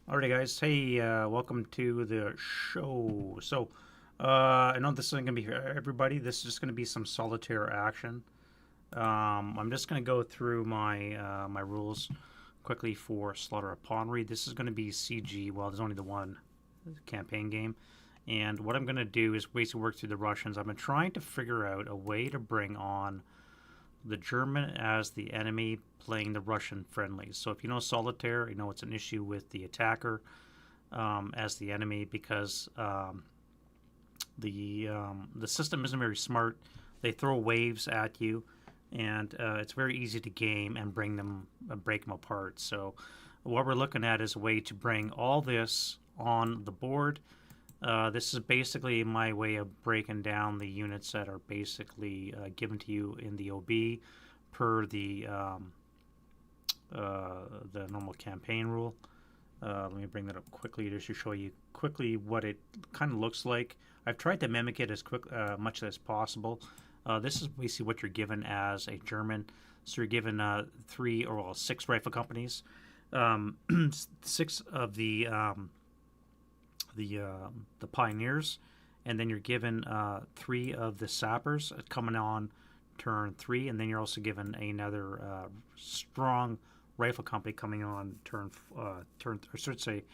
Alrighty, guys. Hey, welcome to the show. I know this isn't going to be for everybody. This is just going to be some solitaire action. I'm just going to go through my rules quickly for Slaughter of Ponyri. This is going to be CG. Well, there's only the one campaign game. And what I'm going to do is basically work through the Russians. I've been trying to figure out a way to bring on the German as the enemy playing the Russian friendlies. So if you know Solitaire, you know it's an issue with the attacker as the enemy because the system isn't very smart. They throw waves at you, and it's very easy to game and break them apart. So what we're looking at is a way to bring all this on the board. This is basically my way of breaking down the units that are basically given to you in the OB per the normal campaign rule. Let me bring that up quickly just to show you quickly what it kind of looks like. I've tried to mimic it as much as possible. This is basically what you're given as a German. So you're given six rifle companies, six of the pioneers, and then you're given three of the sappers coming on turn three, and then you're also given another strong rifle company coming on or should say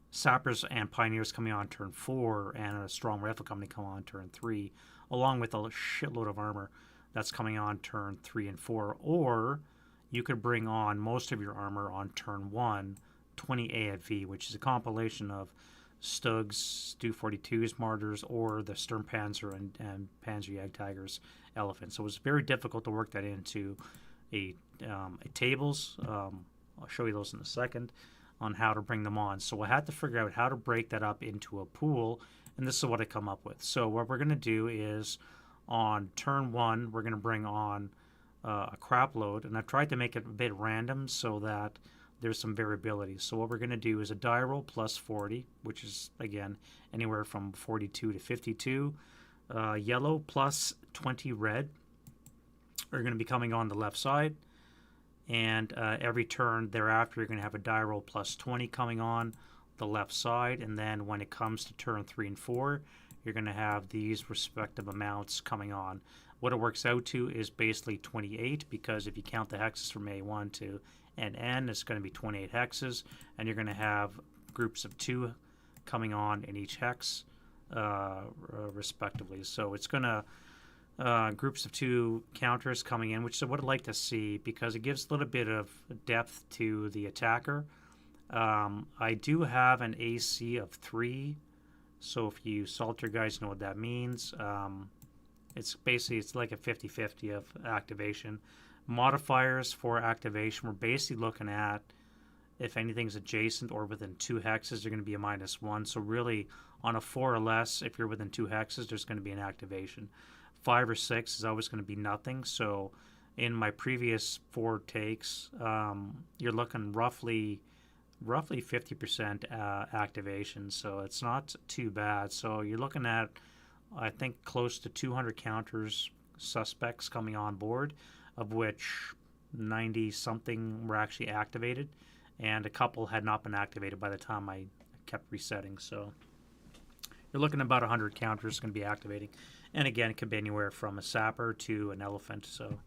sappers and pioneers coming on turn four, and a strong rifle company coming on turn three, along with a shitload of armor that's coming on turn three and four. Or you could bring on most of your armor on turn one, 20 AFV, which is a compilation of Stugs, Stu 42s, Martyrs, or the Sturmpanzer and Panzer Jagdtigers Elephant. So it was very difficult to work that into a tables. I'll show you those in a second on how to bring them on. So I had to figure out how to break that up into a pool, and this is what I come up with. So what we're going to do is on turn one, we're going to bring on a crap load, and I've tried to make it a bit random so that there's some variability. So what we're going to do is a die roll plus 40, which is, again, anywhere from 42 to 52. Yellow plus 20 red are going to be coming on the left side. And every turn thereafter, you're going to have a die roll plus 20 coming on the left side. And then when it comes to turn 3 and 4, you're going to have these respective amounts coming on. What it works out to is basically 28, because if you count the hexes from A1 to NN, it's going to be 28 hexes, and you're going to have groups of 2 coming on in each hex, respectively. So it's going to groups of 2 counters coming in, which is what I'd like to see because it gives a little bit of depth to the attacker. I do have an AC of 3, so if you Solitaire guys know what that means. It's like a 50-50 of activation. Modifiers for activation, we're basically looking at if anything's adjacent or within 2 hexes, they're going to be a -1. So really, on a 4 or less, if you're within 2 hexes, there's going to be an activation. 5 or 6 is always going to be nothing. So in my previous 4 takes, you're looking roughly 50% activation. So it's not too bad. So you're looking at, I think, close to 200 counters suspects coming on board, of which 90 something were actually activated, and a couple had not been activated by the time I kept resetting. So you're looking at about 100 counters going to be activating, and again, it could be anywhere from a sapper to an elephant. So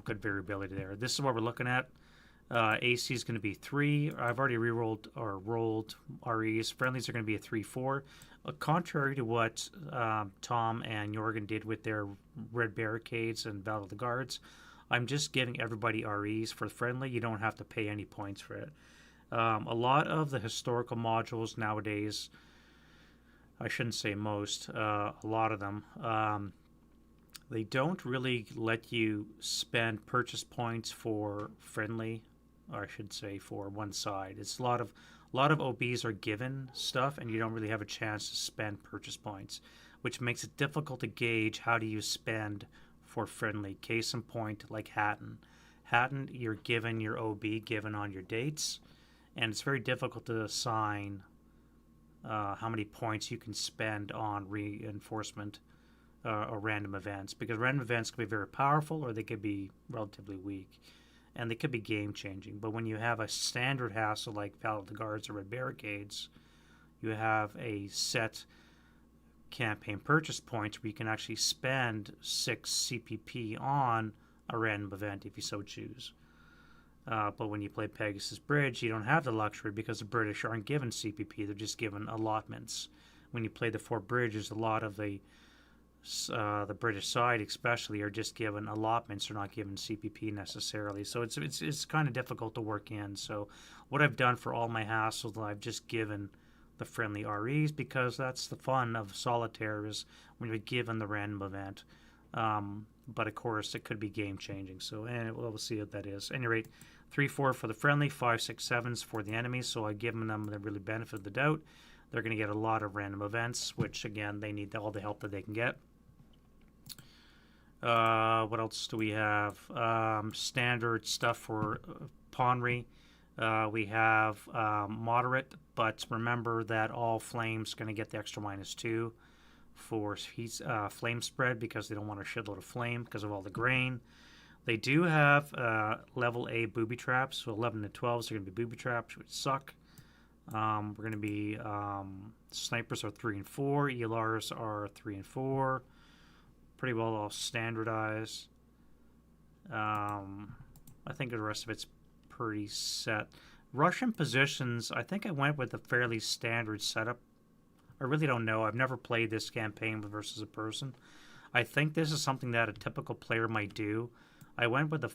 good variability there. This is what we're looking at. AC is going to be 3. I've already re-rolled or rolled REs. Friendlies are going to be a 3-4. Contrary to what Tom and Jorgen did with their Red Barricades and Battle of the Guards, I'm just giving everybody REs for friendly. You don't have to pay any points for it. A lot of the historical modules nowadays, I shouldn't say most, a lot of them, they don't really let you spend purchase points for friendly, or I should say for one side. It's a lot of OBs are given stuff, and you don't really have a chance to spend purchase points, which makes it difficult to gauge how do you spend for friendly. Case in point, like Hatton. Hatton, you're given your OB given on your dates, and it's very difficult to assign how many points you can spend on reinforcement or random events, because random events can be very powerful or they could be relatively weak. and they could be game changing. But when you have a standard hassle like Battle of the Guards or Red Barricades, you have a set campaign purchase points where you can actually spend 6 CPP on a random event if you so choose. But when you play Pegasus Bridge, you don't have the luxury because the British aren't given CPP; they're just given allotments. When you play the 4 bridges, a lot of the British side, especially, are just given allotments; they're not given CPP necessarily. So it's kind of difficult to work in. So what I've done for all my hassles, I've just given the friendly REs because that's the fun of solitaire is when you're given the random event. But of course, it could be game changing. So we'll see what that is. At any rate, 3-4 for the friendly, 5-6-7s for the enemies. So I've given them the really benefit of the doubt. They're going to get a lot of random events, which again, they need all the help that they can get. What else do we have? Standard stuff for Ponyri. We have moderate, but remember that all flames going to get the extra -2 for flame spread because they don't want a shitload of flame because of all the grain. They do have level A booby traps, so 11 to 12s are going to be booby traps, which suck. We're going to be snipers are 3 and 4, ELRs are 3 and 4, pretty well all standardized. I think the rest of it's pretty set. Russian positions, I think I went with a fairly standard setup. I really don't know. I've never played this campaign versus a person. I think this is something that a typical player might do. I went with a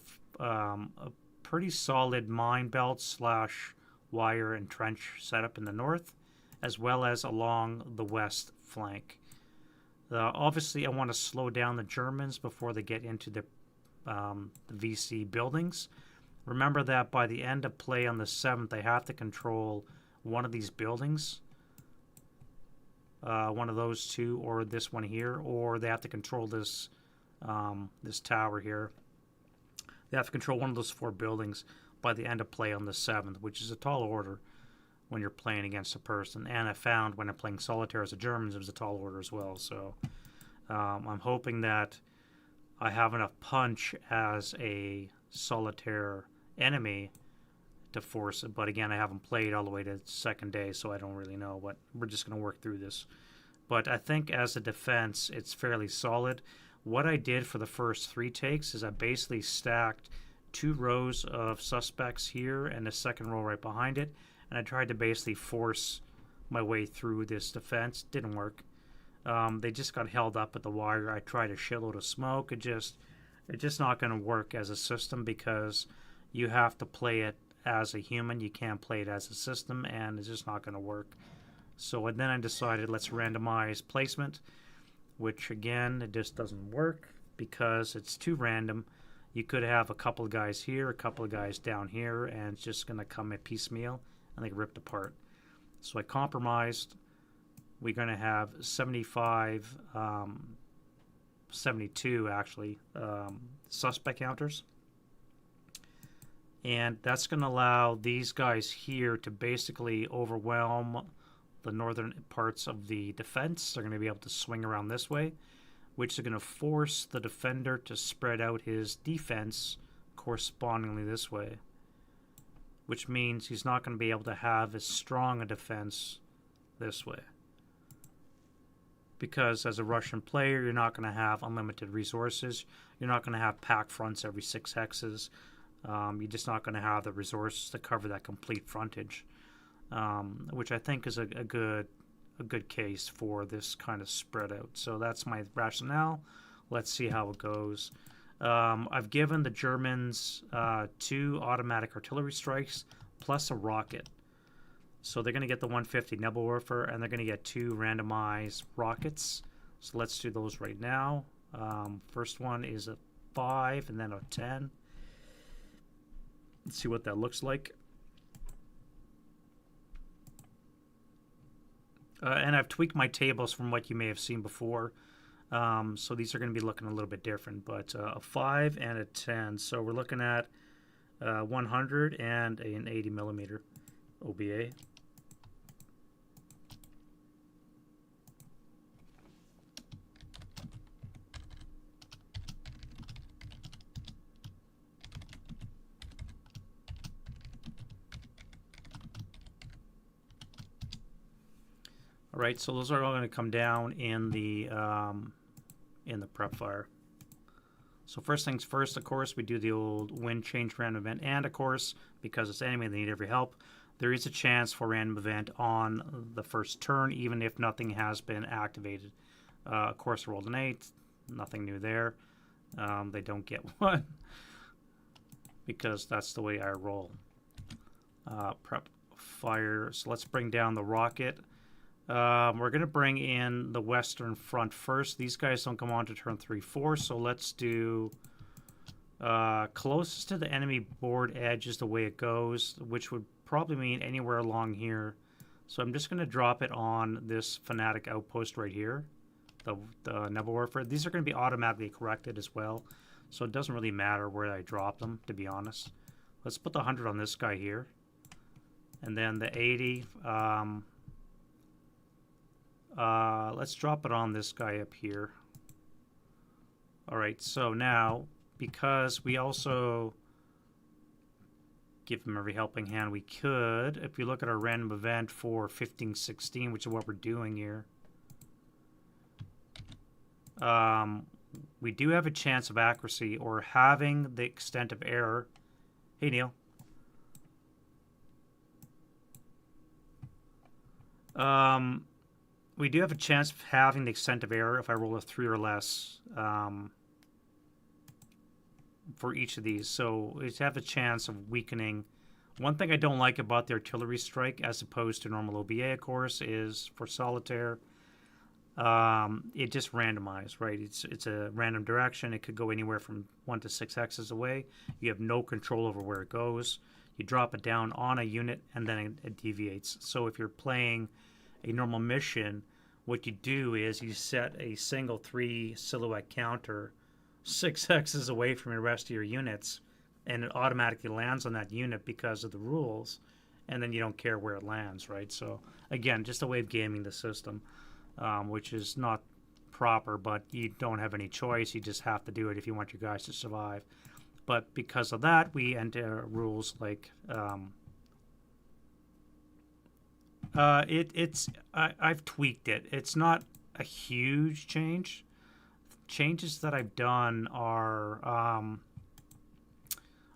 pretty solid mine belt / wire and trench setup in the north, as well as along the west flank. Obviously, I want to slow down the Germans before they get into the VC buildings. Remember that by the end of play on the 7th, they have to control one of these buildings. One of those two, or this one here, or they have to control this this tower here. They have to control one of those 4 buildings by the end of play on the 7th, which is a tall order when you're playing against a person. And I found when I'm playing solitaire as a German, it was a tall order as well. So I'm hoping that I have enough punch as a solitaire enemy to force it, but again, I haven't played all the way to the second day, so I don't really know. But we're just going to work through this. But I think as a defense, it's fairly solid. What I did for the first 3 takes is I basically stacked 2 rows of suspects here and a second row right behind it, and I tried to basically force my way through this defense. Didn't work. They just got held up at the wire. I tried a shitload of smoke. It's just not going to work as a system because you have to play it as a human. You can't play it as a system, and it's just not going to work. So then I decided let's randomize placement, which again, it just doesn't work because it's too random. You could have a couple of guys here, a couple of guys down here, and it's just going to come at piecemeal and they get ripped apart. So I compromised. We're going to have 75, 72 actually, suspect counters. And that's going to allow these guys here to basically overwhelm the northern parts of the defense. They're going to be able to swing around this way, which is going to force the defender to spread out his defense correspondingly this way, which means he's not going to be able to have as strong a defense this way. Because as a Russian player, you're not going to have unlimited resources. You're not going to have pack fronts every 6 hexes. You're just not going to have the resources to cover that complete frontage, which I think is a good case for this kind of spread out. So that's my rationale. Let's see how it goes. I've given the Germans 2 automatic artillery strikes plus a rocket. So they're going to get the 150 Nebelwerfer, and they're going to get 2 randomized rockets. So let's do those right now. First one is a 5 and then a 10. Let's see what that looks like. And I've tweaked my tables from what you may have seen before. So these are going to be looking a little bit different, but a 5 and a 10. So we're looking at 100 and an 80 millimeter OBA. All right, so those are all going to come down in the prep fire. So first things first, of course, we do the old wind change random event, and of course, because it's enemy, they need every help. There is a chance for random event on the first turn, even if nothing has been activated. Of course, I rolled an 8. Nothing new there. They don't get one because that's the way I roll. Prep fire. So let's bring down the rocket. We're going to bring in the Western Front first. These guys don't come on to turn 3-4, so let's do closest to the enemy board edge is the way it goes, which would probably mean anywhere along here. So I'm just going to drop it on this Fanatic outpost right here, the Naval Warfare. These are going to be automatically corrected as well, so it doesn't really matter where I drop them, to be honest. Let's put the 100 on this guy here, and then the 80. Let's drop it on this guy up here. All right, so now, because we also give them every helping hand we could, if you look at our random event for 15-16, which is what we're doing here, we do have a chance of accuracy or having the extent of error. Hey, Neil. We do have a chance of having the extent of error if I roll a 3 or less for each of these. So we have a chance of weakening. One thing I don't like about the artillery strike as opposed to normal OBA, of course, is for solitaire, it just randomized, right? It's a random direction. It could go anywhere from 1 to 6 hexes away. You have no control over where it goes. You drop it down on a unit, and then it deviates. So if you're playing a normal mission, what you do is you set a single 3 silhouette counter 6 hexes away from the rest of your units, and it automatically lands on that unit because of the rules, and then you don't care where it lands, right? So again, just a way of gaming the system, which is not proper, but you don't have any choice. You just have to do it if you want your guys to survive. But because of that, we enter rules like I've tweaked it. It's not a huge change. Changes that I've done are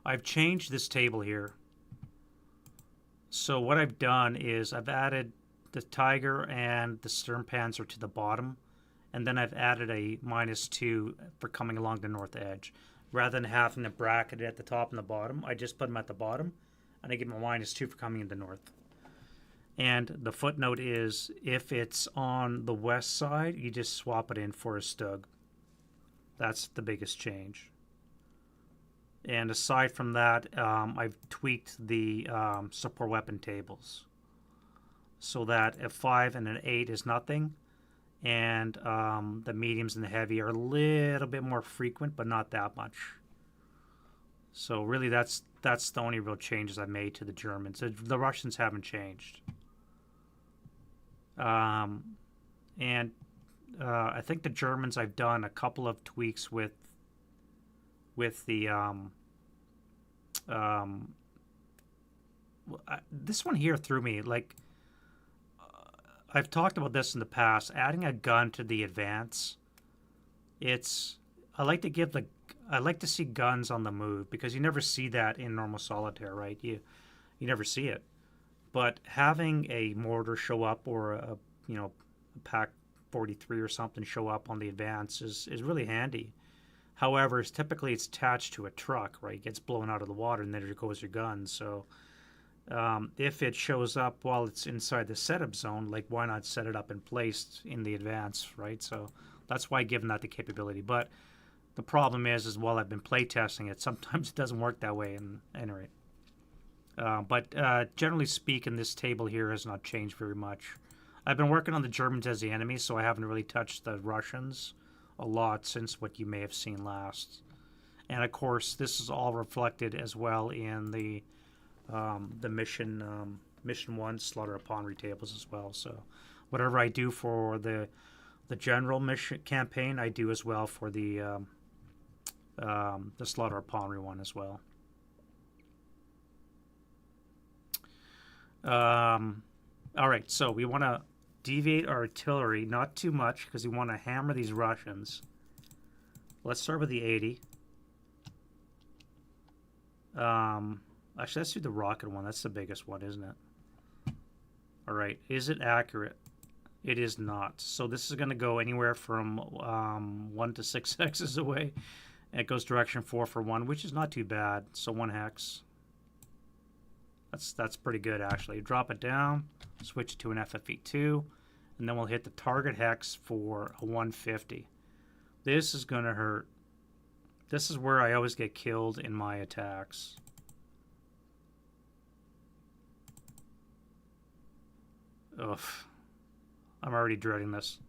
I've changed this table here. So what I've done is I've added the Tiger and the Sturmpanzer to the bottom, and then I've added a -2 for coming along the north edge. Rather than having to bracket it at the top and the bottom, I just put them at the bottom, and I give them a -2 for coming in the north. And the footnote is, if it's on the west side, you just swap it in for a Stug. That's the biggest change. And aside from that, I've tweaked the support weapon tables so that a 5 and an 8 is nothing, and the mediums and the heavy are a little bit more frequent, but not that much. So really, that's the only real changes I made to the Germans. The Russians haven't changed. And I think the Germans, I've done a couple of tweaks with the this one here threw me. Like, I've talked about this in the past. Adding a gun to the advance, I like to see guns on the move, because you never see that in normal solitaire, right? You never see it. But having a mortar show up, or a Pac 43 or something show up on the advance is really handy. However, typically it's attached to a truck, right? It gets blown out of the water, and then there goes your gun. So if it shows up while it's inside the setup zone, like, why not set it up and placed in the advance, right? So that's why I give them that the capability. But the problem is while I've been playtesting it, sometimes it doesn't work that way. And anyway. But generally speaking, this table here has not changed very much. I've been working on the Germans as the enemy, so I haven't really touched the Russians a lot since what you may have seen last. And of course, this is all reflected as well in the mission 1 Slaughter of Ponyri tables as well. So whatever I do for the general mission campaign, I do as well for the Slaughter of Ponyri one as well. All right, so we want to deviate our artillery, not too much, because we want to hammer these Russians. Let's start with the 80. Actually, let's do the rocket one. That's the biggest one, isn't it? All right. Is it accurate? It is not. So this is going to go anywhere from 1 to 6 hexes away. And it goes direction 4 for 1, which is not too bad. So 1 hex. That's pretty good, actually. Drop it down. Switch it to an FFE2. And then we'll hit the target hex for a 150. This is going to hurt. This is where I always get killed in my attacks. Ugh. I'm already dreading this.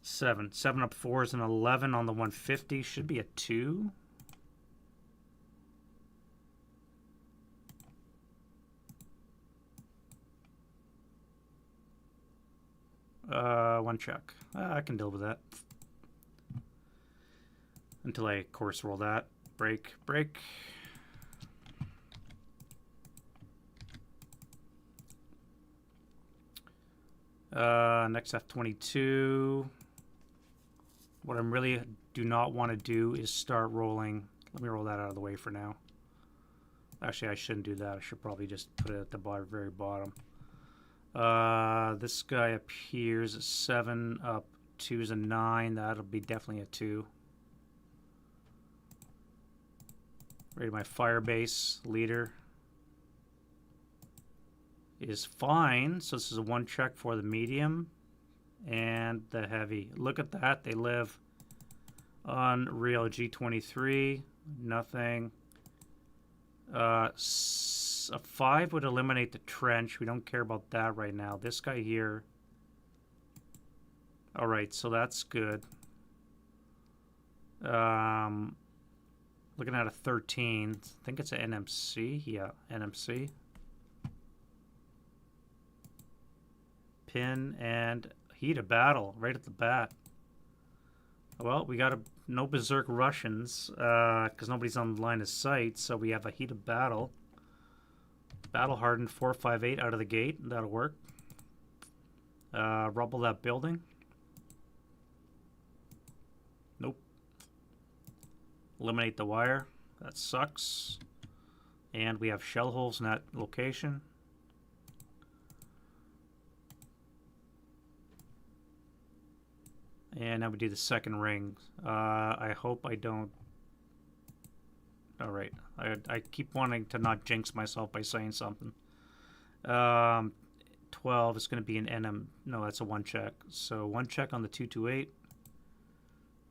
7. 7 up 4 is an 11 on the 150. Should be a 2. One check. I can deal with that. Until I course roll that. Break, break. Next F-22. What I really do not want to do is start rolling. Let me roll that out of the way for now. Actually, I shouldn't do that. I should probably just put it at the very bottom. This guy up here is a 7, up 2 is a 9. That'll be definitely a 2. Ready, my fire base leader is fine. So this is a 1 check for the medium and the heavy. Look at that. They live on real G23. Nothing. A 5 would eliminate the trench. We don't care about that right now. This guy here. All right, so that's good. Looking at a 13. I think it's an NMC. Yeah, NMC. Pin and heat of battle right at the bat. Well, we got no berserk Russians because nobody's on the line of sight, so we have a heat of battle. Battle hardened 458 out of the gate. That'll work. Rubble that building. Nope. Eliminate the wire. That sucks. And we have shell holes in that location. And now we do the second ring. I hope I don't. All right. I keep wanting to not jinx myself by saying something. 12 is going to be an NM. No, that's a 1 check. So 1 check on the 228.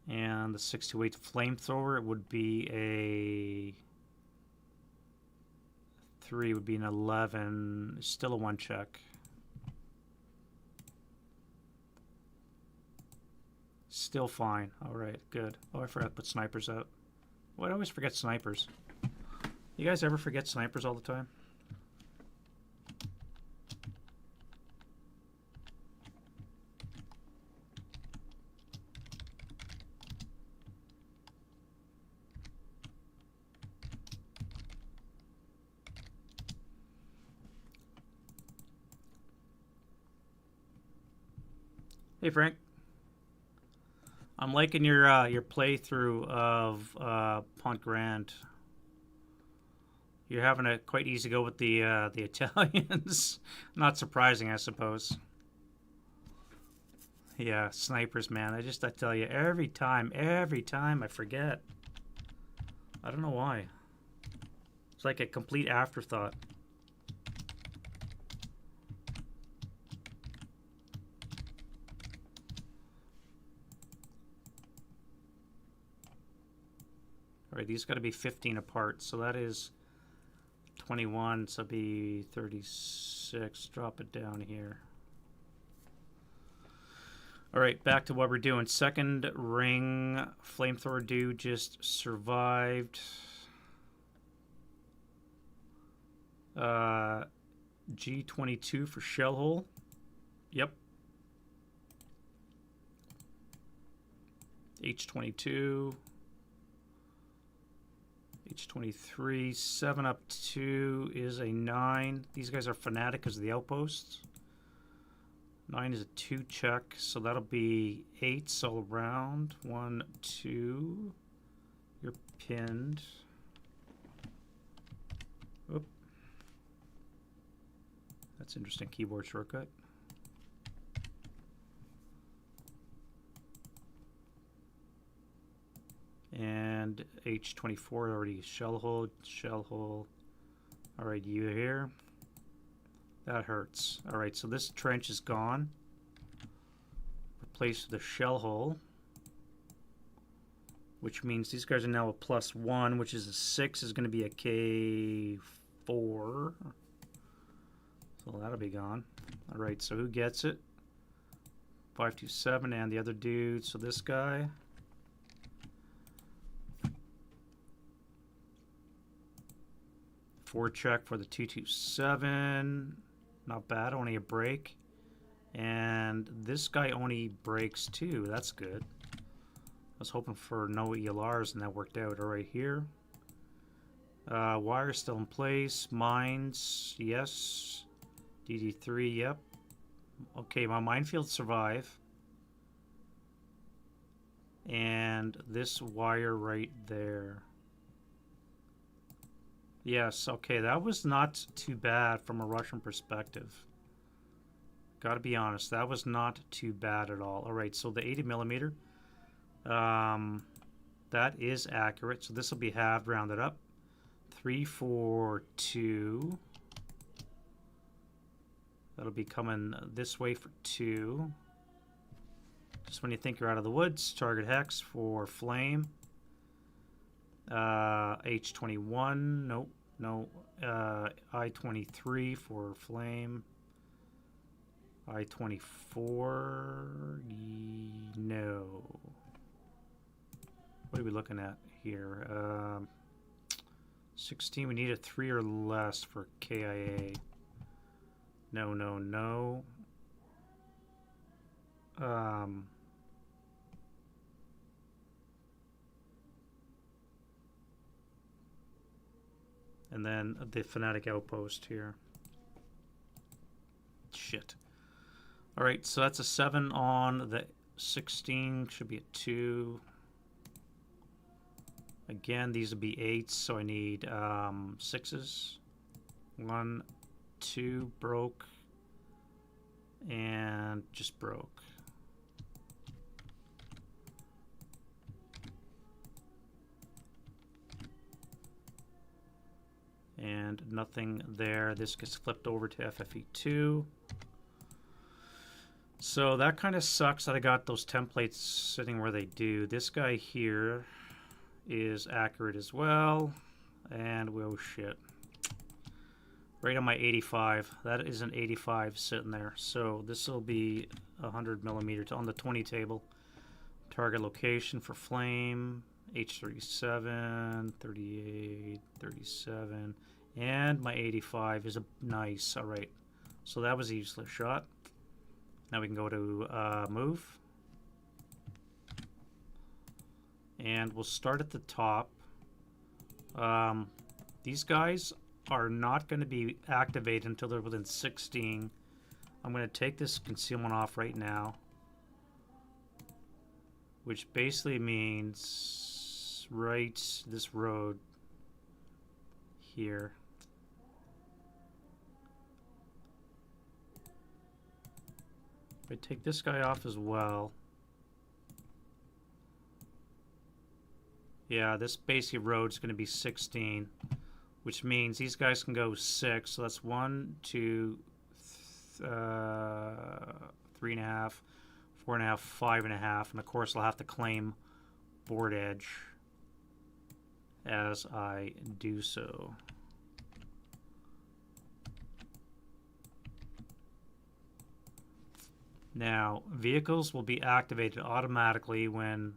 And the 628 flamethrower would be a 3, would be an 11. Still a 1 check. Still fine. All right, good. Oh, I forgot to put snipers out. Well, I always forget snipers. You guys ever forget snipers all the time? Hey, Frank. I'm liking your playthrough of Pont Grand. You're having a quite easy go with the Italians. Not surprising, I suppose. Yeah, snipers, man. I tell you, every time I forget. I don't know why. It's like a complete afterthought. Alright, these got to be 15 apart, so that is 21, so it'll be 36. Drop it down here. Alright, back to what we're doing. Second ring, flamethrower dude just survived. G22 for shell hole. Yep. H22. H23, 7 up 2 is a 9. These guys are fanatic because of the outposts. 9 is a 2 check, so that'll be 8s all around. 1, 2. You're pinned. Oop. That's interesting keyboard shortcut. And H24 already shell hole. All right, you here. That hurts. All right, so this trench is gone. Replaced with a shell hole, which means these guys are now a +1, which is a 6 is going to be a K4. So that'll be gone. All right, so who gets it? 527 and the other dude. So this guy. Four check for the 227. Not bad, only a break. And this guy only breaks 2. That's good. I was hoping for no ELRs and that worked out. All right, here. Wire still in place. Mines, yes. DD3, yep. Okay, my minefield survive. And this wire right there. Yes, okay, that was not too bad from a Russian perspective. Gotta be honest, that was not too bad at all. All right, so the 80mm, that is accurate. So this will be halved, rounded up. 3, 4, 2. That'll be coming this way for 2. Just when you think you're out of the woods, target hex for flame. H21, nope, no. I23 for flame. I24, no. What are we looking at here? 16, we need a 3 or less for KIA. No, no, no. And then the Fnatic outpost here. Shit. All right, so that's a 7 on the 16. Should be a 2. Again, these would be 8s, so I need 6s. 1, 2, broke. And just broke. And nothing there. This gets flipped over to FFE2. So that kind of sucks that I got those templates sitting where they do. This guy here is accurate as well. And, oh shit. Right on my 85. That is an 85 sitting there. So this will be 100mm on the 20 table. Target location for flame. H37, 38, 37, and my 85 is a nice. All right, so that was a useless shot. Now we can go to move, and we'll start at the top. These guys are not going to be activated until they're within 16. I'm going to take this concealment off right now, which basically means right this road here. I take this guy off as well. Yeah, this basic road is going to be 16, which means these guys can go 6. So that's 1, 2, 3.5, 4.5, 5.5, and of course I'll have to claim board edge as I do so. Now, vehicles will be activated automatically when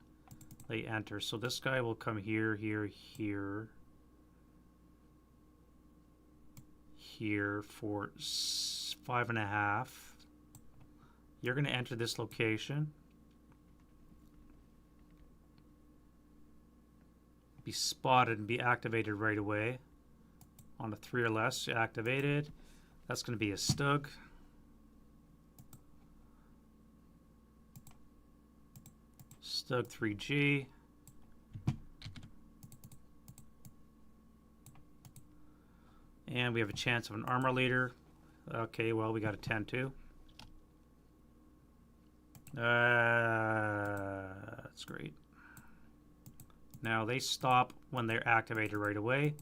they enter. So this guy will come here, here, here, here for 5.5. You're going to enter this location. Be spotted and be activated right away. On a 3 or less, activated. That's going to be a Stug. Stug 3G. And we have a chance of an armor leader. Okay, well, we got a 10 too. That's great. Now they stop when they're activated right away.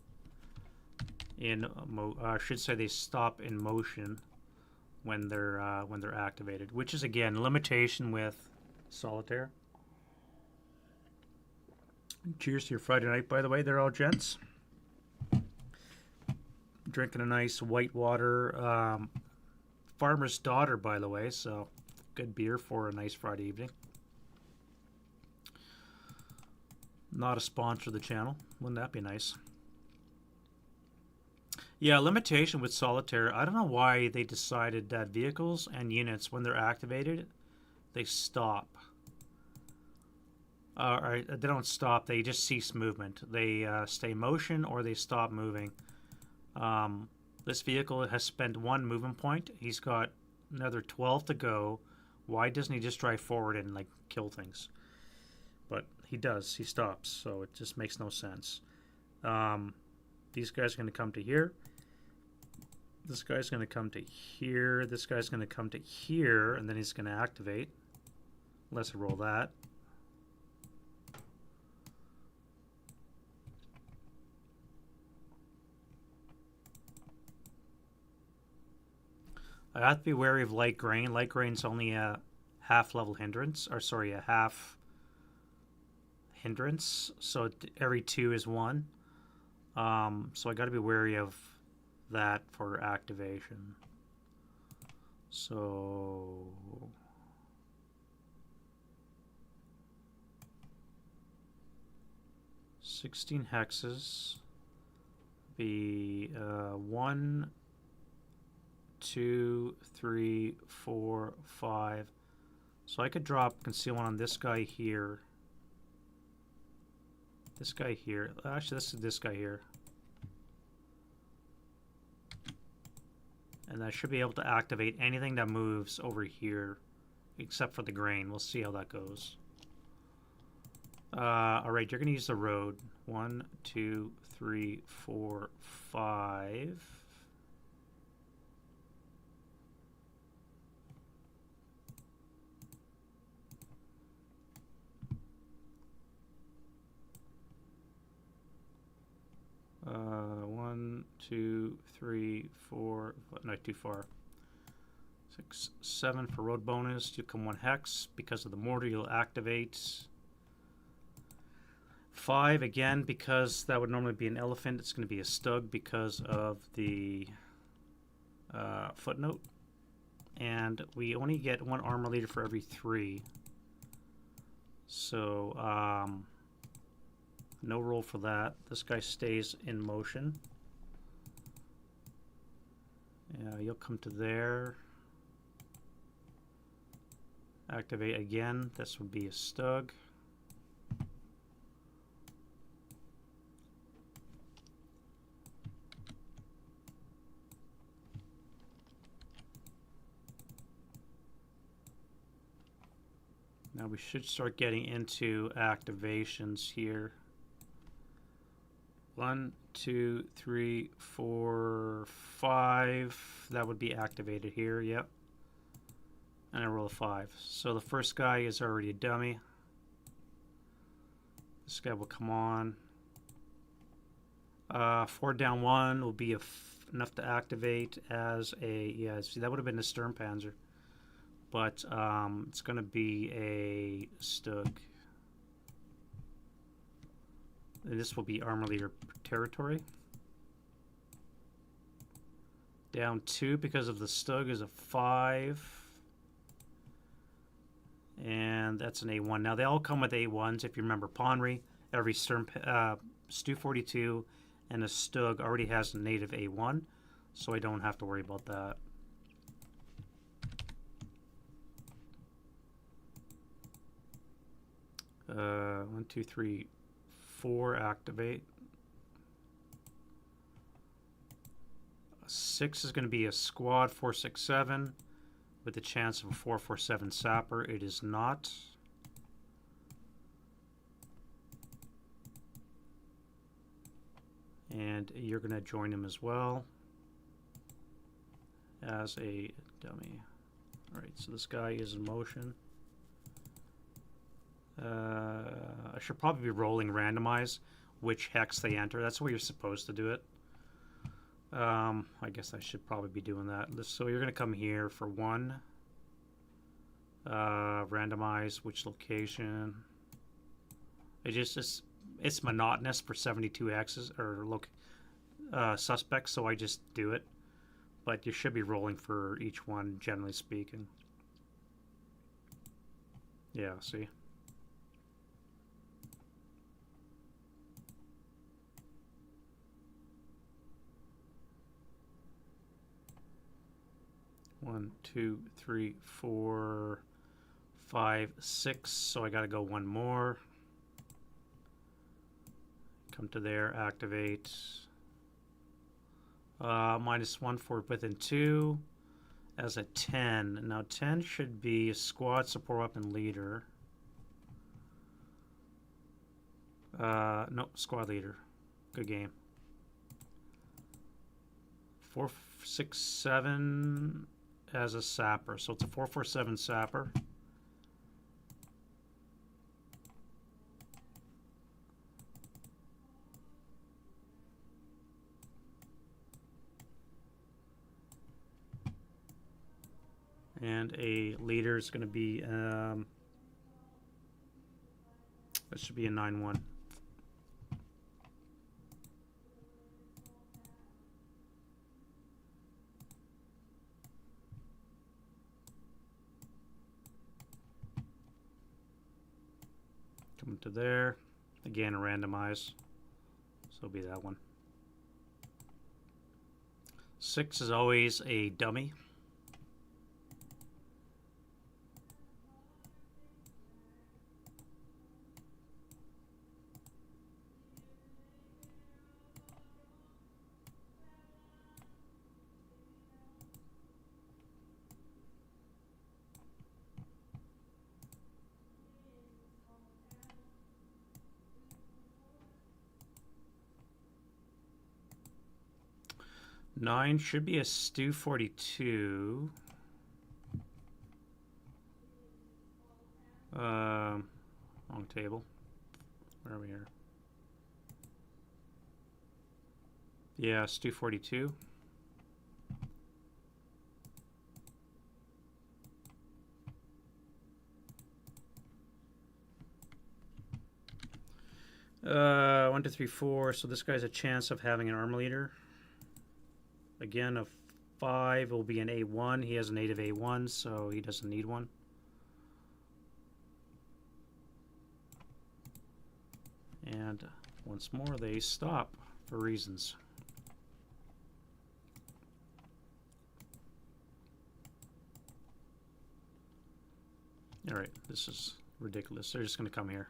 I should say they stop in motion when they're activated, which is again a limitation with solitaire. Cheers to your Friday night, by the way. They're all gents. Drinking a nice white water, Farmer's Daughter, by the way. So good beer for a nice Friday evening. Not a sponsor of the channel. Wouldn't that be nice? Yeah, limitation with solitaire. I don't know why they decided that vehicles and units, when they're activated, they stop. Or they don't stop. They just cease movement. They stay in motion or they stop moving. This vehicle has spent 1 movement point. He's got another 12 to go. Why doesn't he just drive forward and like kill things? But he does. He stops. So it just makes no sense. These guys are going to come to here. This guy's going to come to here. This guy's going to come to here, and then he's going to activate. Let's roll that. I have to be wary of light grain. Light grain's only a half level hindrance, or sorry, a half hindrance. So every 2 is 1. So I got to be wary of that for activation. So $16 hexes be 1, 2, 3, 4, 5. So I could drop concealment on this guy here. This guy here. Actually, this guy here. And I should be able to activate anything that moves over here, except for the grain. We'll see how that goes. Alright, you're going to use the road. 1, 2, 3, 4, 5. One, 2, 3, 4, not too far. 6, 7 for road bonus. You come 1 hex. Because of the mortar, you'll activate. 5 again, because that would normally be an elephant. It's going to be a stug because of the footnote. And we only get 1 armor leader for every 3. So, no roll for that. This guy stays in motion. Yeah, you'll come to there. Activate again. This would be a stug. Now we should start getting into activations here. 1, 2, 3, 4, 5. That would be activated here, yep. And I roll a 5. So the first guy is already a dummy. This guy will come on. 4 down 1 will be enough to activate as a, yeah, see, that would have been a Sturmpanzer. But it's going to be a Stug. This will be armor leader territory. Down 2 because of the Stug is a 5. And that's an A1. Now they all come with A1s. If you remember Ponyri, every Stu 42 and a Stug already has a native A1. So I don't have to worry about that. One, 2, 3, 4 activate. 6 is going to be a squad 467 with the chance of a 447 sapper. It is not. And you're going to join him as well as a dummy. All right, so this guy is in motion. I should probably be rolling randomize which hex they enter. That's the way you're supposed to do it. I guess I should probably be doing that. So you're going to come here for 1. Randomize which location. It's monotonous for 72 hexes or suspects, so I just do it. But you should be rolling for each one, generally speaking. Yeah, see? One, 2, 3, 4, 5, 6. So I got to go one more. Come to there, activate. -1 for within 2 as a 10. Now 10 should be a squad support weapon leader. Nope, squad leader. Good game. 4, 6, 7 as a sapper. So it's a 447 sapper. And a leader is going to be, that should be a 9-1. Come to there. Again, randomize. So it'll be that one. 6 is always a dummy. Nine should be a Stu 42. Wrong table. Where are we here? Yeah, Stu 42. One, 2, 3, 4. So this guy's a chance of having an arm leader. Again, a 5 will be an A1. He has a native A1, so he doesn't need one. And once more, they stop for reasons. All right, this is ridiculous. They're just going to come here.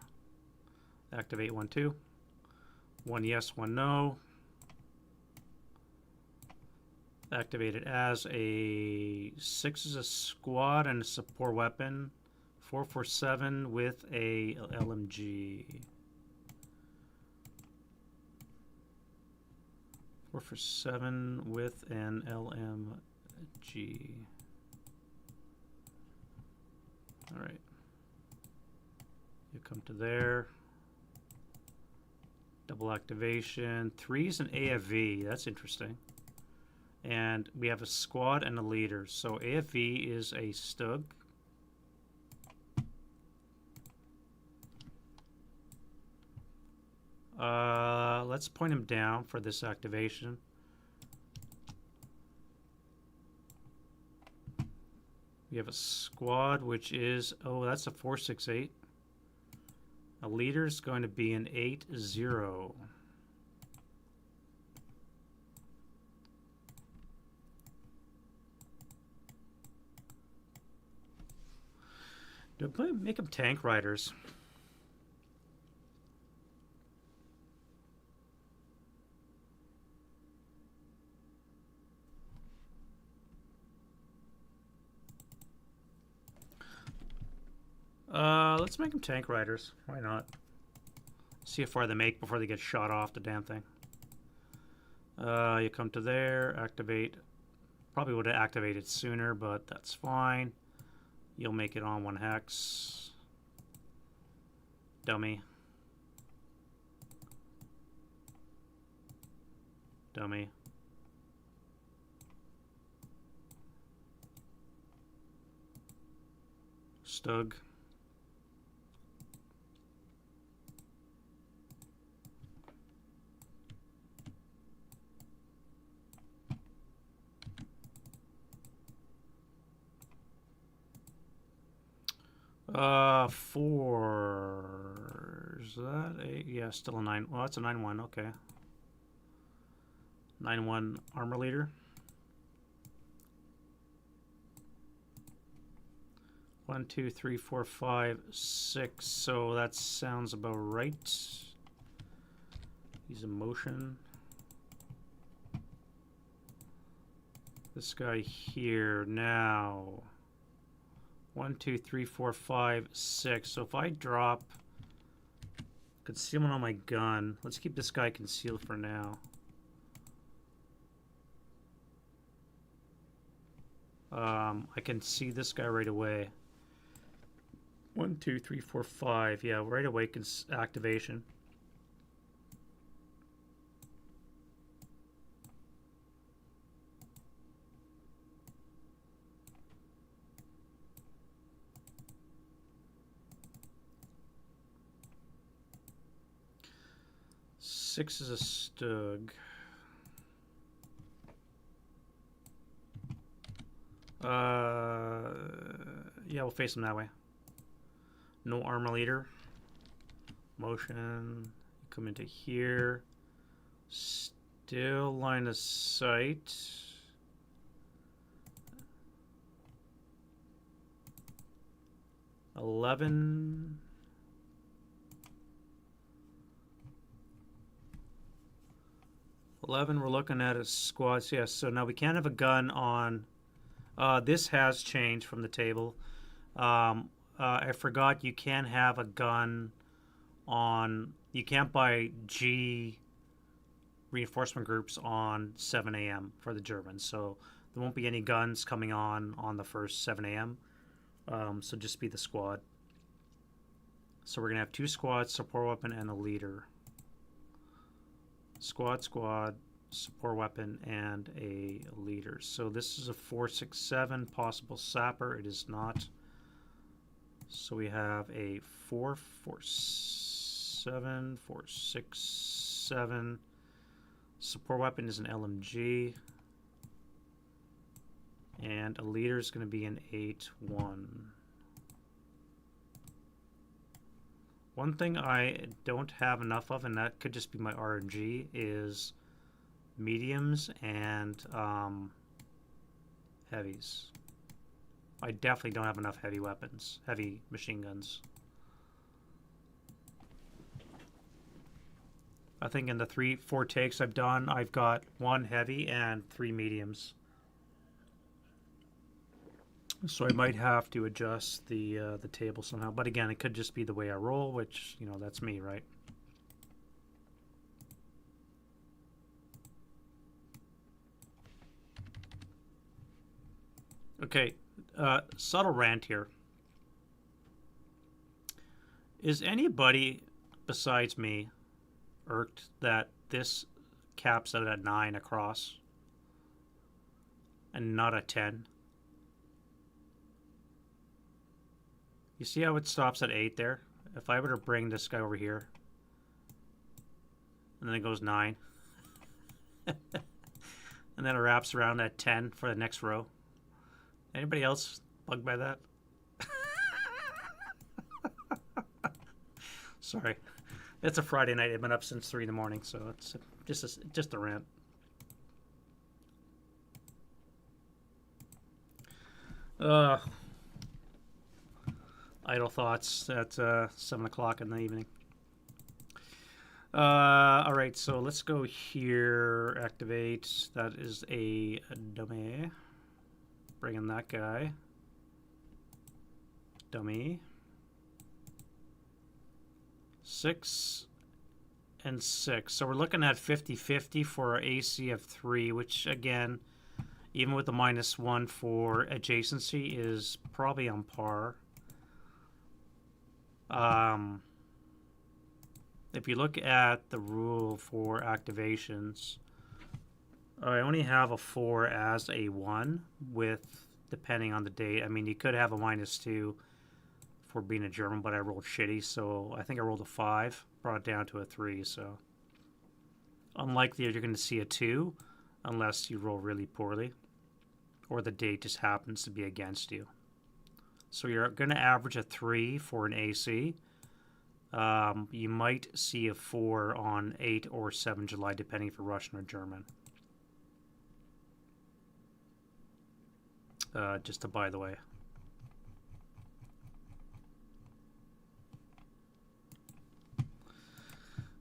Activate 1, 2. 1 yes, 1 no. Activate it as a 6 is a squad and a support weapon. 447 with a LMG. 447 with an LMG. All right. You come to there. Double activation. 3 is an AFV. That's interesting. And we have a squad and a leader. So AFV is a Stug. Let's point him down for this activation. We have a squad, which is, oh, that's a 468. A leader is going to be an 8-0. Do I make them tank riders? Let's make them tank riders. Why not? See how far they make before they get shot off the damn thing. You come to there, activate. Probably would have activated sooner, but that's fine. You'll make it on 1 hex. Dummy. Dummy. Stug. Four. Is that a, yeah, still a 9. Well, that's a 9-1. Okay. 9-1 armor leader. 1, 2, 3, 4, 5, 6. So that sounds about right. He's in motion. This guy here now. 1, 2, 3, 4, 5, 6. So if I drop concealment on my gun, let's keep this guy concealed for now. I can see this guy right away. 1, 2, 3, 4, 5. Yeah, right away activation. Six is a stug. Yeah, we'll face him that way. No armor leader. Motion. Come into here. Still line of sight. $11. We're looking at a squads. Yes, so now we can't have a gun on. This has changed from the table. I forgot you can have a gun on. You can't buy G reinforcement groups on 7 a.m. for the Germans. So there won't be any guns coming on the first 7 a.m. So just be the squad. So we're going to have 2 squads, support weapon, and a leader. Squad, support weapon, and a leader. So this is a 4-6-7 possible sapper. It is not. So we have a 4-4-7, 4-6-7. Support weapon is an LMG. And a leader is going to be an 8-1. One thing I don't have enough of, and that could just be my RNG, is mediums and heavies. I definitely don't have enough heavy weapons, heavy machine guns. I think in the 3-4 takes I've done, I've got 1 heavy and 3 mediums. So I might have to adjust the table somehow. But again, it could just be the way I roll, which, you know, that's me, right? Okay, subtle rant here. Is anybody besides me irked that this caps out at 9 across and not a 10? You see how it stops at 8 there? If I were to bring this guy over here, and then it goes 9, and then it wraps around at 10 for the next row. Anybody else bugged by that? Sorry. It's a Friday night. I've been up since 3 in the morning, so it's just a rant. Idle thoughts at 7 o'clock in the evening. All right, so let's go here. Activate. That is a dummy. Bring in that guy. Dummy. 6 and 6. So we're looking at 50-50 for our AC of 3, which again, even with the -1 for adjacency, is probably on par. If you look at the rule for activations, I only have a 4 as a 1 with, depending on the date. I mean, you could have a -2 for being a German, but I rolled shitty, so I think I rolled a 5, brought it down to a 3, so unlikely you're going to see a 2 unless you roll really poorly or the date just happens to be against you. So you're going to average a 3 for an AC. You might see a 4 on 8 or 7 July, depending if you're Russian or German. Just a by the way.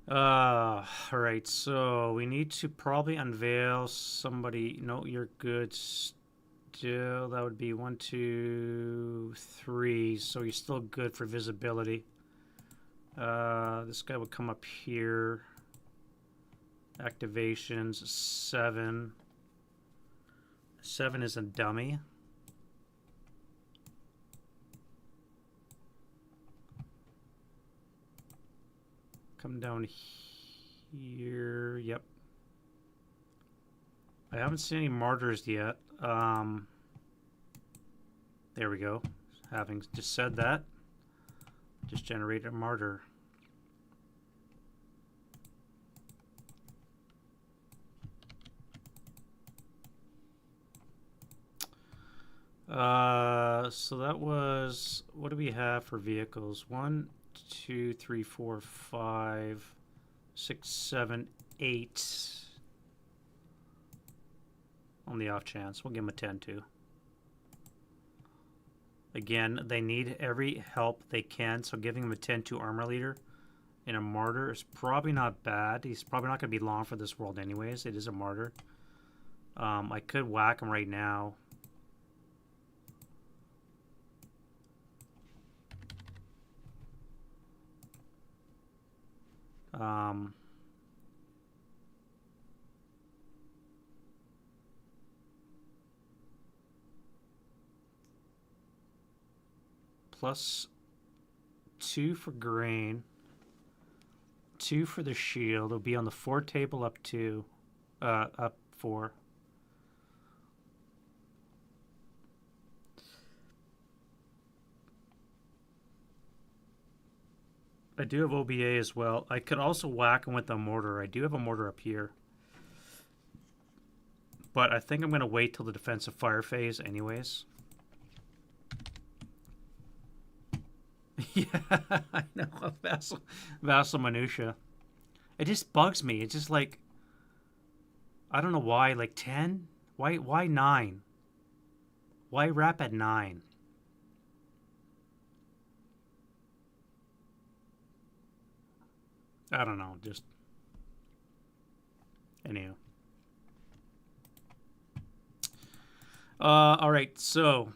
Alright, so we need to probably unveil somebody. No, you're good still. That would be 1, 2, 3. So you're still good for visibility. This guy would come up here. Activations 7. 7 is a dummy. Come down here. Yep. I haven't seen any martyrs yet. There we go. Having just said that, just generated a martyr. So that was, what do we have for vehicles? 1, 2, 3, 4, 5, 6, 7, 8. On the off chance, we'll give them a 10 too. Again, they need every help they can, so giving him a 10-2 armor leader in a martyr is probably not bad. He's probably not going to be long for this world anyways. It is a martyr. I could whack him right now. +2 for grain, 2 for the shield. It'll be on the 4 table up 2, up 4. I do have OBA as well. I could also whack him with a mortar. I do have a mortar up here. But I think I'm going to wait till the defensive fire phase anyways. Yeah, I know. Vassal minutia. It just bugs me. It's just like, I don't know why. Like 10? Why 9? Why wrap at 9? I don't know. Just anyhow. All right, so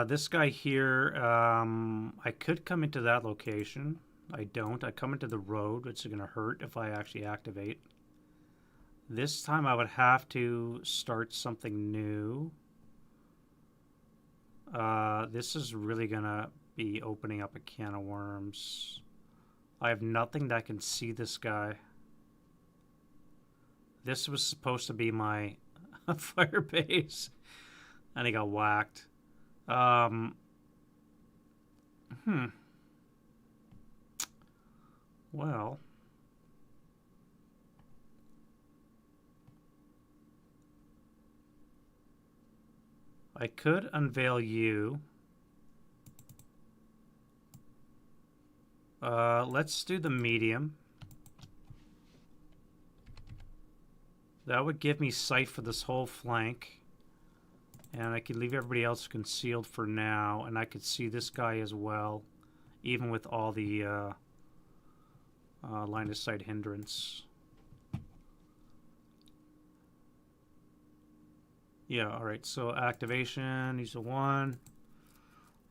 this guy here, I could come into that location. I don't. I come into the road, which is going to hurt if I actually activate. This time I would have to start something new. This is really going to be opening up a can of worms. I have nothing that can see this guy. This was supposed to be my fire base. And he got whacked. Well. I could unveil you. Let's do the medium. That would give me sight for this whole flank. And I could leave everybody else concealed for now. And I could see this guy as well. Even with all the line of sight hindrance. Yeah, alright. So activation. He's a 1.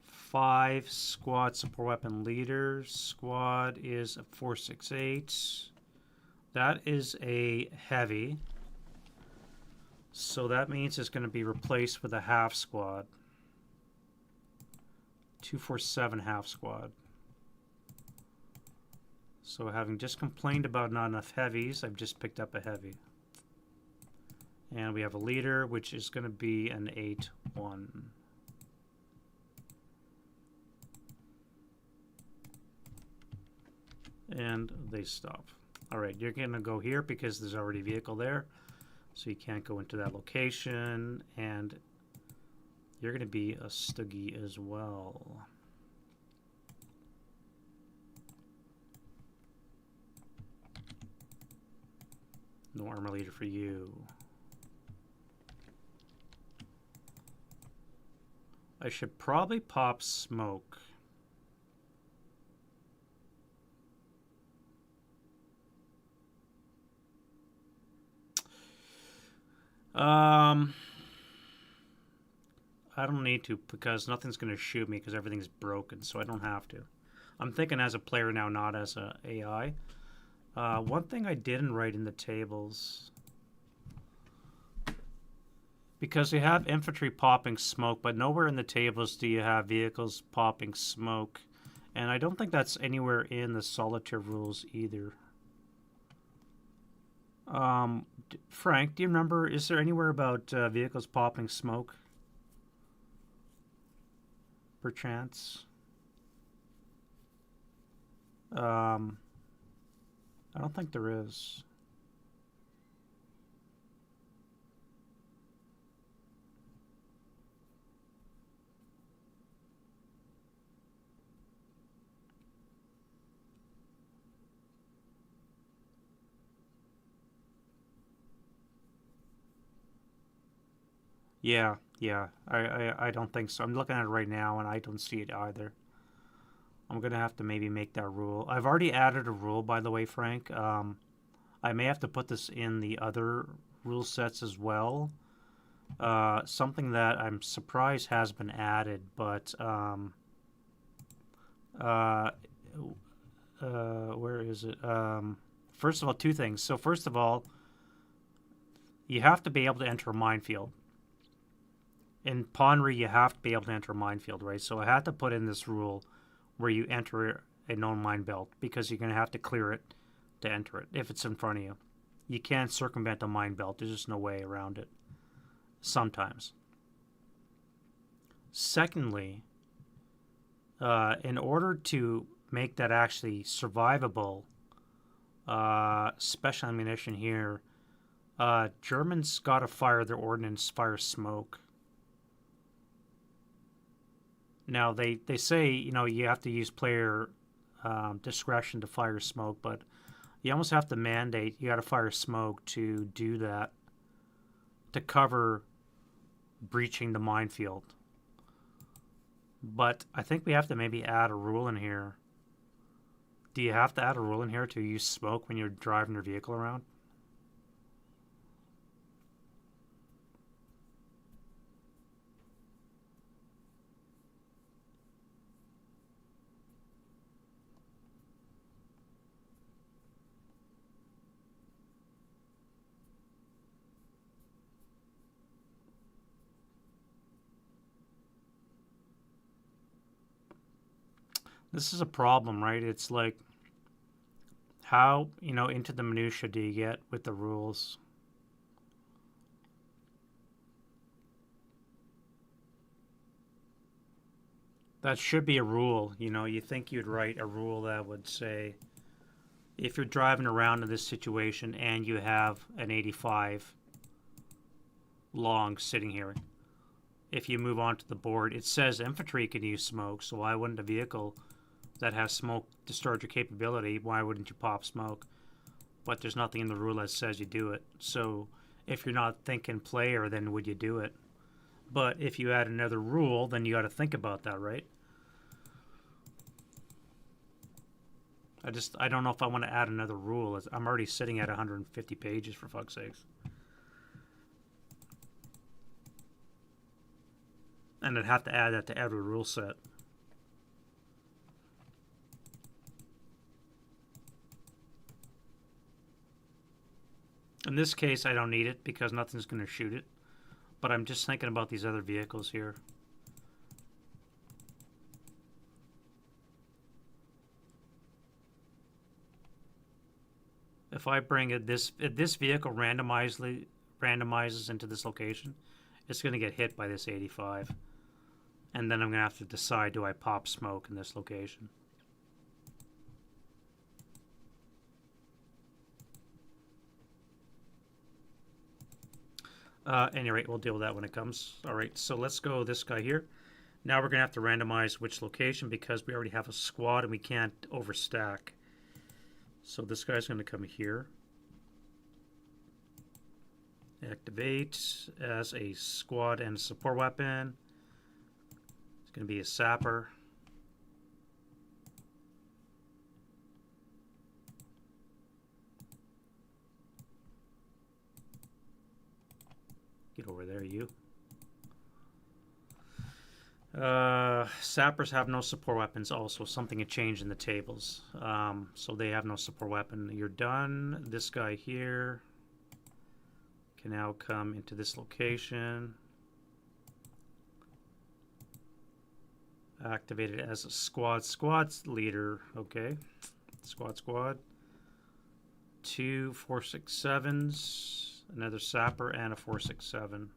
5 squad support weapon leaders. Squad is a 468. That is a heavy. So that means it's going to be replaced with a half squad. 247 half squad. So having just complained about not enough heavies, I've just picked up a heavy. And we have a leader, which is going to be an 8-1. And they stop. All right, you're going to go here because there's already a vehicle there. So you can't go into that location. And you're going to be a Stuggy as well. No armor leader for you. I should probably pop smoke. I don't need to because nothing's going to shoot me because everything's broken, so I don't have to. I'm thinking as a player now, not as a AI. One thing I didn't write in the tables, because you have infantry popping smoke, but nowhere in the tables do you have vehicles popping smoke. And I don't think that's anywhere in the solitaire rules either. Frank, do you remember, is there anywhere about vehicles popping smoke? Perchance? I don't think there is. Yeah, I don't think so. I'm looking at it right now and I don't see it either. I'm gonna have to maybe make that rule. I've already added a rule, by the way, Frank. I may have to put this in the other rule sets as well. Something that I'm surprised has been added, but where is it? First of all, two things. So first of all, you have to be able to enter a minefield. In Ponyri, you have to be able to enter a minefield, right? So I had to put in this rule where you enter a known mine belt because you're going to have to clear it to enter it if it's in front of you. You can't circumvent a mine belt. There's just no way around it. Sometimes. Secondly, in order to make that actually survivable, special ammunition here, Germans got to fire their ordnance, fire smoke. Now, they say, you know, you have to use player discretion to fire smoke, but you almost have to mandate you got to fire smoke to do that, to cover breaching the minefield. But I think we have to maybe add a rule in here. Do you have to add a rule in here to use smoke when you're driving your vehicle around? This is a problem, right? It's like, how, you know, into the minutia do you get with the rules? That should be a rule. You know, you think you'd write a rule that would say, if you're driving around in this situation and you have an 85 long sitting here, if you move onto the board, it says infantry can use smoke, so why wouldn't a vehicle that has smoke discharger capability, why wouldn't you pop smoke? But there's nothing in the rule that says you do it. So if you're not thinking player, then would you do it? But if you add another rule, then you got to think about that, right? I don't know if I want to add another rule. I'm already sitting at 150 pages, for fuck's sakes. And I'd have to add that to every rule set. In this case, I don't need it because nothing's going to shoot it. But I'm just thinking about these other vehicles here. If I bring it, if this vehicle randomizes into this location, it's going to get hit by this 85. And then I'm going to have to decide, do I pop smoke in this location? Any rate, we'll deal with that when it comes. All right, so let's go this guy here. Now we're going to have to randomize which location because we already have a squad and we can't overstack. So this guy's going to come here. Activate as a squad and support weapon. It's going to be a sapper. Get over there, you. Sappers have no support weapons also. Something had changed in the tables. So they have no support weapon. You're done. This guy here can now come into this location. Activated as a squad. Squad's leader. Okay. Squad. 2 4.67s. Another sapper and a 4.67.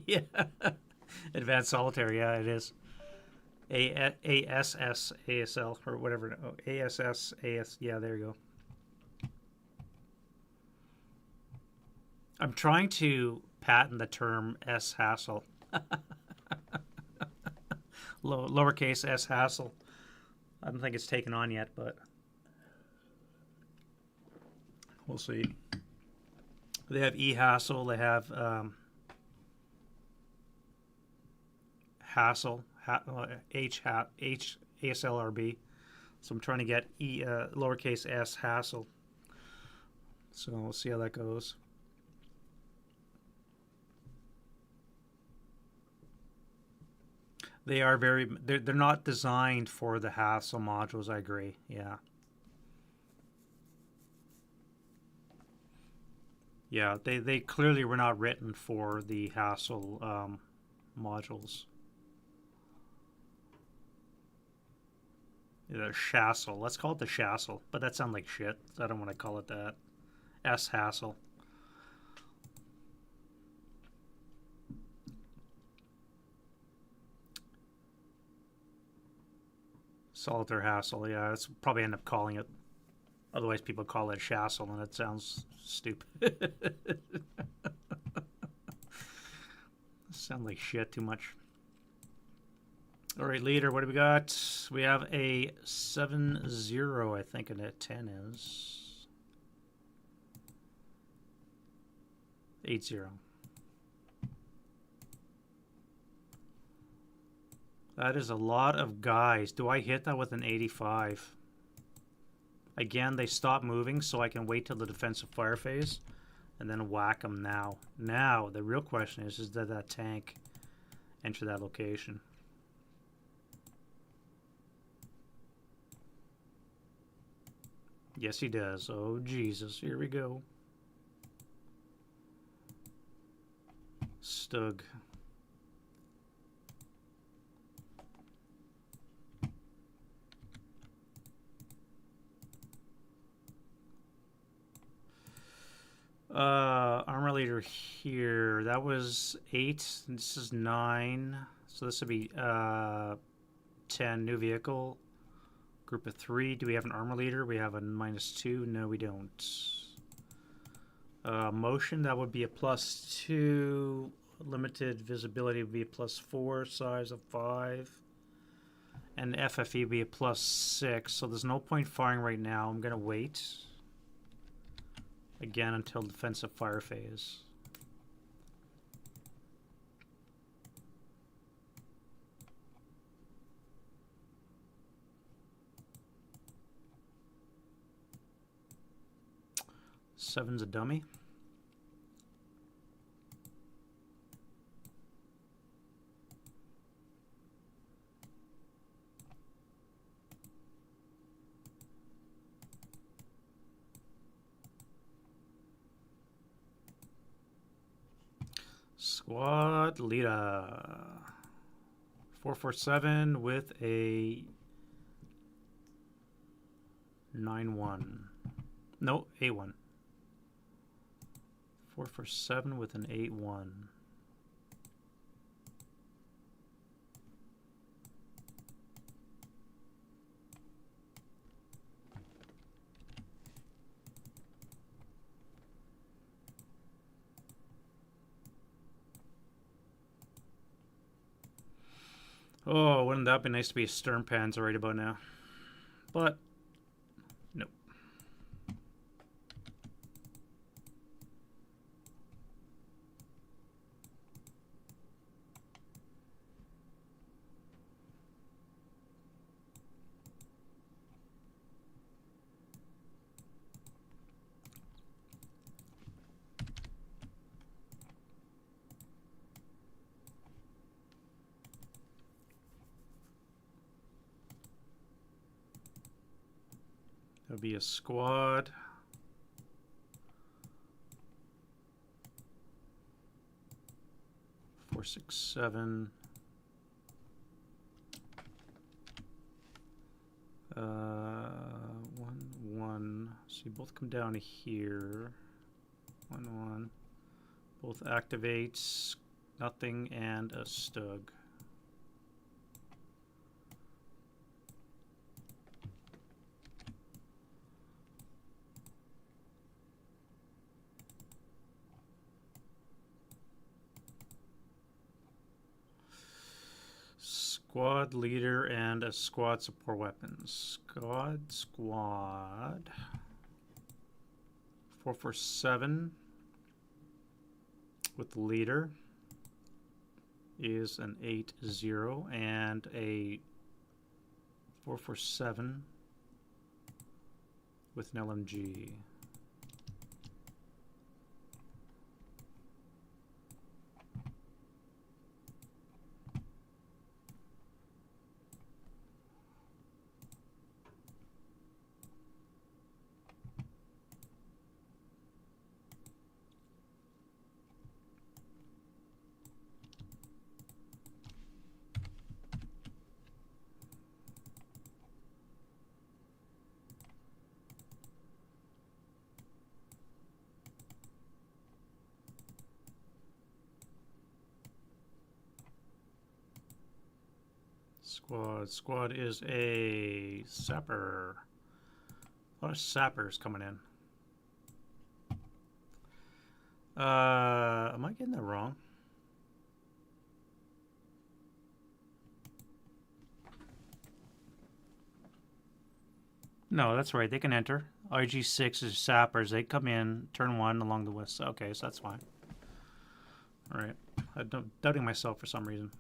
Yeah. Advanced solitaire, yeah, it is. ASS, ASL, or whatever. Oh, ASS, AS, yeah, there you go. I'm trying to patent the term sHASL. Lowercase sHASL. I don't think it's taken on yet, but we'll see. They have eHASL. They have hassle, ASLRB. So I'm trying to get lowercase sHASL. So we'll see how that goes. They are they're not designed for the hassle modules, I agree. Yeah. Yeah, they clearly were not written for the hassle modules. The sHASL. Let's call it the sHASL, but that sounds like shit. So I don't want to call it that. sHASL. Solitaire hassle, yeah, that's probably end up calling it. Otherwise, people call it sHASL, and it sounds stupid. Sound like shit too much. All right, leader, what do we got? We have a 7-0, I think, and a 10 is 8-0. That is a lot of guys. Do I hit that with an 85? Again, they stop moving, so I can wait till the defensive fire phase and then whack them now. Now, the real question is does that tank enter that location? Yes, he does. Oh, Jesus. Here we go. Stug. Armor leader here. That was 8. This is 9. So this would be 10. New vehicle. Group of 3. Do we have an armor leader? We have a -2. No, we don't. Motion, that would be a +2. Limited visibility would be a +4. Size of 5. And FFE would be a +6. So there's no point firing right now. I'm going to wait. Again, until defensive fire phase. Seven's a dummy. Squad leader. 447 with a 9-1. No, 8-1. 447 with an 8-1. Oh, wouldn't that be nice to be a Stern Panzer right about now? But, nope. There'll be a squad. Four, 6, 7. 1, 1. So you both come down to here. 1, 1. Both activates. Nothing and a Stug. Squad leader and a squad support weapons. Squad. 447 with the leader is an 8-0 and a 447 with an LMG. Squad is a sapper. A lot of sappers coming in. Am I getting that wrong? No, that's right. They can enter. RG6 is sappers. They come in turn 1 along the west. Okay, so that's fine. All right. I'm doubting myself for some reason.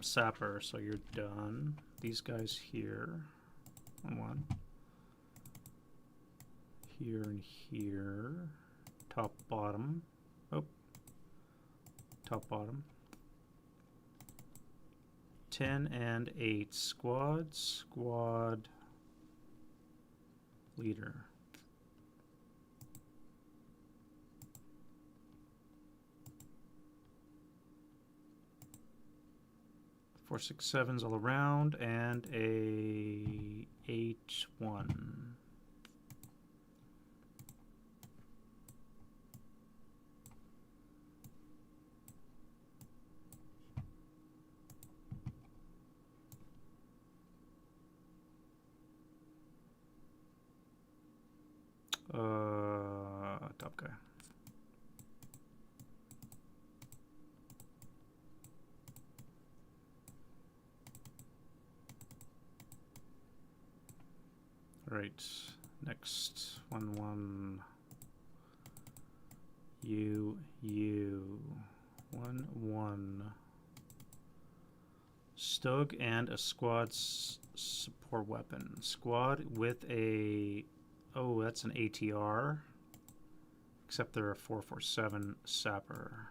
Sapper, so you're done. These guys here. 1, 1. Here and here. Top, bottom. Oh. Top, bottom. 10 and 8. Squad leader. 4, 6, 7s all around, and a 8-1. Top guy. Right, next 1, 1. You 1, 1. Stug and a squad support weapon. Squad with a, oh, that's an ATR. Except they're a 447 sapper.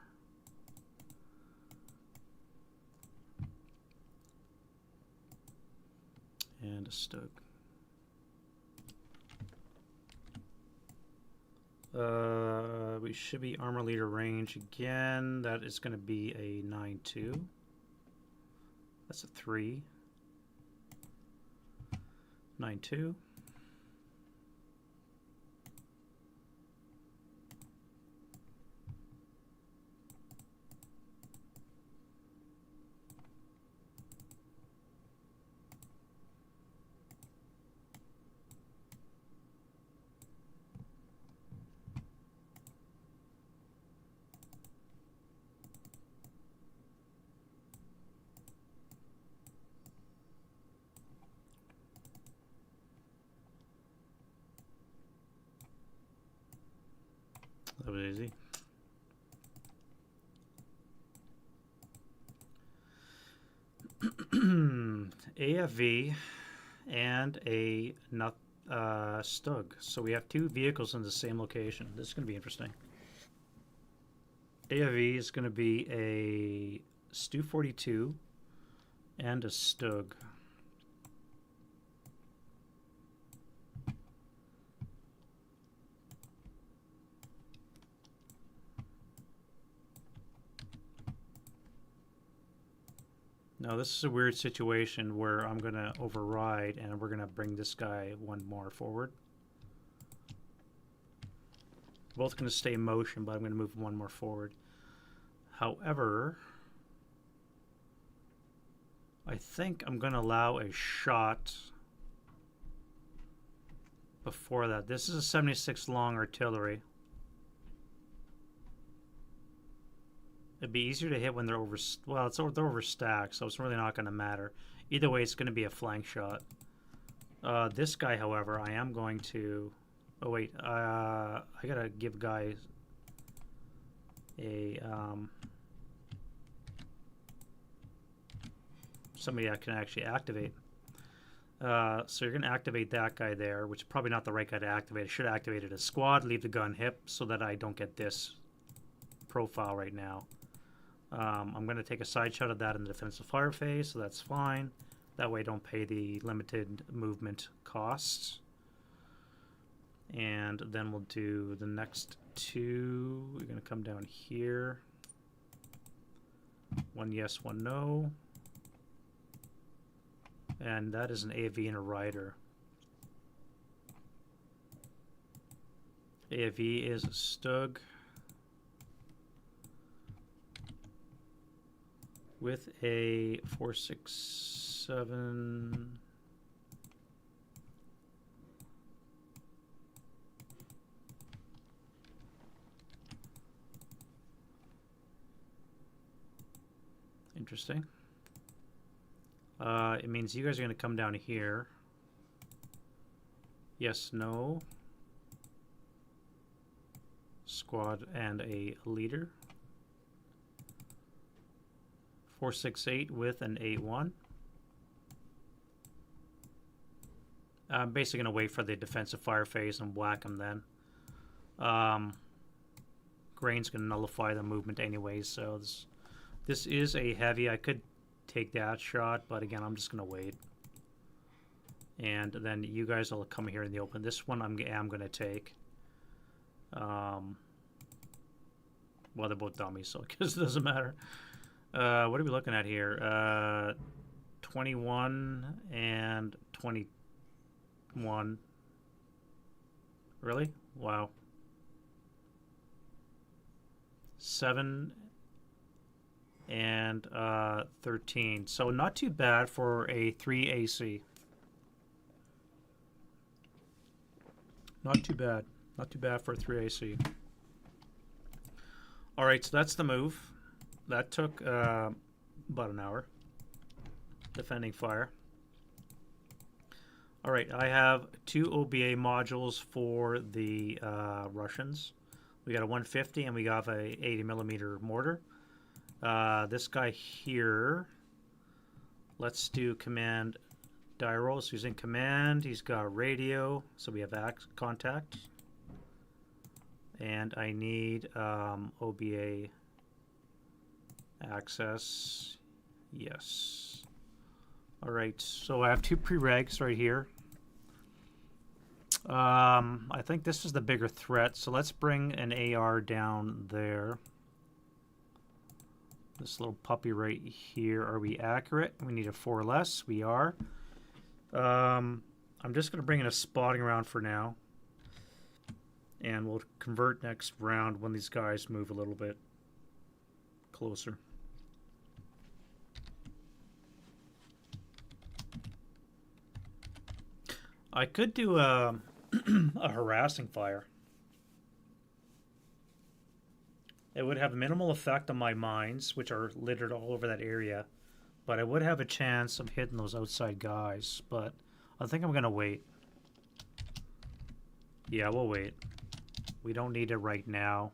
And a Stug. We should be armor leader range again. That is going to be a 9-2. That's a 3. 9-2. That was easy. AFV and a Stug. So we have two vehicles in the same location. This is going to be interesting. AFV is going to be a Stu 42 and a Stug. Now this is a weird situation where I'm going to override and we're going to bring this guy one more forward. Both going to stay in motion, but I'm going to move one more forward. However, I think I'm going to allow a shot before that. This is a 76 long artillery. It'd be easier to hit when they're they're overstacked, so it's really not going to matter. Either way, it's going to be a flank shot. This guy, however, I am going to... Oh, wait. I got to give guys a... somebody I can actually activate. So you're going to activate that guy there, which is probably not the right guy to activate. I should have activated a squad, leave the gun hip, so that I don't get this profile right now. I'm going to take a side shot of that in the defensive fire phase, so that's fine. That way I don't pay the limited movement costs. And then we'll do the next two. We're going to come down here. One yes, one no. And that is an AV and a rider. AV is a Stug with a 467. Interesting. It means you guys are going to come down here. Yes, no. Squad and a leader. 468 with an 8-1. I'm basically going to wait for the defensive fire phase and whack them then. Grain's going to nullify the movement anyways, so this is a heavy. I could take that shot, but again, I'm just going to wait. And then you guys will come here in the open. This one I'm going to take. Well, they're both dummies, so I guess it doesn't matter. What are we looking at here? 21 and 21. Really? Wow. 7 and 13. So not too bad for a 3 AC. Not too bad. Not too bad for a 3 AC. All right, so that's the move. That took about an hour. Defending fire. All right, I have 2 OBA modules for the Russians. We got a 150 and we got a 80 millimeter mortar. This guy here, let's do command die roll. So he's in command. He's got radio, so we have contact. And I need OBA access. Yes. All right, so I have 2 preregs right here. I think this is the bigger threat, so let's bring an AR down there. This little puppy right here. Are we accurate? We need a 4 less. We are. I'm just going to bring in a spotting round for now. And we'll convert next round when these guys move a little bit closer. I could do a harassing fire. It would have minimal effect on my mines, which are littered all over that area. But I would have a chance of hitting those outside guys. But I think I'm going to wait. Yeah, we'll wait. We don't need it right now.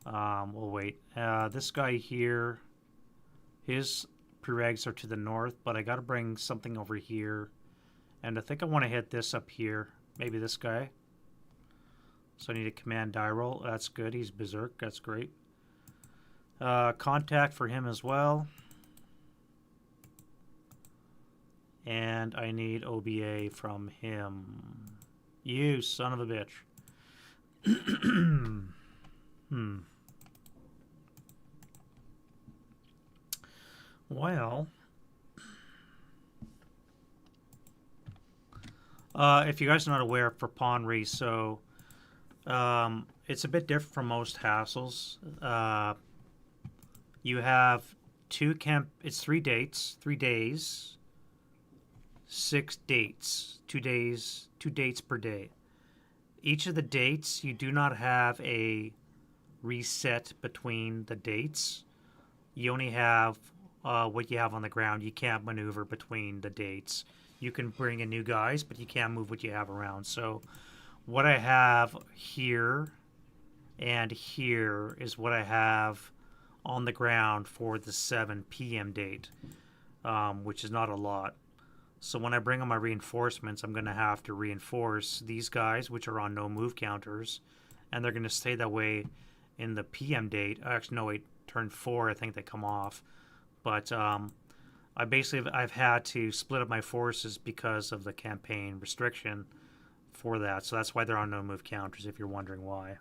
We'll wait. This guy here, his preregs are to the north, but I got to bring something over here. And I think I want to hit this up here. Maybe this guy. So I need a command die roll. That's good. He's berserk. That's great. Contact for him as well. And I need OBA from him. You son of a bitch. Well, if you guys are not aware, for Ponyri, so it's a bit different from most hassles. You have it's 3 dates, 3 days, 6 dates, 2 days, 2 dates per day. Each of the dates, you do not have a reset between the dates. You only have what you have on the ground. You can't maneuver between the dates. You can bring in new guys, but you can't move what you have around. So what I have here and here is what I have on the ground for the 7 p.m. date, which is not a lot. So when I bring on my reinforcements, I'm going to have to reinforce these guys, which are on no move counters, and they're going to stay that way in the PM date. Actually, no, wait, turn 4, I think they come off. But I've had to split up my forces because of the campaign restriction for that. So that's why they're on no move counters, if you're wondering why.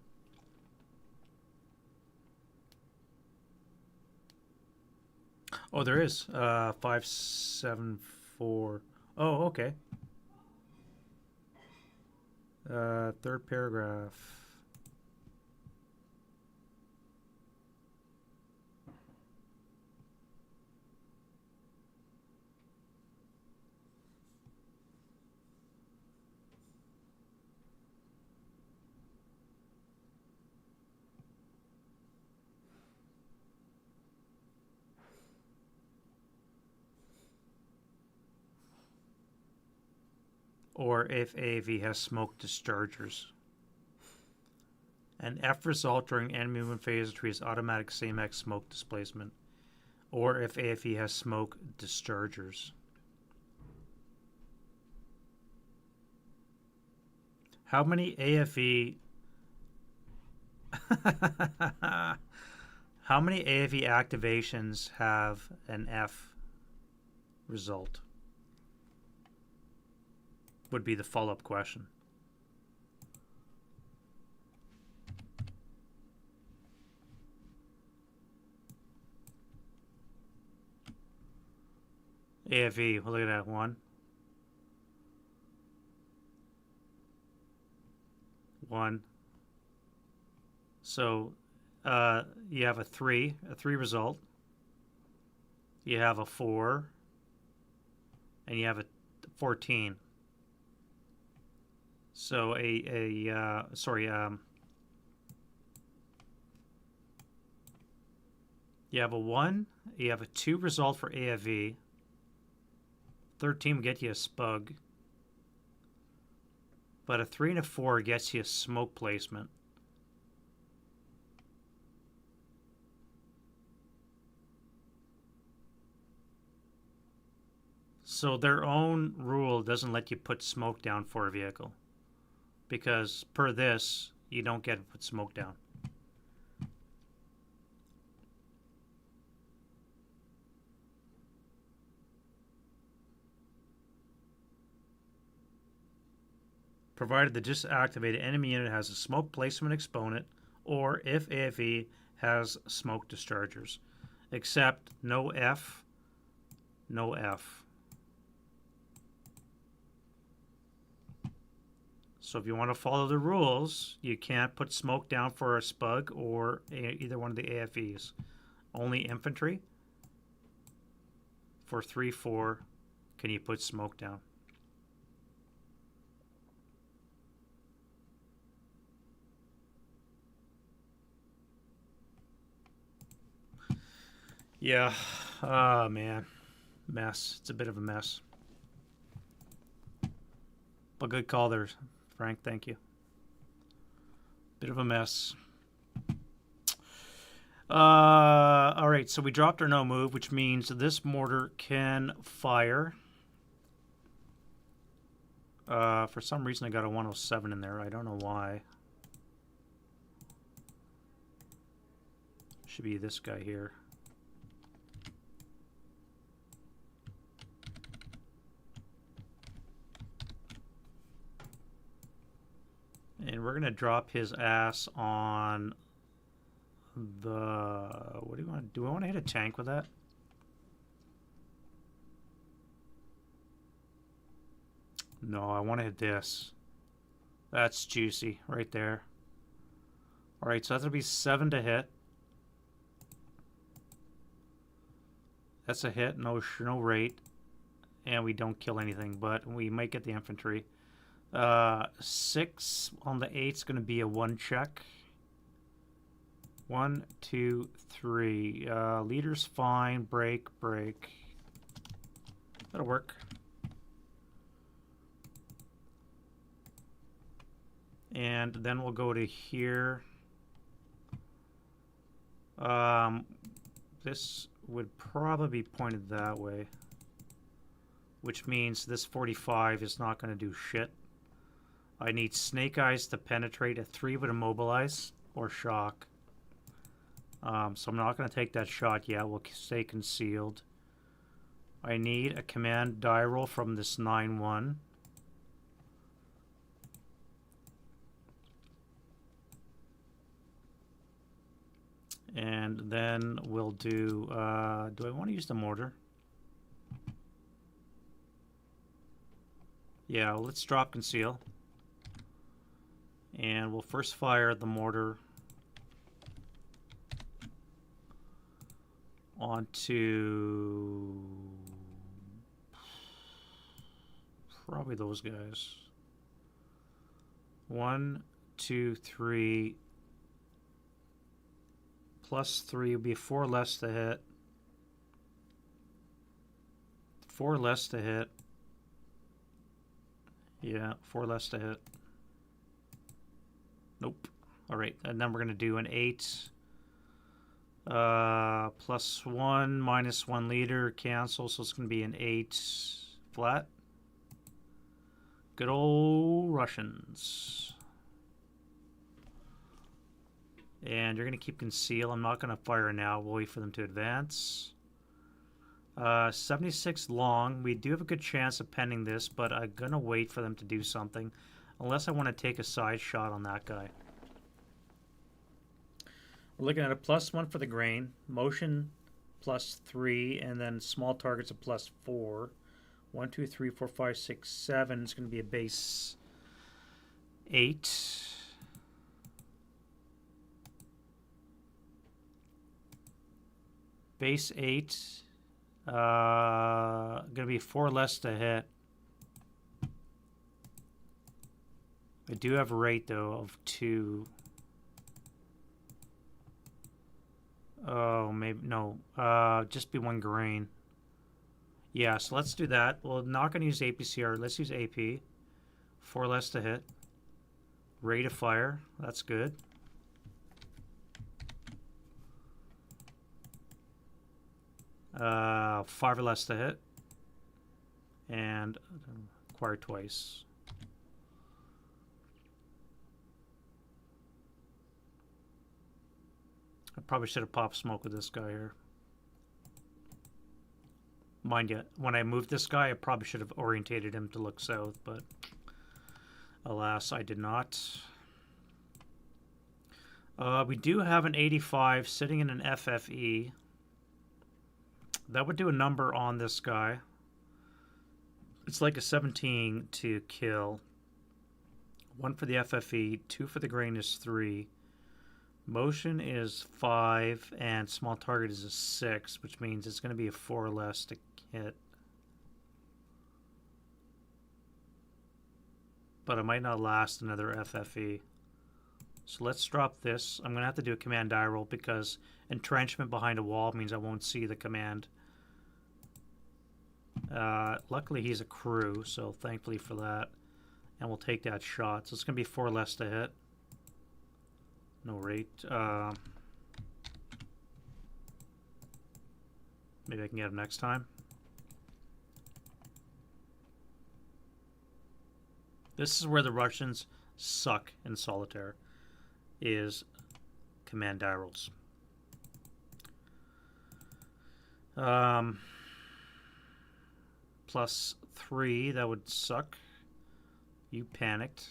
Oh, there is 574. Oh, okay. Third paragraph. Or if AAV has smoke dischargers. An F result during end movement phase trees automatic same X smoke displacement. Or if AFE has smoke dischargers. How many AFE how many AFE activations have an F result? Would be the follow-up question. AFE, well, look at that, 1. 1. So you have a 3 result. You have a 4, and you have a 14. So you have a 1, you have a 2 result for AFE. 13 will get you a spug. But a 3 and a 4 gets you a smoke placement. So their own rule doesn't let you put smoke down for a vehicle. Because per this, you don't get to put smoke down. provided the disactivated enemy unit has a smoke placement exponent, or if AFE has smoke dischargers. Except no F, no F. So if you want to follow the rules, you can't put smoke down for a SPUG or either one of the AFEs. Only infantry. For 3-4, can you put smoke down? Yeah. Oh, man. Mess. It's a bit of a mess. But good call there, Frank. Thank you. Bit of a mess. All right, so we dropped our no move, which means this mortar can fire. For some reason, I got a 107 in there. I don't know why. Should be this guy here. And we're going to drop his ass on the... What do you want to do? Do I want to hit a tank with that? No, I want to hit this. That's juicy right there. All right, so that's going to be 7 to hit. That's a hit, no rate. And we don't kill anything, but we might get the infantry. 6 on the 8 is going to be a 1 check. 1, 2, 3. Leader's fine. Break. That'll work. And then we'll go to here. This would probably be pointed that way, which means this 45 is not going to do shit. I need Snake Eyes to penetrate. A 3 would immobilize or shock. So I'm not going to take that shot yet. We'll stay concealed. I need a command die roll from this 9-1. And then we'll do I want to use the mortar? Yeah, well, let's drop conceal. And we'll first fire the mortar onto probably those guys. 1, 2, 3. Plus 3 would be 4 less to hit. 4 less to hit. Yeah, 4 less to hit. Nope. All right, and then we're going to do an 8. Plus 1, minus 1 leader, cancel, so it's going to be an 8 flat. Good old Russians. And you're going to keep conceal. I'm not going to fire now. We'll wait for them to advance. 76 long. We do have a good chance of penning this, but I'm going to wait for them to do something. Unless I want to take a side shot on that guy. We're looking at a +1 for the grain. Motion +3. And then small targets of +4. 1, 2, 3, 4, 5, 6, 7. It's going to be a base 8. Base 8. Going to be 4 less to hit. I do have a rate, though, of 2. Oh, maybe, no. Just be 1 grain. Yeah, so let's do that. We're not going to use APCR. Let's use AP. 4 less to hit. Rate of fire. That's good. Five or less to hit. And acquire twice. I probably should have popped smoke with this guy here. Mind you, when I moved this guy, I probably should have orientated him to look south, but Alas, I did not. We do have an 85 sitting in an FFE. That would do a number on this guy. It's like a 17 to kill. 1 for the FFE, 2 for the grain is 3. Motion is 5, and small target is a 6, which means it's going to be a 4 or less to hit. But it might not last another FFE. So let's drop this. I'm going to have to do a command die roll because entrenchment behind a wall means I won't see the command. Luckily he's a crew, so thankfully for that. And we'll take that shot. So it's going to be 4 less to hit. No rate. Maybe I can get him next time. This is where the Russians suck in solitaire, is command die rolls. +3, that would suck. You panicked.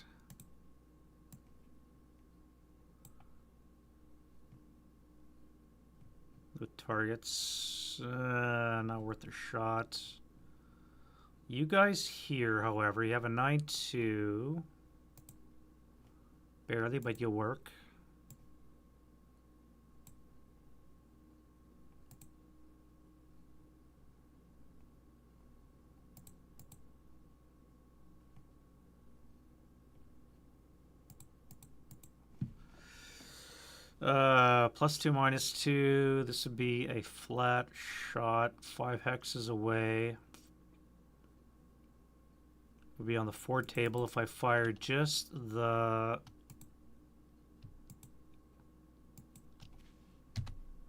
The targets, not worth a shot. You guys here, however, you have a 9-2. Barely, but you'll work. +2, -2. This would be a flat shot. 5 hexes away. Would be on the 4 table if I fire just the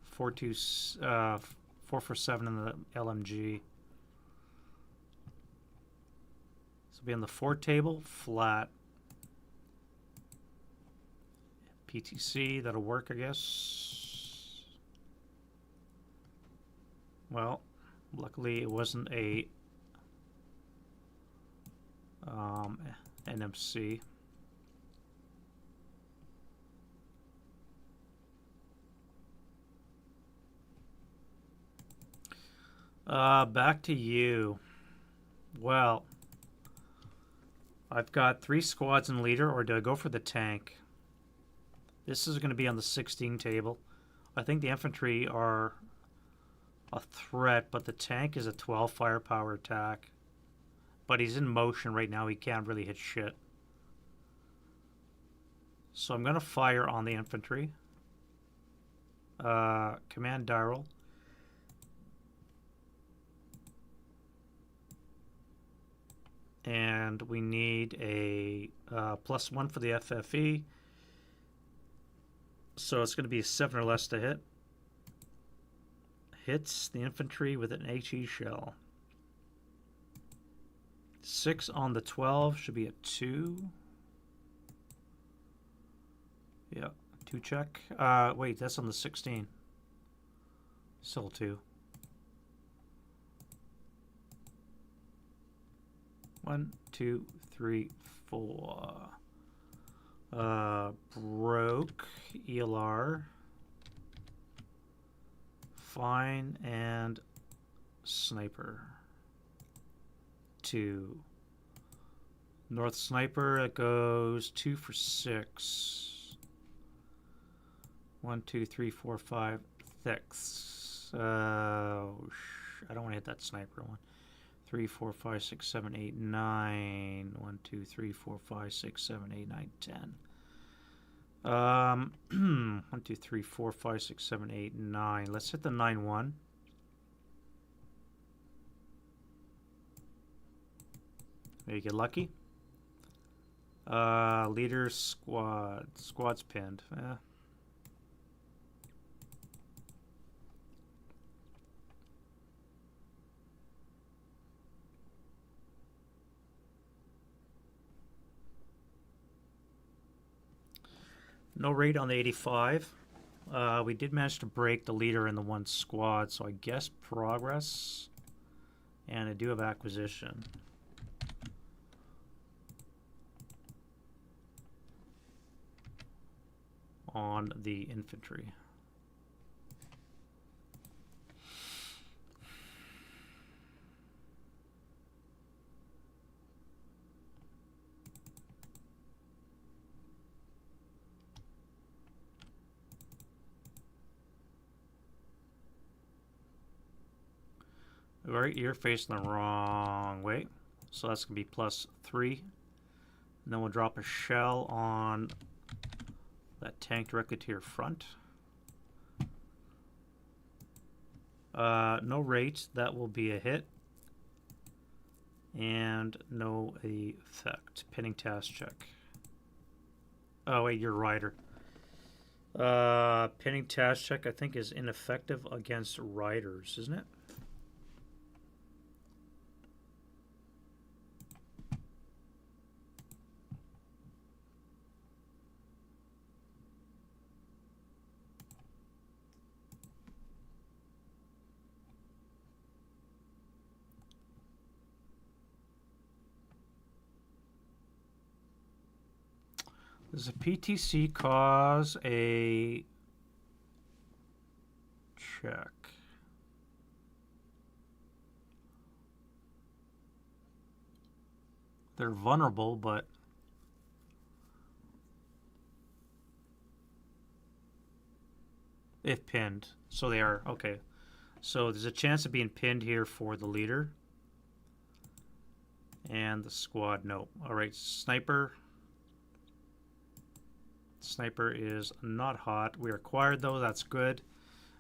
4 for 7 in the LMG. This will be on the 4 table, flat. PTC, that'll work, I guess. Well, luckily it wasn't a NMC. Back to you. Well, I've got 3 squads and leader, or do I go for the tank? This is going to be on the 16 table. I think the infantry are a threat, but the tank is a 12 firepower attack. But he's in motion right now. He can't really hit shit. So I'm going to fire on the infantry. Command die roll. And we need a +1 for the FFE. So it's going to be a 7 or less to hit. Hits the infantry with an HE shell. 6 on the 12 should be a 2. Yeah, 2 check. Wait, that's on the 16. Still 2. 1, 2, 3, 4. Broke. ELR. Fine and sniper. 2. North sniper, it goes 2 for 6. 1, 2, 3, 4, 5, 6. I don't want to hit that sniper one. 3, 4, 5, 6, 7, 8, 9. 1, 2, 3, 4, 5, 6, 7, 8, 9, 10. 1, 2, 3, 4, 5, 6, 7, 8, 9. Let's hit the 9-1. Maybe get lucky. Leader squad. Squad's pinned. No rate on the 85. We did manage to break the leader in the 1 squad, so I guess progress. And I do have acquisition. on the infantry. Right, you're facing the wrong way. So that's going to be +3. And then we'll drop a shell on that tank directly to your front. No rate, that will be a hit. And no effect. Pinning task check. Oh wait, you're rider. Pinning task check I think is ineffective against riders, isn't it? Does a PTC cause a check? They're vulnerable, but if pinned. So they are, okay. So there's a chance of being pinned here for the leader. And the squad, no. Alright, sniper. Sniper is not hot. We acquired though, that's good.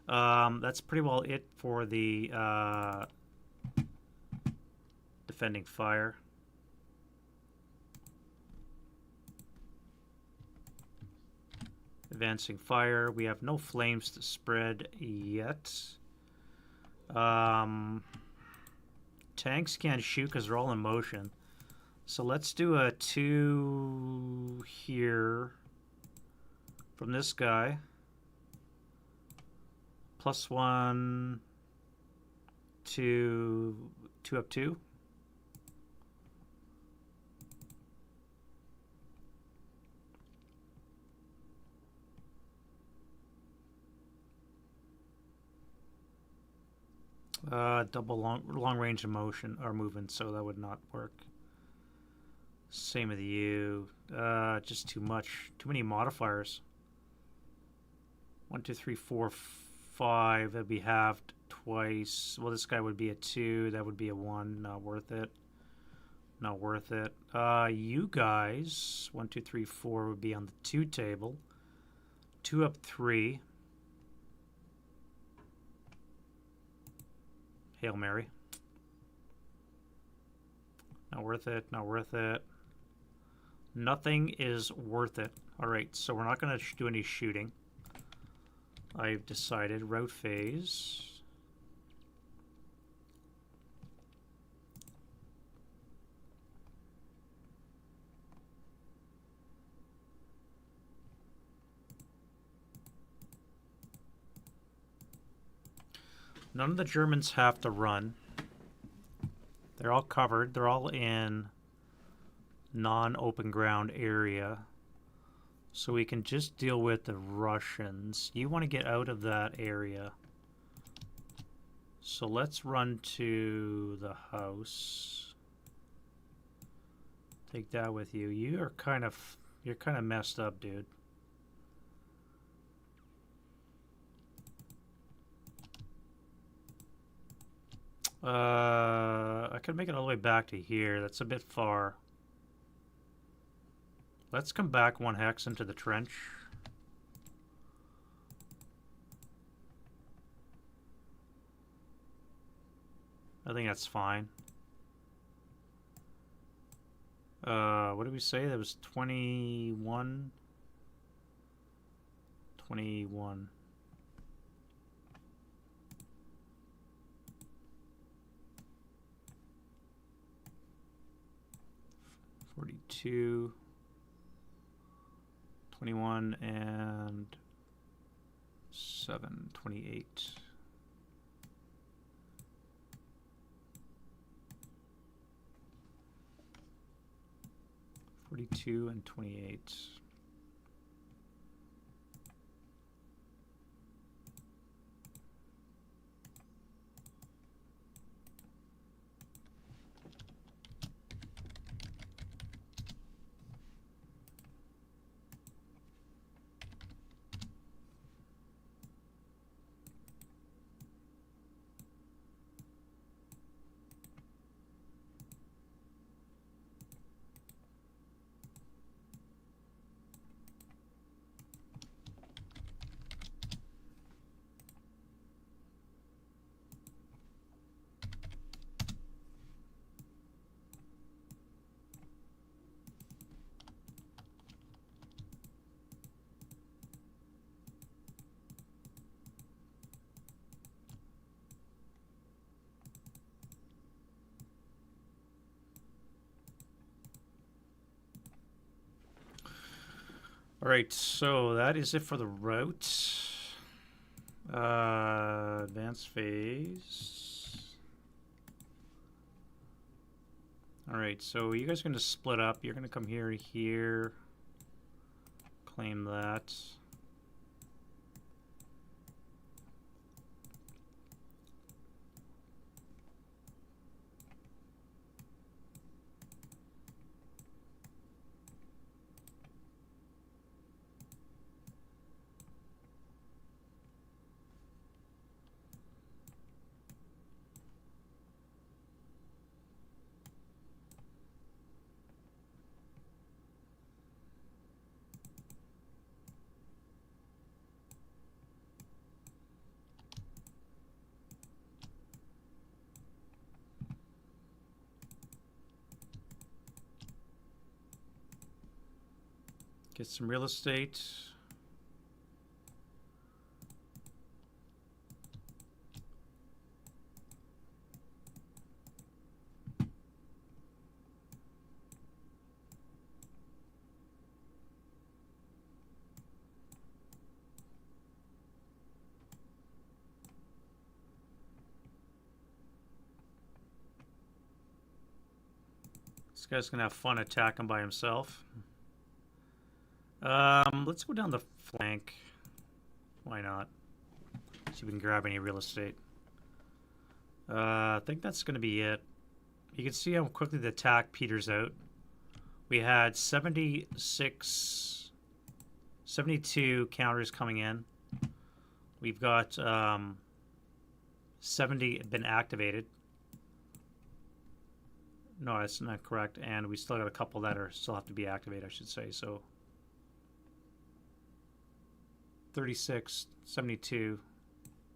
That's pretty well it for the defending fire. Advancing fire. We have no flames to spread yet. Tanks can't shoot because they're all in motion. So let's do a 2 here from this guy. +1, 2, 2 up 2. Double long range of motion or movement, so that would not work. Same with you. Just too much. Too many modifiers. 1, 2, 3, 4, 5. That'd be halved twice. Well, this guy would be a 2. That would be a 1. Not worth it. Not worth it. You guys, 1, 2, 3, 4 would be on the 2 table. 2 up 3. Hail Mary. Not worth it. Not worth it. Nothing is worth it. Alright, so we're not going to do any shooting. I've decided. Route phase. None of the Germans have to run. They're all covered. They're all in non-open ground area. So we can just deal with the Russians. You want to get out of that area. So let's run to the house. Take that with you. You're kind of messed up, dude. I could make it all the way back to here. That's a bit far. Let's come back 1 hex into the trench. I think that's fine. What did we say? That was 21? 21. 42, 21, and 7, 28. And 28. All right, so that is it for the route. Advanced phase. All right, so you guys are going to split up. You're going to come here, claim that. Get some real estate. This guy's going to have fun attacking by himself. Let's go down the flank. Why not? See if we can grab any real estate. I think that's going to be it. You can see how quickly the attack peters out. We had 72 counters coming in. We've got 70 been activated. No, that's not correct. And we still got a couple that are still have to be activated, I should say. So 36, 72.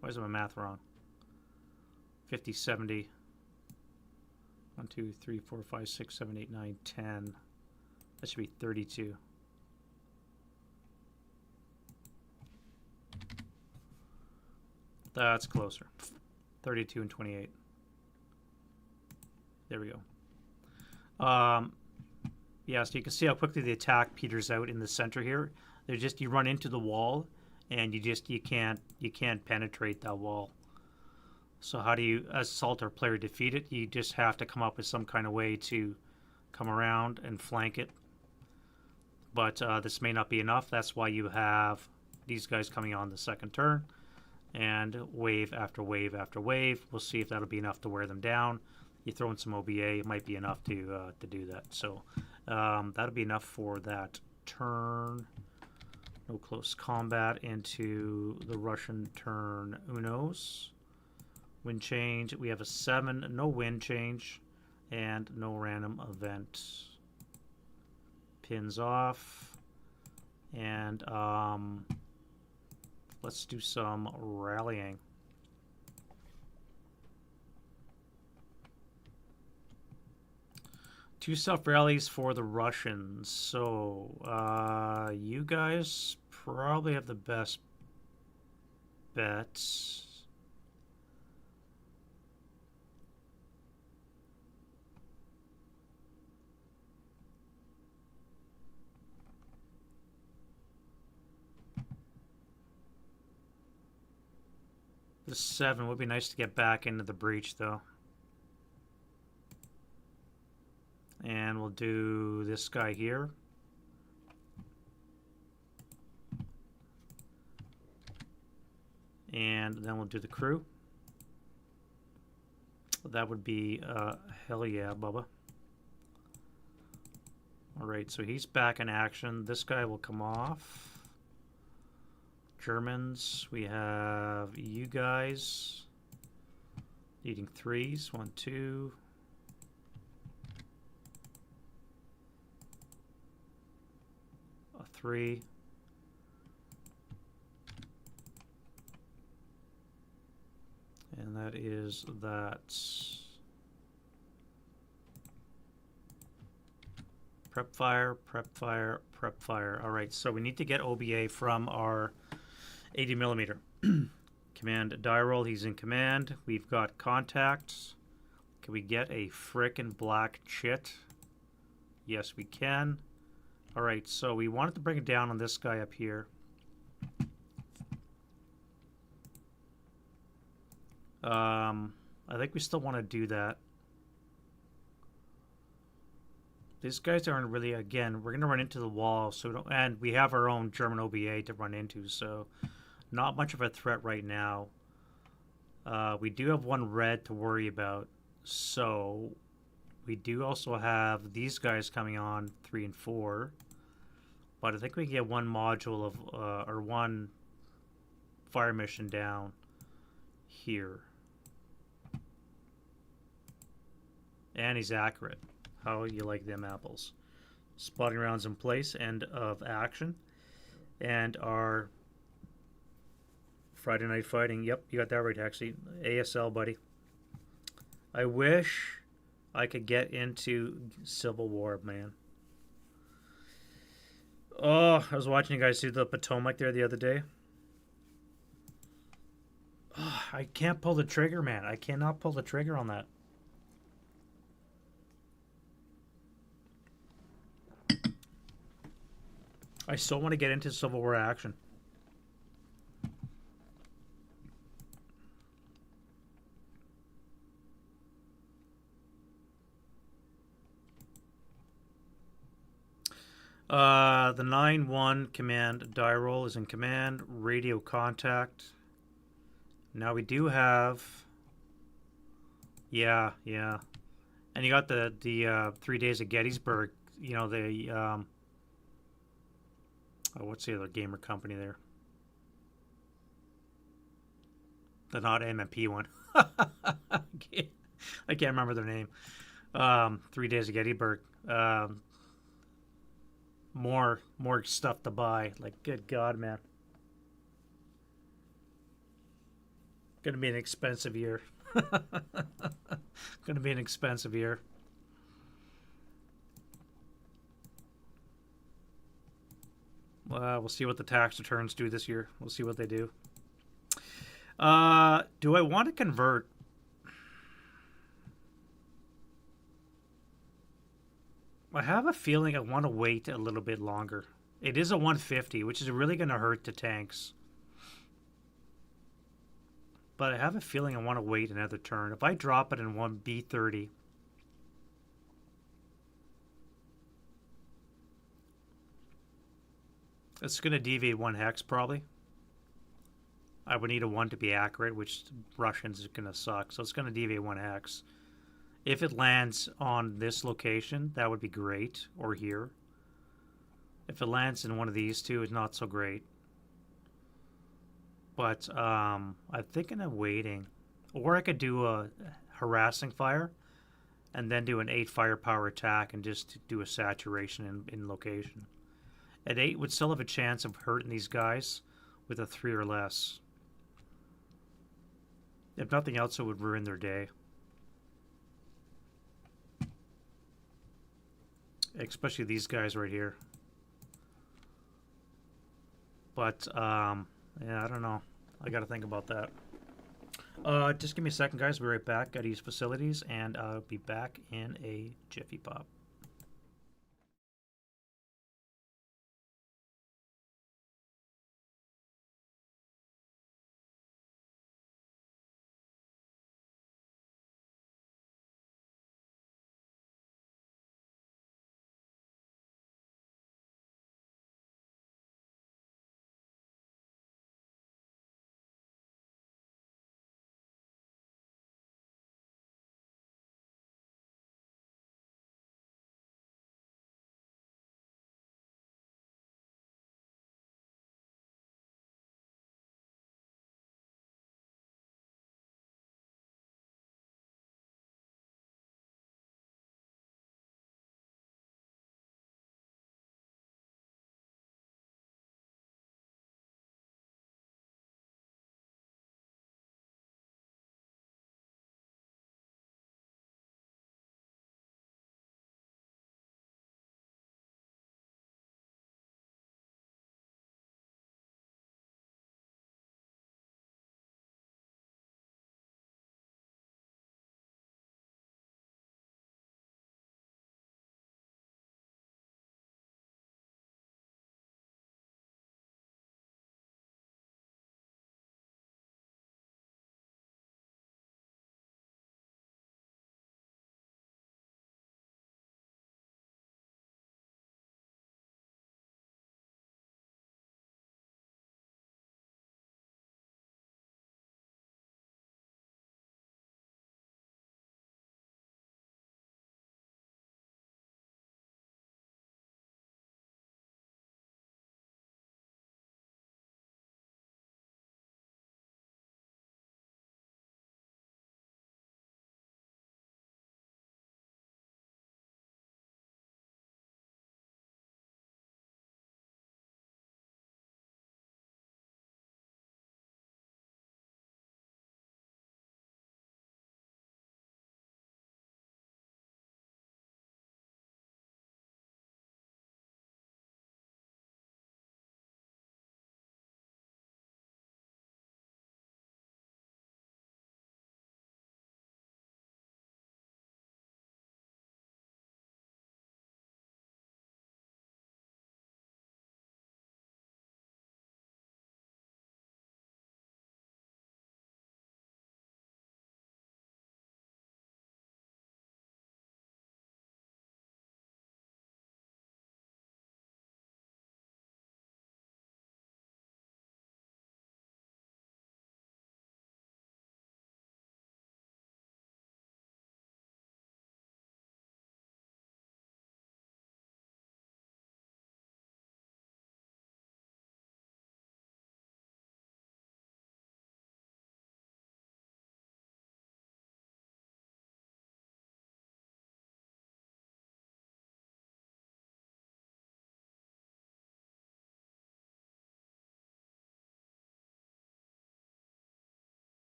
Why is my math wrong? 50, 70. 1, 2, 3, 4, 5, 6, 7, 8, 9, 10. That should be 32. That's closer. 32 and 28. There we go. Yeah, so you can see how quickly the attack peters out in the center here. They're just, you run into the wall and you can't penetrate that wall. So how do you, as assaulter player, defeat it? You just have to come up with some kind of way to come around and flank it. But this may not be enough. That's why you have these guys coming on the second turn. And wave after wave after wave. We'll see if that'll be enough to wear them down. You throw in some OBA, it might be enough to do that. So that'll be enough for that turn. No close combat into the Russian turn Unos. Wind change. We have a 7, no wind change, and no random event. Pins off. And let's do some rallying. Two self-rallies for the Russians. So, you guys probably have the best bets. The 7 would be nice to get back into the breach, though. And we'll do this guy here. And then we'll do the crew. That would be, hell yeah, Bubba. Alright, so he's back in action. This guy will come off. Germans, we have you guys needing 3s. 1, 2. A 3. And that is that. Prep fire, prep fire, prep fire. All right, so we need to get OBA from our 80mm. Command die roll, he's in command. We've got contacts. Can we get a frickin' black chit? Yes, we can. All right, so we wanted to bring it down on this guy up here. I think we still want to do that. These guys aren't really, again, we're going to run into the wall, so and we have our own German OBA to run into, so not much of a threat right now. We do have one red to worry about, so we do also have these guys coming on 3 and 4, but I think we can get one module of, or one fire mission down here. And he's accurate. How you like them apples? Spotting rounds in place, end of action. And our Friday Night Fighting. Yep, you got that right, actually. ASL, buddy. I wish I could get into Civil War, man. Oh, I was watching you guys see the Potomac there the other day. Oh, I can't pull the trigger, man. I cannot pull the trigger on that. I so want to get into Civil War action. The 9-1 command die roll is in command. Radio contact. Now we do have... Yeah. And you got the 3 days of Gettysburg. You know, the... oh, what's the other gamer company there? The not MMP one. I can't remember their name. 3 days of Gettysburg. More stuff to buy. Like, good God, man. Gonna be an expensive year. Gonna be an expensive year. We'll see what the tax returns do this year. We'll see what they do. Do I want to convert? I have a feeling I want to wait a little bit longer. It is a 150, which is really going to hurt the tanks. But I have a feeling I want to wait another turn. If I drop it in 1B30... It's going to deviate 1 hex, probably. I would need a 1 to be accurate, which Russians is going to suck. So it's going to deviate 1 hex. If it lands on this location, that would be great. Or here. If it lands in one of these two, it's not so great. But I'm thinking of waiting. Or I could do a harassing fire. And then do an 8 firepower attack and just do a saturation in location. At 8 would still have a chance of hurting these guys with a 3 or less. If nothing else, it would ruin their day. Especially these guys right here. But, yeah, I don't know. I gotta think about that. Just give me a second, guys. We'll be right back. Gotta use facilities, and I'll be back in a jiffy pop.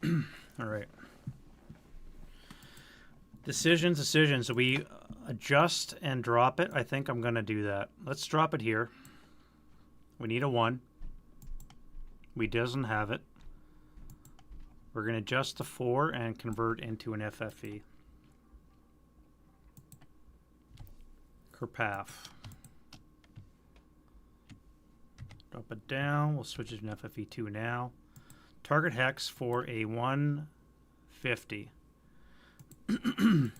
All right. Decisions. So we adjust and drop it. I think I'm going to do that. Let's drop it here. We need a 1. We doesn't have it. We're going to adjust the 4 and convert into an FFE. Kerpath. Drop it down. We'll switch it to an FFE2 now. Target hex for a 150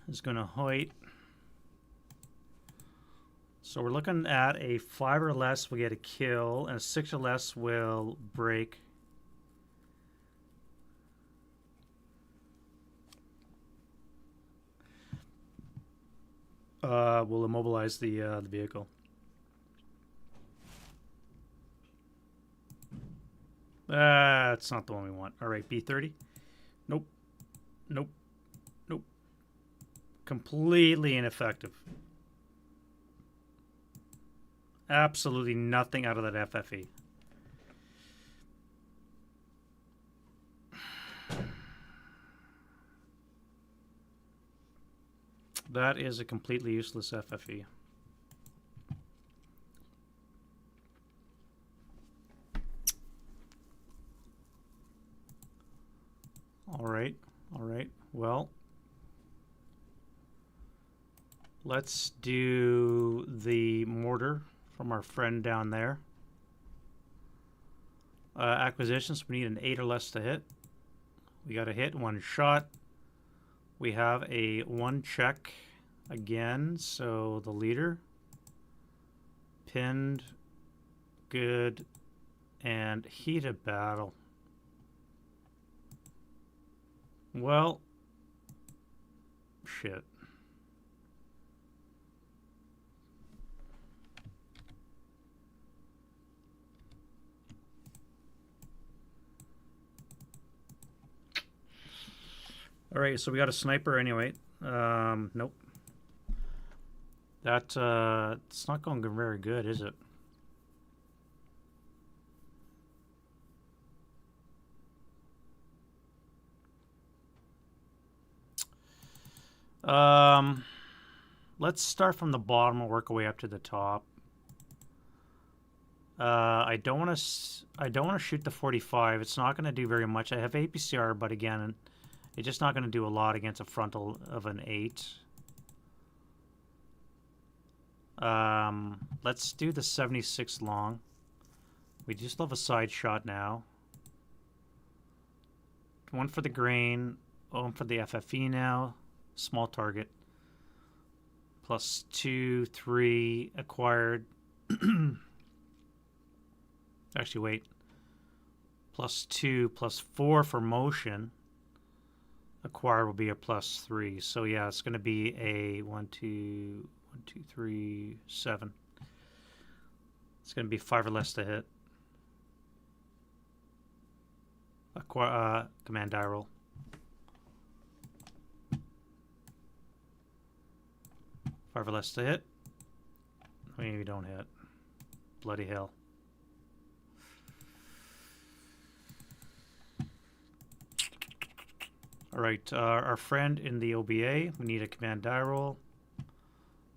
is going to height. So we're looking at a 5 or less will get a kill, and a 6 or less will break. Will immobilize the vehicle. That's not the one we want. All right, B30. Nope. Nope. Nope. Completely ineffective. Absolutely nothing out of that FFE. That is a completely useless FFE. All right. Well, let's do the mortar from our friend down there. Acquisitions, we need an 8 or less to hit. We got a hit, 1 shot. We have a 1 check again, so the leader. Pinned, good, and heated battle. Well, shit. All right, so we got a sniper anyway. Nope. That it's not going very good, is it? Let's start from the bottom and work our way up to the top. I don't want to shoot the 45. It's not going to do very much. I have APCR, but again, it's just not going to do a lot against a frontal of an 8. Let's do the 76 long. We just love a side shot now. 1 for the grain, 1 for the FFE now. Small target. +2, 3 acquired. Actually, wait. +2, +4 for motion. Acquired will be a +3. So yeah, it's going to be a 1, 2, 3, 7. It's going to be 5 or less to hit. Command die roll. Five or less to hit. Maybe don't hit. Bloody hell. All right, our friend in the OBA, we need a command die roll.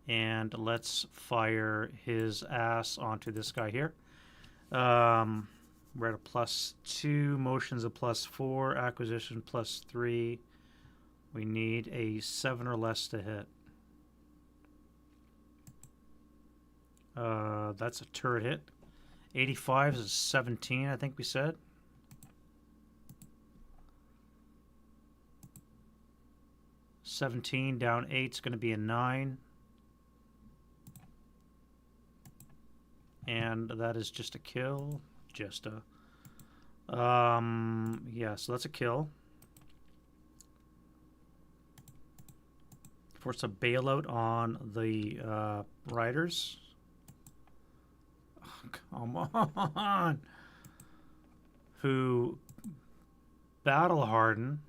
And let's fire his ass onto this guy here. We're at a +2, motion's a +4, acquisition +3. We need a 7 or less to hit. That's a turret hit. 85 is 17, I think we said. $17 down 8 is going to be a 9. And that is just a kill. Just a... yeah, so that's a kill. Force a bailout on the riders. Oh, come on. Who battle harden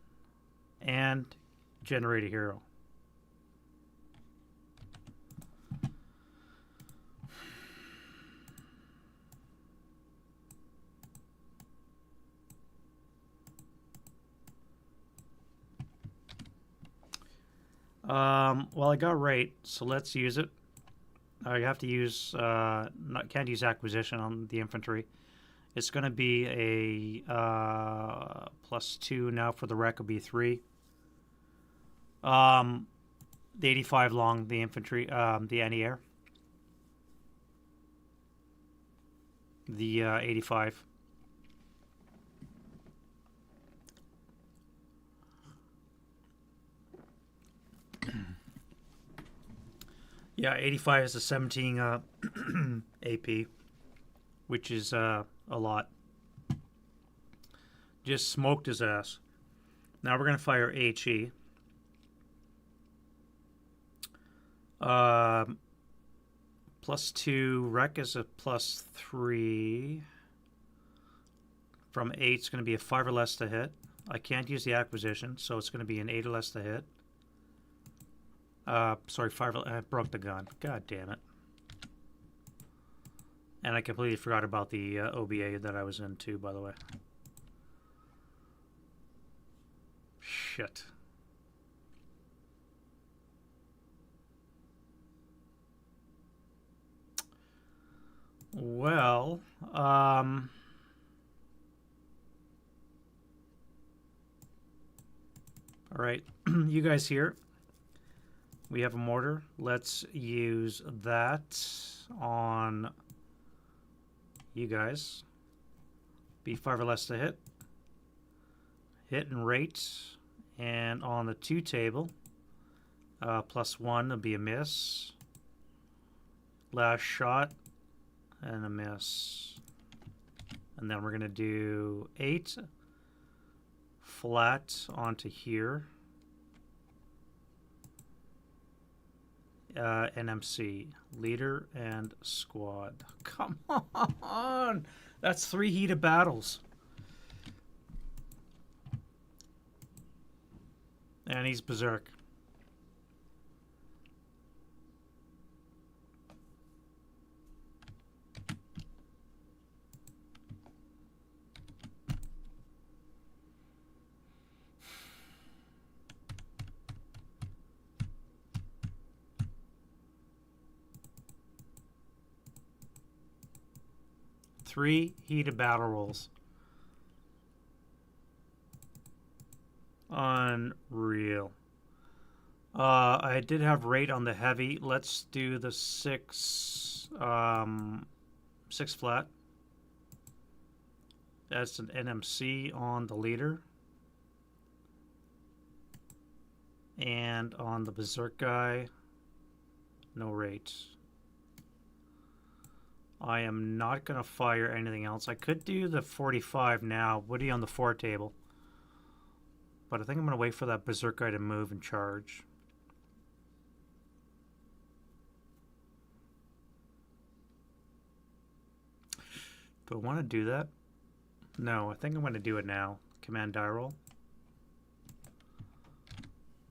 and generate a hero. Well, I got rate, so let's use it. I have to use, can't use acquisition on the infantry. It's going to be a +2 now for the wreck will be 3. The 85 long, the infantry, the anti-air. The 85. Yeah, 85 is a 17 AP, which is a lot. Just smoked his ass. Now we're going to fire HE. +2. Wreck is a +3. From 8, it's going to be a 5 or less to hit. I can't use the acquisition, so it's going to be an 8 or less to hit. Sorry, 5. I broke the gun. God damn it. And I completely forgot about the OBA that I was in too, by the way. Shit. Well, all right, you guys here. We have a mortar. Let's use that on you guys. B5 or less to hit. Hit and rate. And on the 2 table, +1 will be a miss. Last shot and a miss. And then we're going to do 8 flat onto here. NMC, leader and squad. Come on! That's 3 heated battles. And he's berserk. Three heated battle rolls. Unreal. I did have rate on the heavy. Let's do the 6 flat. That's an NMC on the leader. And on the berserk guy, no rate. I am not going to fire anything else. I could do the 45 now. Woody on the 4 table. But I think I'm going to wait for that berserk guy to move and charge. Do I want to do that? No, I think I'm going to do it now. Command die roll.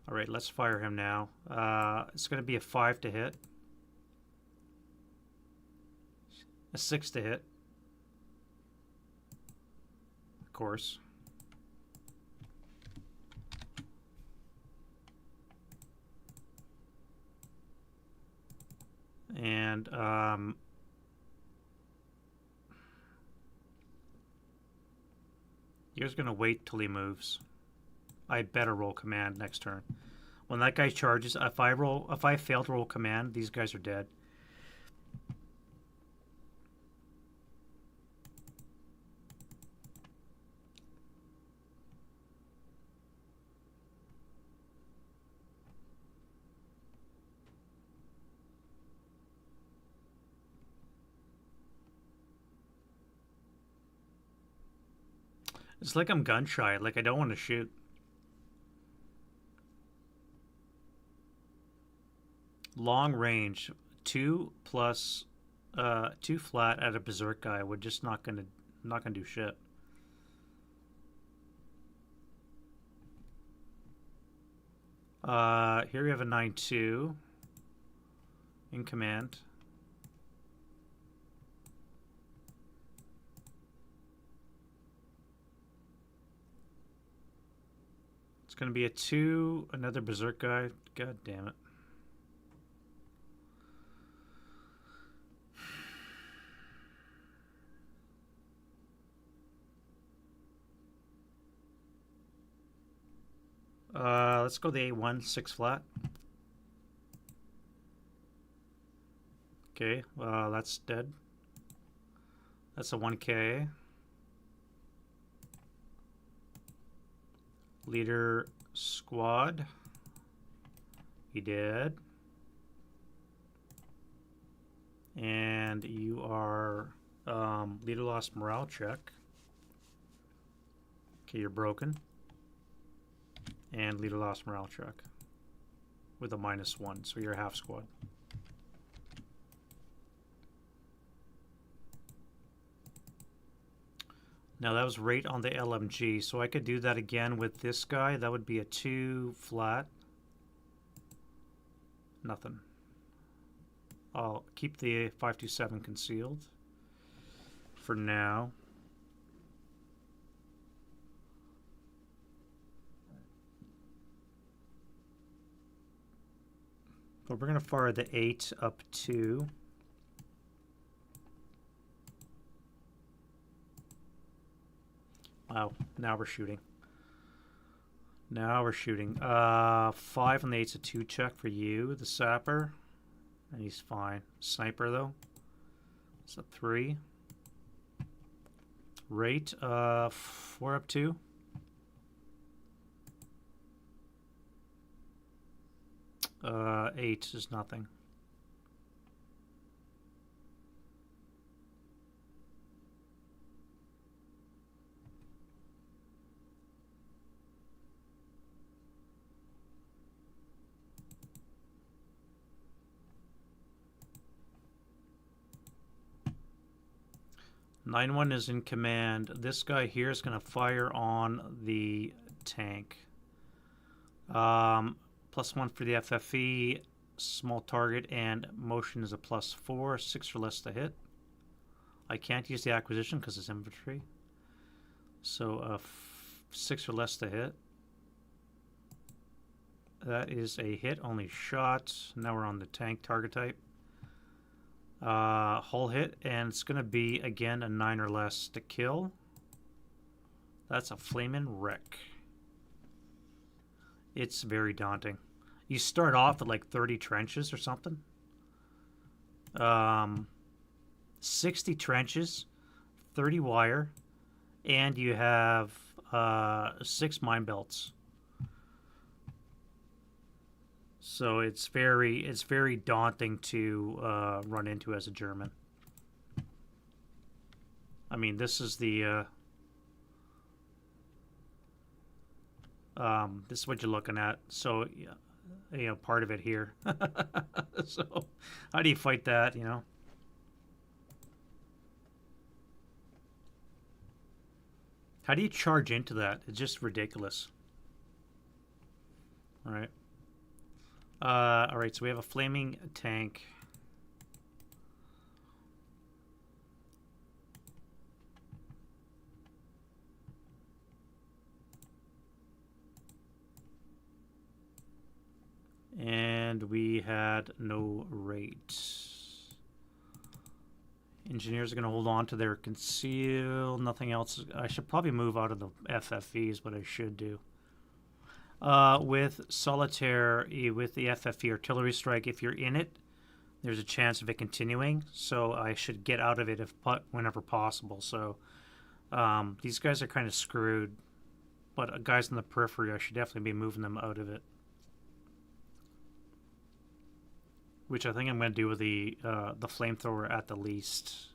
Alright, let's fire him now. It's going to be a 5 to hit. A 6 to hit. Of course. And you're just gonna wait till he moves. I better roll command next turn. When that guy charges, if I fail to roll command, these guys are dead. It's like I'm gun shy. Like I don't want to shoot. Long range, 2 plus 2 flat at a berserk guy would just not gonna do shit. Here we have a 9-2 in command. It's going to be a 2, another Berserk guy. God damn it. Let's go the A1, 6 flat. Okay, that's dead. That's a 1K. Leader squad. You did. And you are leader lost morale check. Okay, you're broken. And leader lost morale check with a -1, so you're half squad. Now that was right on the LMG, so I could do that again with this guy. That would be a 2 flat. Nothing. I'll keep the 527 concealed for now. But we're going to fire the 8 up 2. Wow, now we're shooting. Now we're shooting. 5 on the 8's a 2 check for you, the sapper. And he's fine. Sniper, though. It's a 3. Rate, 4 up 2. Eight is nothing. '91 is in command. This guy here is going to fire on the tank. +1 for the FFE, small target, and motion is a +4, 6 for less to hit. I can't use the acquisition because it's infantry. So 6 or less to hit. That is a hit, only shot. Now we're on the tank target type. Hull hit, and it's going to be, again, a 9 or less to kill. That's a flamin' wreck. It's very daunting. You start off at like 30 trenches or something. 60 trenches, 30 wire, and you have 6 mine belts. So it's very daunting to run into as a German. I mean, this is the this is what you're looking at. So, you know, part of it here. So, how do you fight that? You know. How do you charge into that? It's just ridiculous. All right. All right, so we have a flaming tank. And we had no rate. Engineers are going to hold on to their conceal. Nothing else. I should probably move out of the FFE is what I should do. With Solitaire, with the FFE artillery strike, if you're in it, there's a chance of it continuing. So I should get out of it whenever possible. So these guys are kind of screwed. But guys in the periphery, I should definitely be moving them out of it. Which I think I'm going to do with the flamethrower at the least.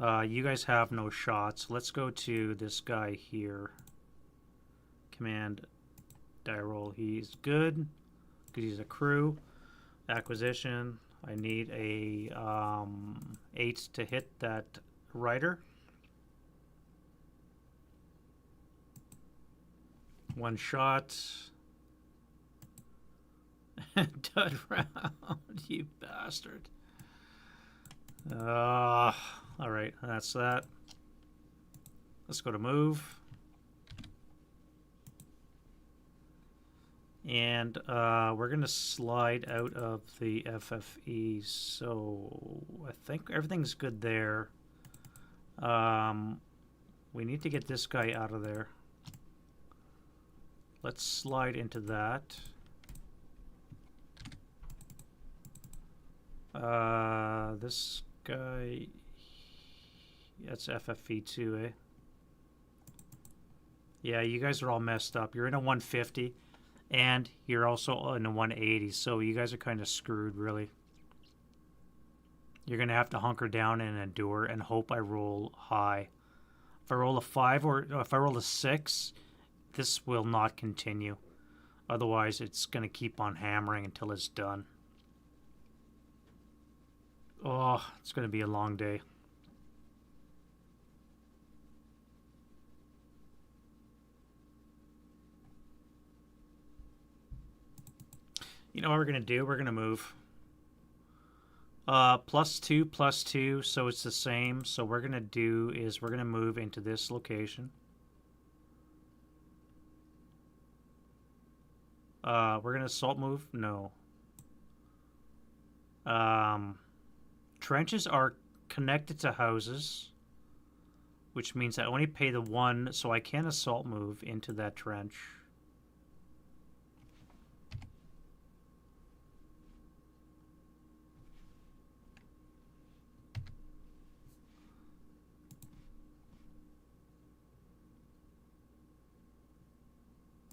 You guys have no shots. Let's go to this guy here. Command die roll. He's good because he's a crew. Acquisition. I need a 8 to hit that rider. 1 shot. Dud round, you bastard. All right, that's that. Let's go to move. And we're going to slide out of the FFE. So I think everything's good there. We need to get this guy out of there. Let's slide into that. This guy, that's FFE too, eh? Yeah, you guys are all messed up. You're in a 150, and you're also in a 180, so you guys are kind of screwed, really. You're going to have to hunker down and endure and hope I roll high. If I roll a 5 or if I roll a 6, this will not continue. Otherwise, it's going to keep on hammering until it's done. Oh, it's going to be a long day. You know what we're going to do? We're going to move. +2, so it's the same. So what we're going to do is we're going to move into this location. We're going to assault move? No. Trenches are connected to houses, which means I only pay the 1, so I can assault move into that trench.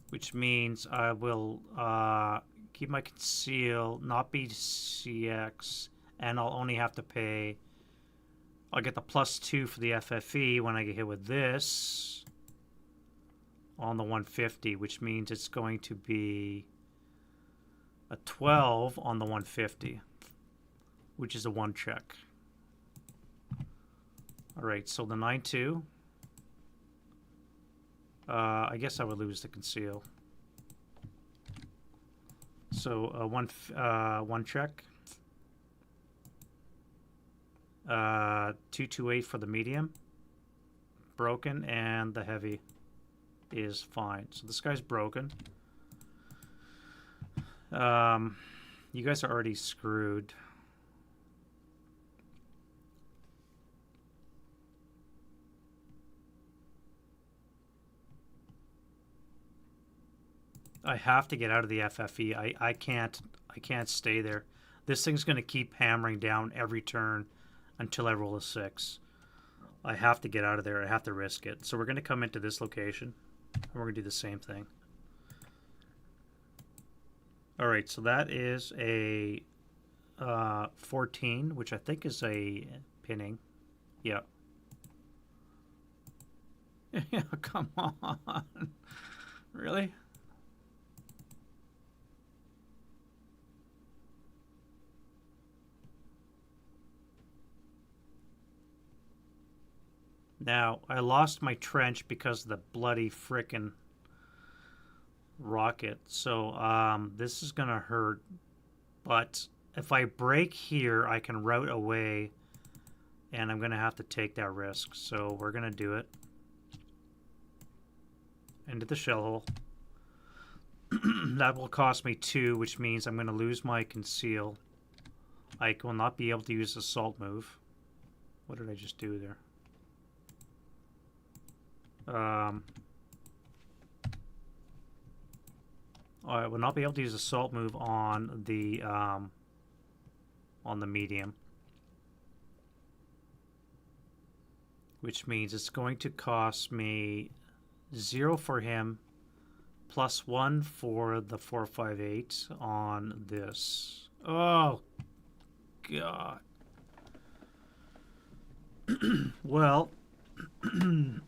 Which means I will keep my conceal, not be CX, and I'll only have to pay. I'll get the +2 for the FFE when I get hit with this on the 150, which means it's going to be a 12 on the 150, which is a 1 check. All right, so the 9-2. I guess I would lose the conceal. So one check. 228 for the medium. Broken, and the heavy is fine. So this guy's broken. You guys are already screwed. I have to get out of the FFE. I can't stay there. This thing's going to keep hammering down every turn until I roll a 6. I have to get out of there. I have to risk it. So we're going to come into this location, and we're going to do the same thing. All right, so that is a 14, which I think is a pinning. Yeah. Yeah, come on. Really? Now, I lost my trench because of the bloody frickin' rocket. So, this is going to hurt. But if I break here, I can route away. And I'm going to have to take that risk. So, we're going to do it. Into the shell hole. That will cost me 2, which means I'm going to lose my conceal. I will not be able to use the assault move. What did I just do there? I will not be able to use assault move on the medium, which means it's going to cost me 0 for him, +1 for the 458 on this. Oh God. Well.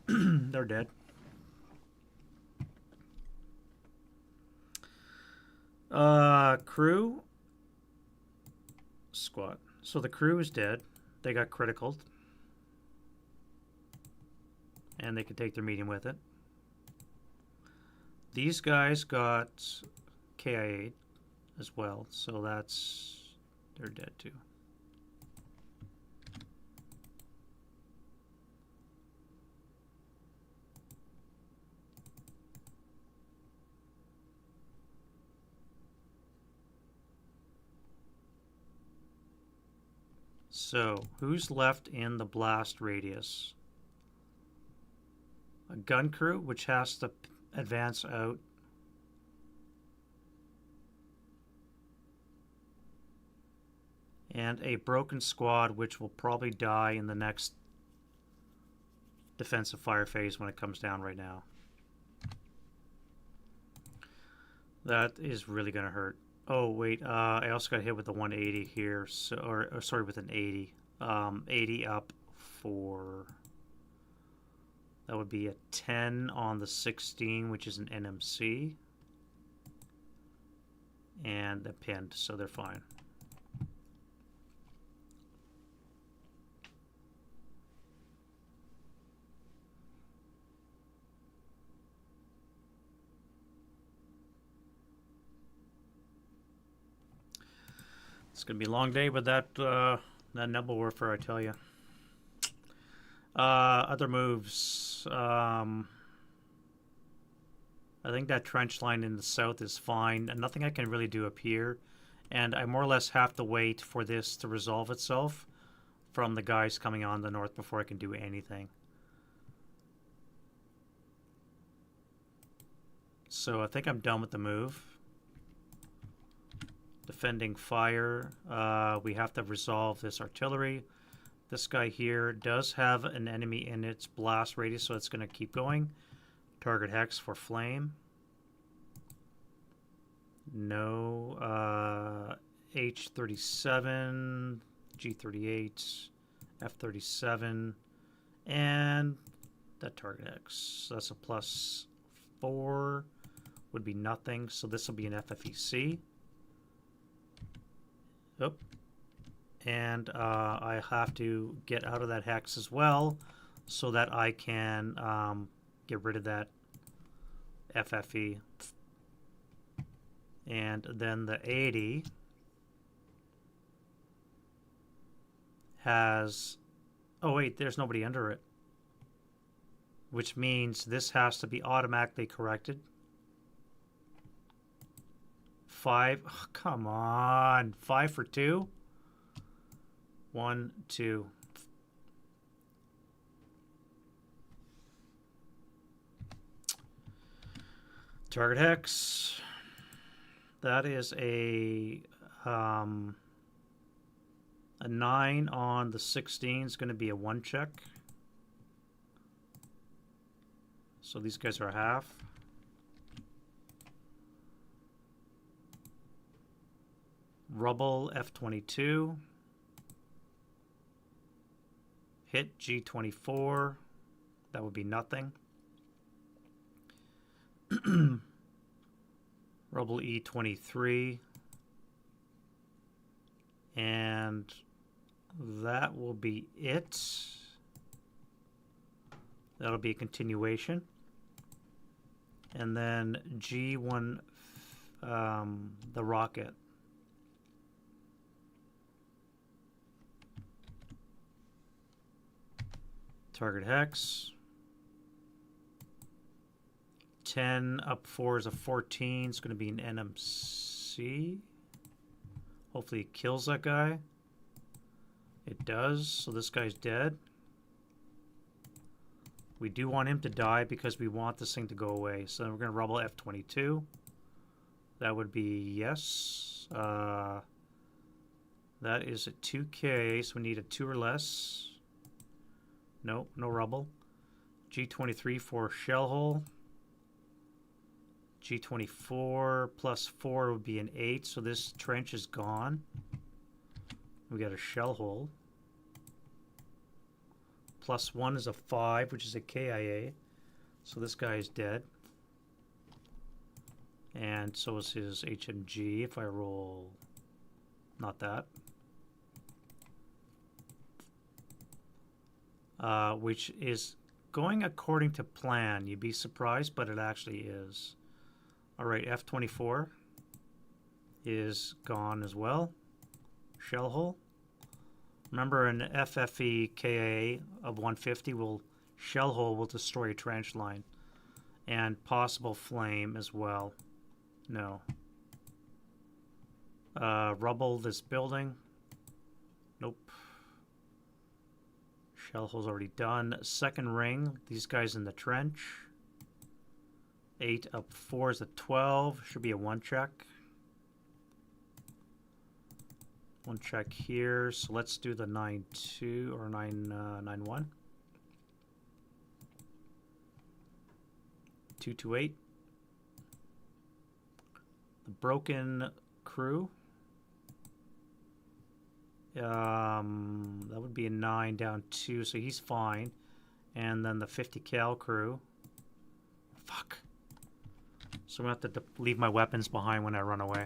They're dead. Crew squad. So the crew is dead. They got critical. And they can take their medium with it. These guys got KIA as well. So they're dead too. So, who's left in the blast radius? A gun crew, which has to advance out. And a broken squad, which will probably die in the next defensive fire phase when it comes down right now. That is really going to hurt. Oh, wait, I also got hit with the 180 here, so, or sorry, with an 80. 80 up for... That would be a 10 on the 16, which is an NMC. And a pinned, so they're fine. It's going to be a long day with that Nebel Warfare, I tell you. Other moves. I think that trench line in the south is fine. And nothing I can really do up here. And I more or less have to wait for this to resolve itself from the guys coming on the north before I can do anything. So I think I'm done with the move. Defending fire. We have to resolve this artillery. This guy here does have an enemy in its blast radius, so it's going to keep going. Target hex for flame. No. H-37, G-38, F-37, and that target hex. So that's a +4. Would be nothing, so this will be an FFEC. Oh. And I have to get out of that hex as well so that I can get rid of that FFE. And then the 80 has... Oh, wait, there's nobody under it. Which means this has to be automatically corrected. 5. Oh, come on. 5 for 2? 1, 2. Target hex. That is a 9 on the 16 is going to be a 1 check. So these guys are half. Rubble F-22. Hit G-24. That would be nothing. Rubble E-23. And that will be it. That'll be a continuation. And then G1, the rocket. Target hex. 10 up 4 is a 14. It's going to be an NMC. Hopefully it kills that guy. It does. So this guy's dead. We do want him to die because we want this thing to go away. So then we're going to rubble F-22. That would be yes. That is a 2K, so we need a 2 or less. No, no rubble. G-23 for shell hole. G-24 +4 would be an 8, so this trench is gone. We got a shell hole. +1 is a 5, which is a KIA. So this guy is dead. And so is his HMG if I roll not that. Which is going according to plan. You'd be surprised, but it actually is. Alright, F-24 is gone as well. Shell hole. Remember, an FFE KA of 150 will shell hole will destroy a trench line. And possible flame as well. No. Rubble this building. Nope. Shell hole's already done. Second ring, these guys in the trench. 8 up 4 is a 12. Should be a 1 check. 1 check here. So let's do the 9-2 or 9-1. 2-8. The broken crew. That would be a 9 down 2, so he's fine. And then the 50 cal crew. Fuck. So I'm going to have to leave my weapons behind when I run away.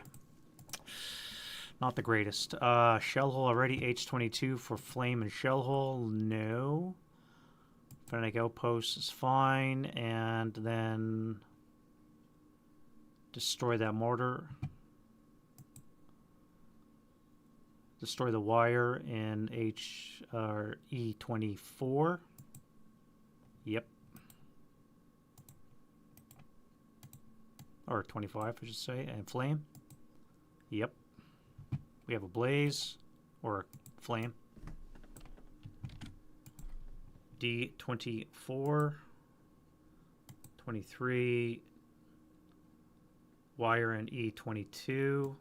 Not the greatest. Shell hole already. H22 for flame and shell hole. No. Phonetic outpost is fine. And then destroy that mortar. Destroy the wire in E24. Yep. Or 25, I should say. And flame. Yep. We have a blaze or a flame. D24. 23. Wire in E22.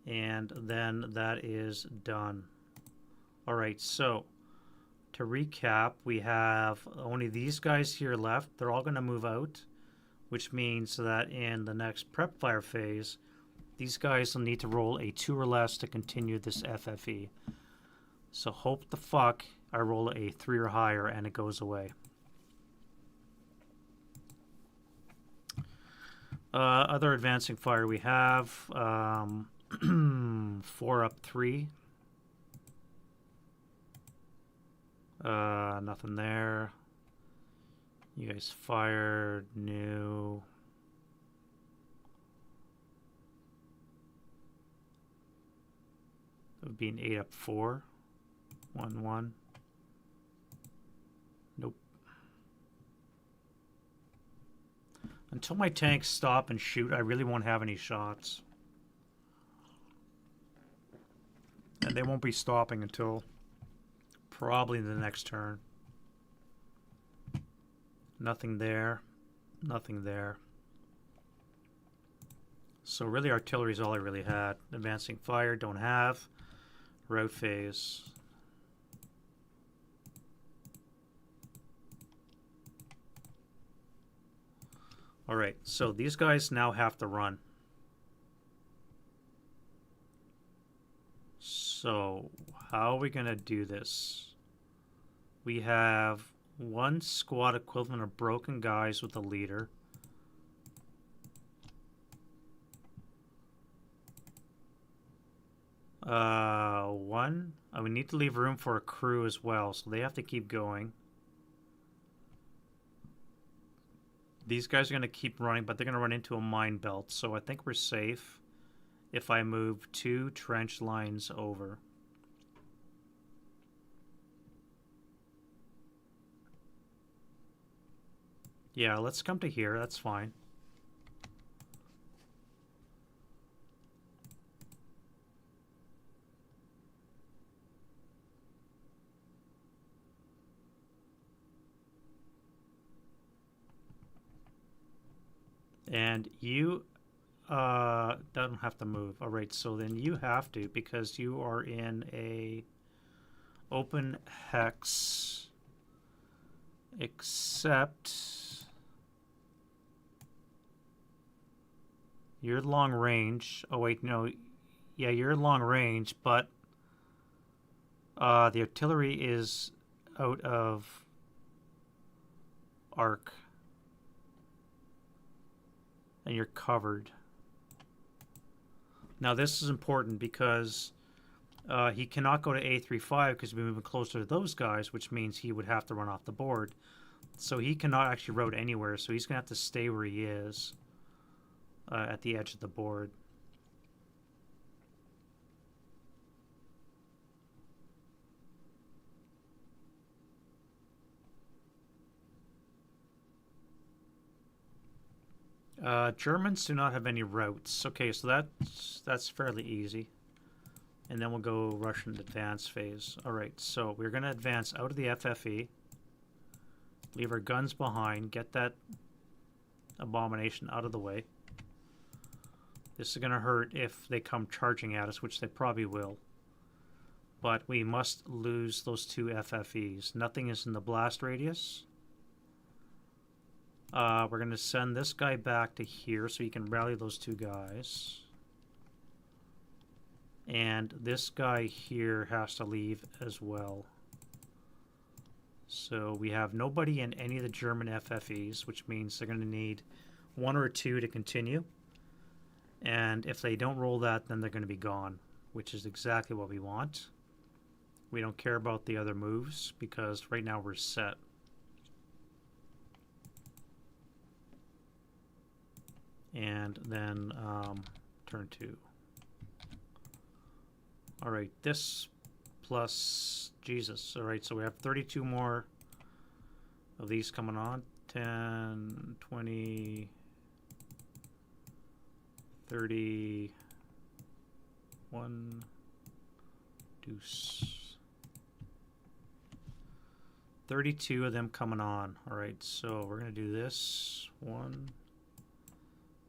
And then that is done. All right, so to recap, we have only these guys here left. They're all going to move out, which means that in the next prep fire phase, these guys will need to roll a 2 or less to continue this FFE. So hope the fuck I roll a 3 or higher and it goes away. Other advancing fire we have 4 up 3. Nothing there. You guys fired. New. It would be an 8 up 4. 1-1. Nope. Until my tanks stop and shoot, I really won't have any shots. And they won't be stopping until probably the next turn. Nothing there. Nothing there. So really artillery is all I really had. Advancing fire, don't have. Route phase. Alright, so these guys now have to run. So, how are we going to do this? We have 1 squad equivalent of broken guys with a leader. One. We need to leave room for a crew as well, so they have to keep going. These guys are going to keep running, but they're going to run into a mine belt, so I think we're safe if I move 2 trench lines over. Yeah, let's come to here. That's fine. And you don't have to move. All right, so then you have to, because you are in a open hex, except you're long range. Oh wait, no, yeah, you're long range, but the artillery is out of arc. And you're covered. Now this is important because he cannot go to A35 because we're moving closer to those guys, which means he would have to run off the board. So he cannot actually route anywhere, so he's going to have to stay where he is at the edge of the board. Germans do not have any routes. Okay, so that's fairly easy. and then we'll go Russian advance phase. All right, so we're going to advance out of the FFE, leave our guns behind, get that abomination out of the way. This is going to hurt if they come charging at us, which they probably will. But we must lose those two FFEs. Nothing is in the blast radius. We're going to send this guy back to here so he can rally those two guys. And this guy here has to leave as well. So we have nobody in any of the German FFEs, which means they're going to need one or two to continue. And if they don't roll that, then they're going to be gone, which is exactly what we want. We don't care about the other moves because right now we're set. And then turn 2. All right, this plus Jesus. All right, so we have 32 more of these coming on. 10, 20, 30, 1, deuce. 32 of them coming on. All right, so we're going to do this. 1,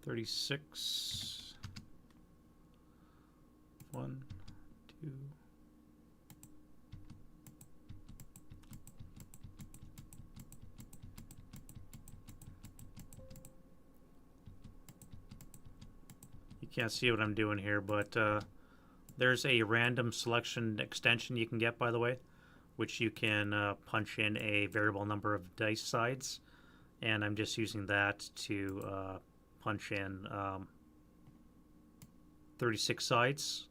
36, 1, 2. You can't see what I'm doing here, but there's a random selection extension you can get, by the way, which you can punch in a variable number of dice sides, and I'm just using that to punch in 36 sides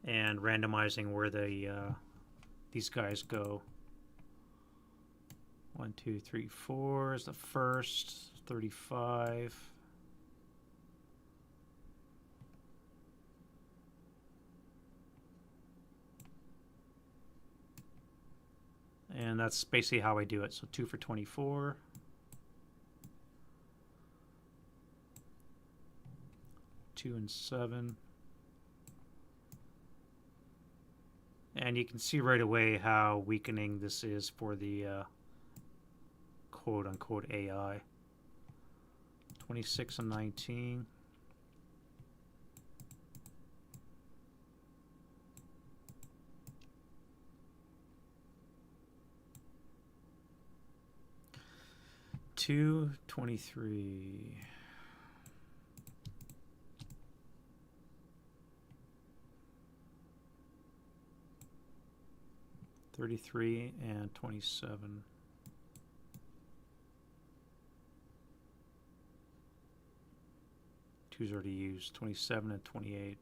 and randomizing where these guys go. 1, 2, 3, 4 is the first. 35. And that's basically how I do it. So 2 for 24. 2 and 7. And you can see right away how weakening this is for the quote-unquote AI. 26 and 19. Two, 23. 33 and 27. Two's already used. 27 and 28.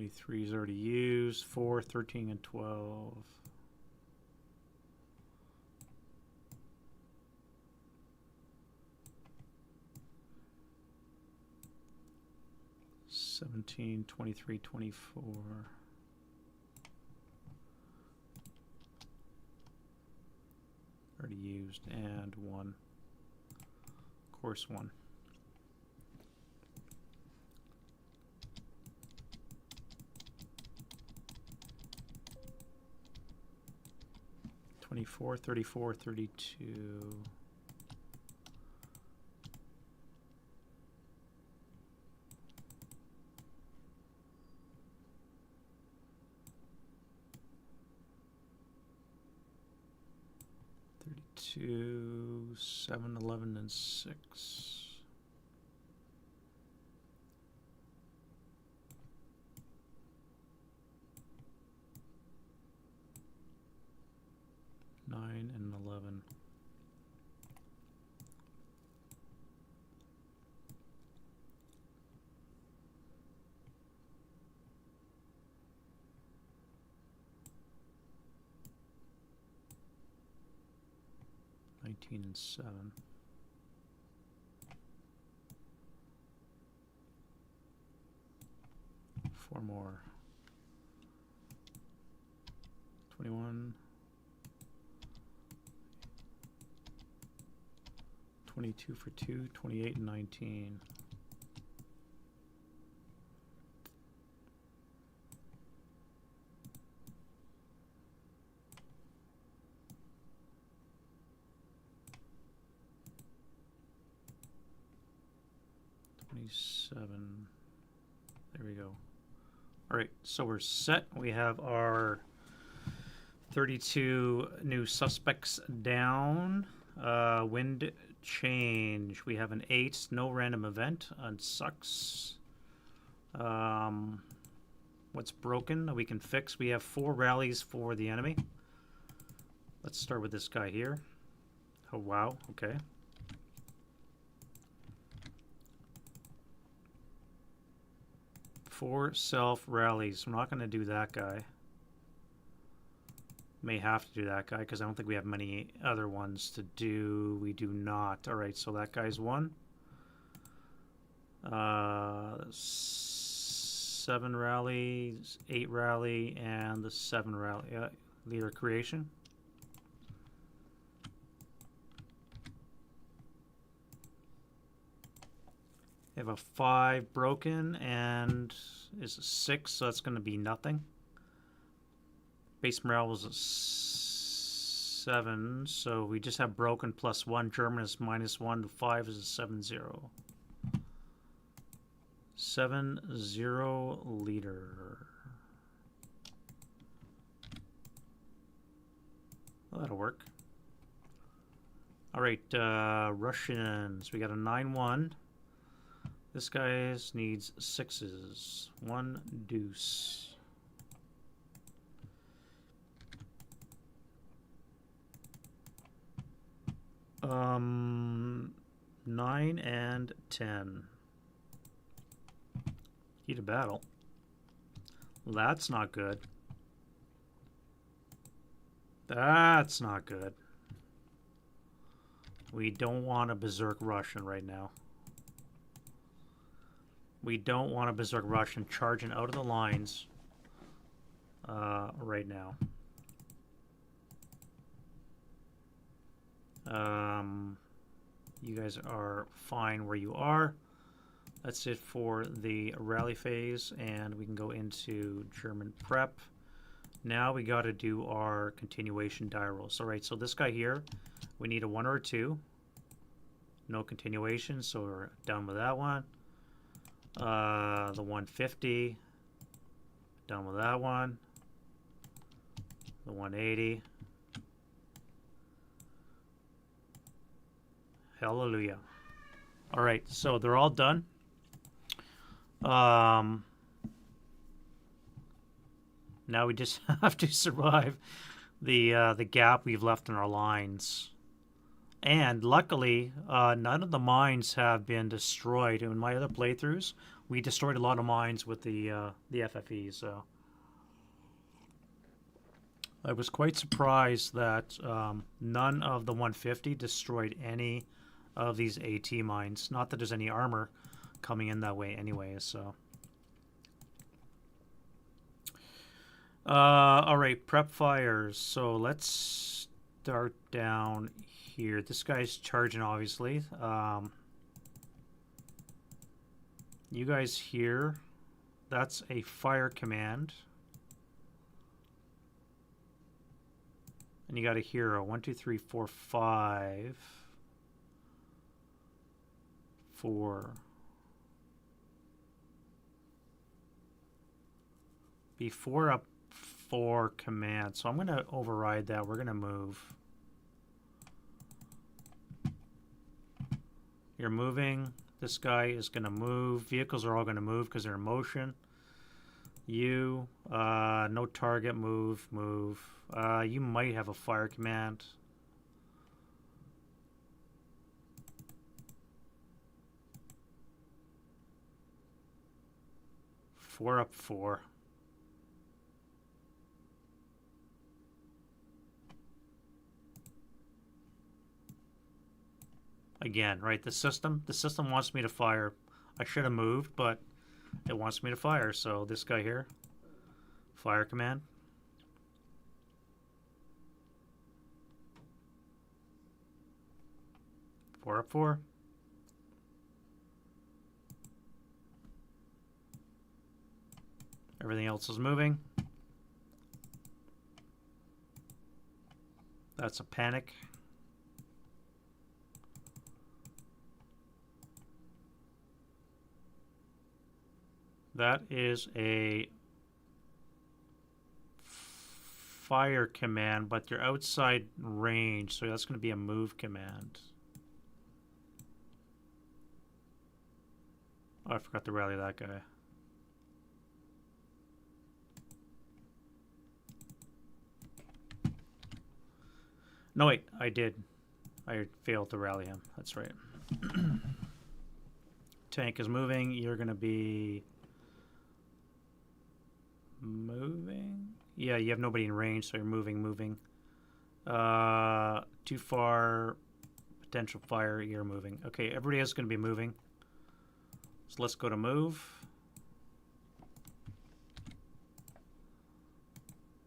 Three is already used. 4, 13, and 12. 17, 23, 24. Already used, and 1. Course 1. 24, 34, 32. 32, 7, 11, and 6. 9 and 11. And 7. 4 more. 21, 22 for 2, 28 and 19. There we go. All right, so we're set. We have our 32 new suspects down. Wind change. We have an 8. No random event. Sucks. What's broken we can fix? We have 4 rallies for the enemy. Let's start with this guy here. Oh, wow. Okay. 4 self rallies. I'm not going to do that guy. May have to do that guy because I don't think we have many other ones to do. We do not. All right, so that guy's 1. 7 rallies, 8 rally, and the 7 rally. Leader creation. We have a 5 broken and is a 6, so that's going to be nothing. Base morale was a 7, so we just have broken plus 1. German is -1 to 5 is a 7-0. 7-0 leader. Well, that'll work. All right, Russians. We got a 9-1. This guy needs 6s. 1 deuce. 9 and 10. Heat of battle. That's not good. That's not good. We don't want a Berserk Russian right now. We don't want a Berserk Russian charging out of the lines right now. You guys are fine where you are. That's it for the rally phase, and we can go into German prep. Now we got to do our continuation die rolls. All right, so this guy here, we need a 1 or a 2. No continuation, so we're done with that one. The 150, done with that one. The 180. Hallelujah. All right, so they're all done. Now we just have to survive the gap we've left in our lines. And luckily, none of the mines have been destroyed. In my other playthroughs, we destroyed a lot of mines with the FFE. So I was quite surprised that none of the 150 destroyed any of these AT mines. Not that there's any armor coming in that way anyway. So all right, prep fires. So let's start down here. This guy's charging, obviously. You guys here, that's a fire command. And you got a hero. 1, 2, 3, 4, 5. 4. Before up 4 command. So I'm going to override that. We're going to move. You're moving. This guy is going to move. Vehicles are all going to move because they're in motion. You, no target, move. You might have a fire command. Four up 4. Again, right? The system wants me to fire. I should have moved, but it wants me to fire. So this guy here, fire command. 4 up 4. Everything else is moving. That's a panic. That is a fire command, but you're outside range, so that's going to be a move command. Oh, I forgot to rally that guy. No, wait, I did. I failed to rally him. That's right. Tank is moving. You're going to be moving. Yeah, you have nobody in range, so you're moving. Too far. Potential fire. You're moving. Okay, everybody else is going to be moving. So let's go to move.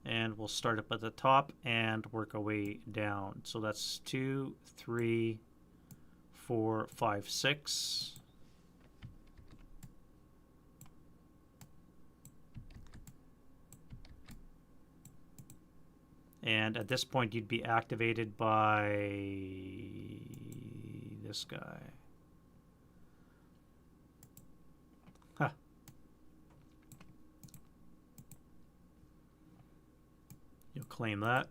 And we'll start up at the top and work our way down. So that's 2, 3, 4, 5, 6. And at this point, you'd be activated by this guy. Huh. You'll claim that.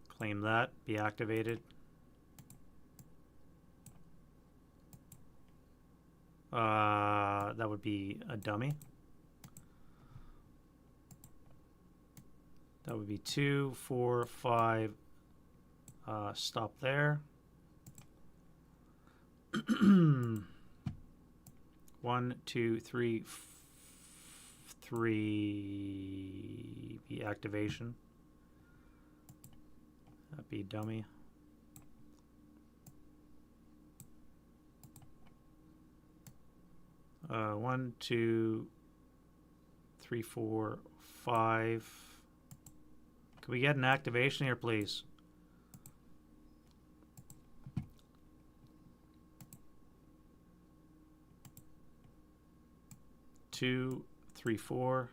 Claim that. Be activated. That would be a dummy. That would be 2, 4, 5. Stop there. 1, 2, 3, 3. Be activation. That'd be dummy. Uh, 1, 2, 3, 4, 5. Can we get an activation here, please? Two, 3, 4.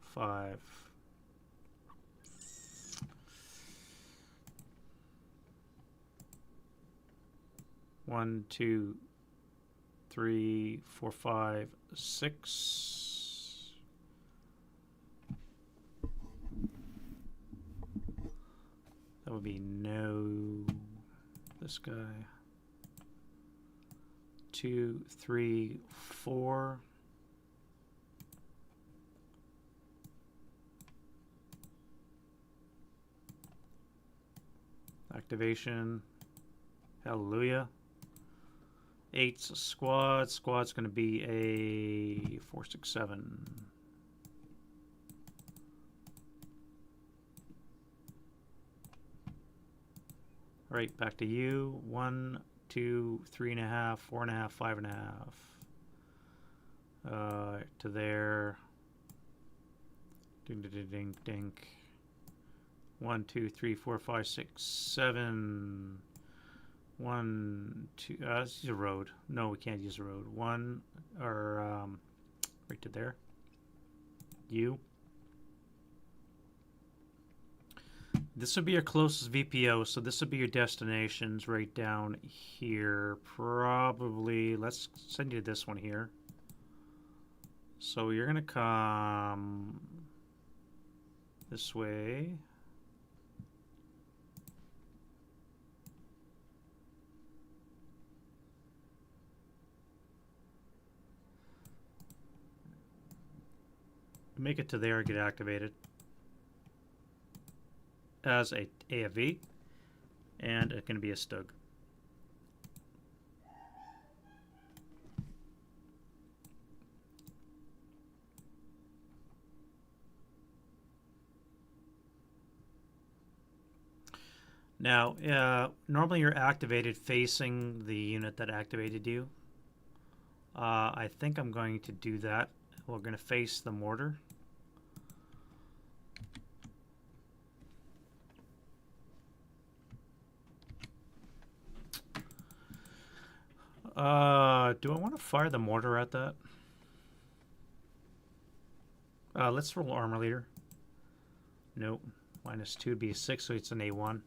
5. One, 2, 3, 4, 5, 6. That would be no. This guy. 2, 3, 4. Activation. Hallelujah. 8's a squad. Squad's going to be a 4, 6, 7. All right, back to you. 1, 2, 3.5, 4.5, 5.5. To there. Ding, ding, ding, ding, ding. 1, 2, 3, 4, 5, 6, 7. 1, 2. Let's use a road. No, we can't use a road. 1 or right to there. You. This would be your closest VPO, so this would be your destinations right down here. Probably, let's send you this one here. So you're gonna come this way. Make it to there, get activated as a AFV, and it's going to be a Stug. Now, normally you're activated facing the unit that activated you. I think I'm going to do that. We're going to face the mortar. Do I want to fire the mortar at that? Let's roll armor leader. Nope. -2 would be a 6, so it's an A1.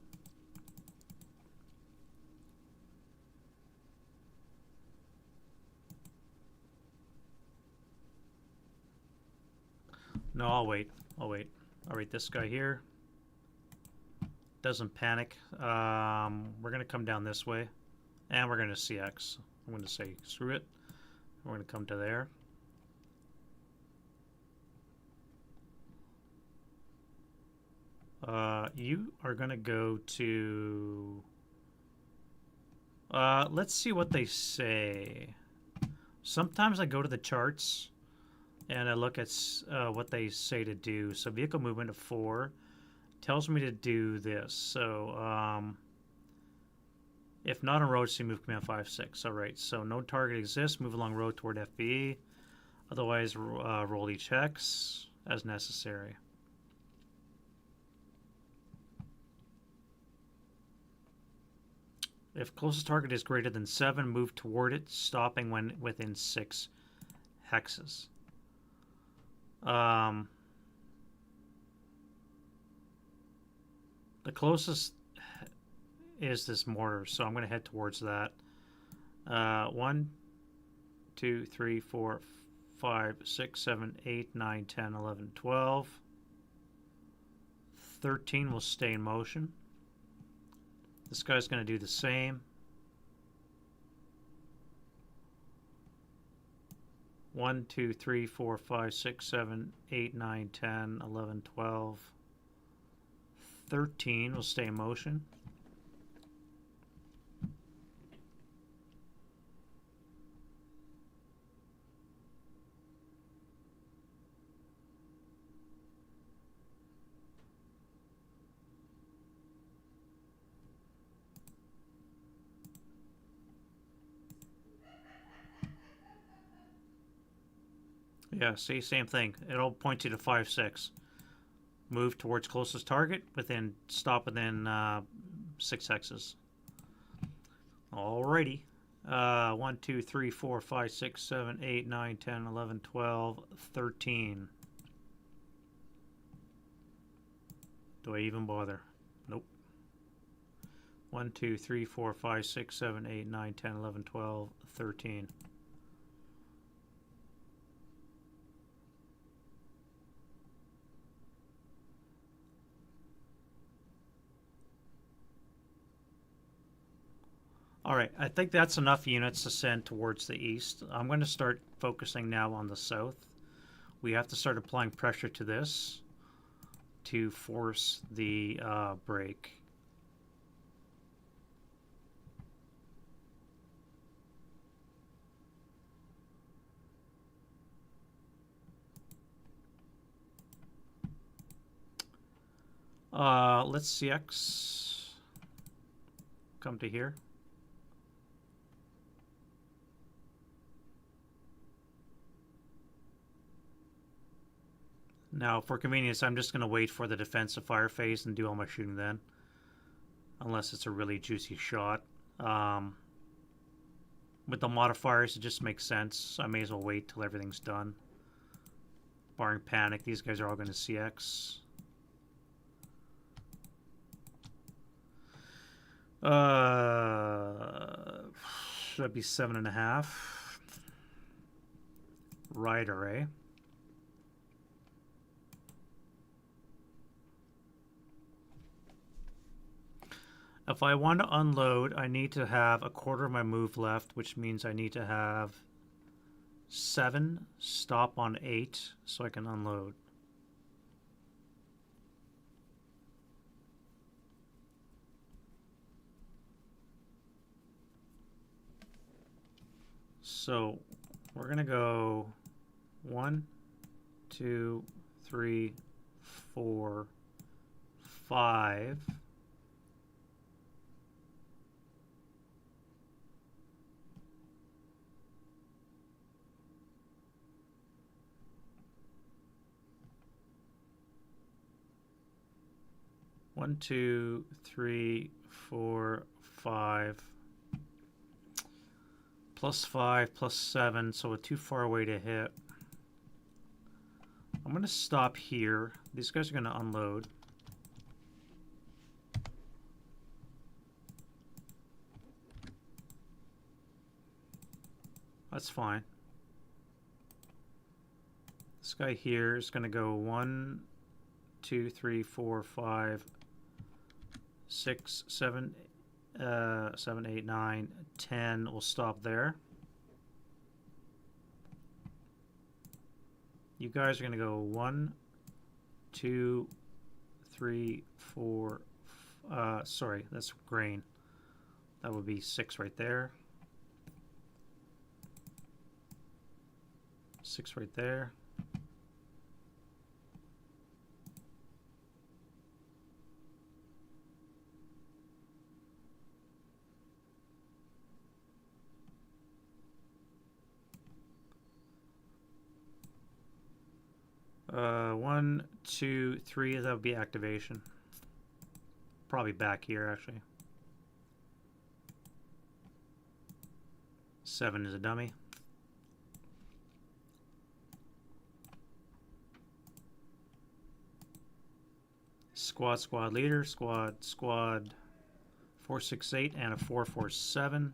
No, I'll wait. I'll wait. All right, this guy here doesn't panic. We're going to come down this way, and we're going to CX. I'm going to say screw it. We're going to come to there. You are going to go to... let's see what they say. Sometimes I go to the charts and I look at what they say to do. So vehicle movement of 4 tells me to do this. So if not on road, so you move command 5-6. All right, so no target exists. Move along road toward FBE. Otherwise, roll each hex as necessary. If closest target is greater than 7, move toward it, stopping when within 6 hexes. The closest is this mortar, so I'm going to head towards that. 1, 2, 3, 4, 5, 6, 7, 8, 9, 10, 11, 12. 13 will stay in motion. This guy's going to do the same. 1, 2, 3, 4, 5, 6, 7, 8, 9, 10, 11, 12. 13 will stay in motion. Yeah, see, same thing. It'll point you to 5-6. Move towards closest target, stop within 6 hexes. Alrighty. 1, 2, 3, 4, 5, 6, 7, 8, 9, 10, 11, 12, 13. Do I even bother? Nope. 1, 2, 3, 4, 5, 6, 7, 8, 9, 10, 11, 12, 13. All right, I think that's enough units to send towards the east. I'm going to start focusing now on the south. We have to start applying pressure to this to force the break. Let's CX. Come to here. Now, for convenience, I'm just going to wait for the defensive fire phase and do all my shooting then. Unless it's a really juicy shot. With the modifiers, it just makes sense. I may as well wait till everything's done. Barring panic, these guys are all going to CX. Should be 7.5. Right array. If I want to unload, I need to have a quarter of my move left, which means I need to have 7, stop on 8, so I can unload. So we're going to go 1, 2, 3, 4, 5. One, 2, 3, 4, 5. +5, +7, so we're too far away to hit. I'm going to stop here. These guys are going to unload. That's fine. This guy here is going to go 1, 2, 3, 4, 5, 6, 7, 7, 8, 9, 10. We'll stop there. You guys are going to go 1, 2, 3, 4. Sorry, that's grain. That would be 6 right there. 6 right there. One, 2, 3, that would be activation. Probably back here, actually. 7 is a dummy. Squad leader, squad 468 and a 447.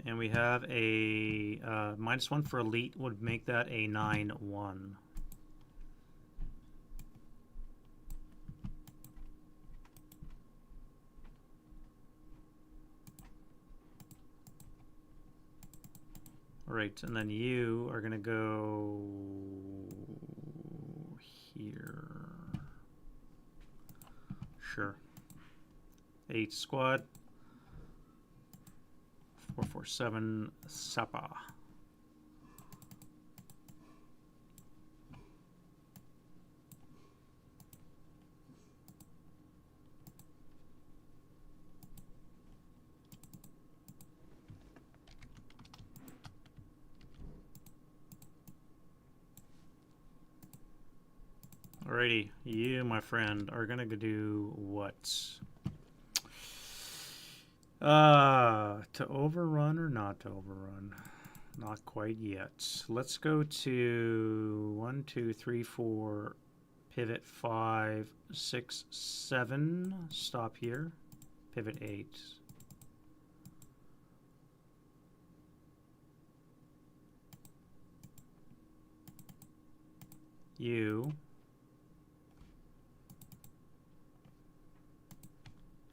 And we have a -1 for elite would make that a 9-1. All right, and then you are going to go here. Sure. 8 squad. 447 Sapa. Alrighty, you, my friend, are gonna do what? To overrun or not to overrun? Not quite yet. Let's go to 1, 2, 3, 4, pivot 5, 6, 7. Stop here. Pivot 8. You.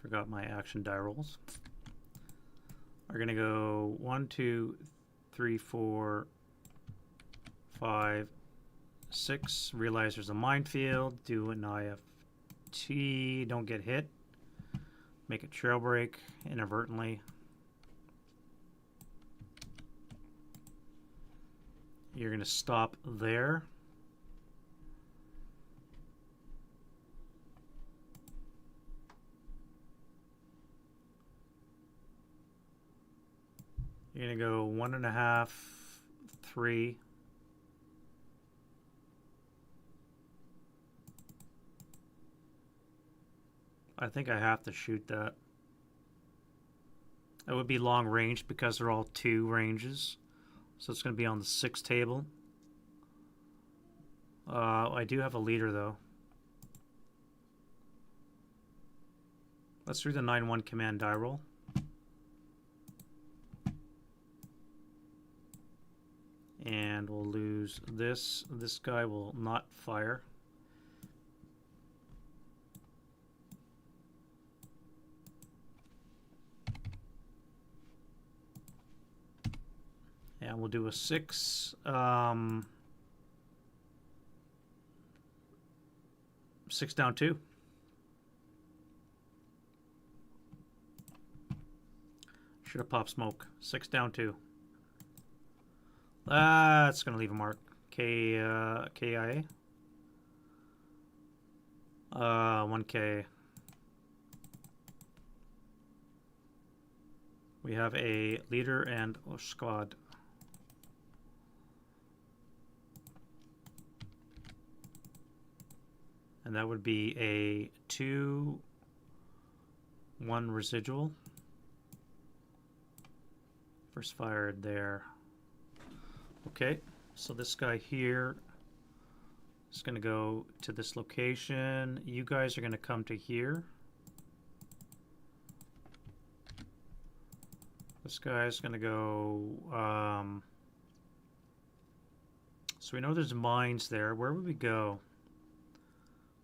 Forgot my action die rolls. Are going to go 1, 2, 3, 4, 5, 6. Realize there's a minefield. Do an IFT. Don't get hit. Make a trail break inadvertently. You're going to stop there. You're going to go 1.5, 3. I think I have to shoot that. That would be long range because they're all 2 ranges. So it's going to be on the 6 table. I do have a leader though. Let's do the 9-1 command die roll. And we'll lose this. This guy will not fire. And we'll do a 6. 6 down 2. Should have popped smoke. 6 down 2. That's going to leave a mark. KIA. 1K. We have a leader and a squad. And that would be a 2-1 residual. First fired there. Okay, so this guy here is going to go to this location. You guys are going to come to here. This guy's going to go... so we know there's mines there. Where would we go?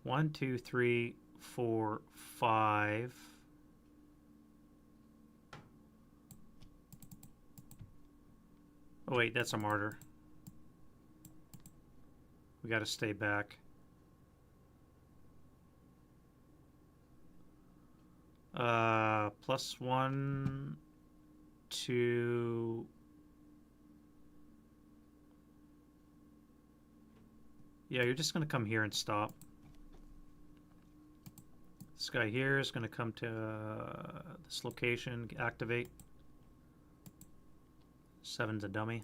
1, 2, 3, 4, 5. Oh wait, that's a martyr. We got to stay back. +1, 2. Yeah, you're just going to come here and stop. This guy here is going to come to this location, activate. 7's a dummy.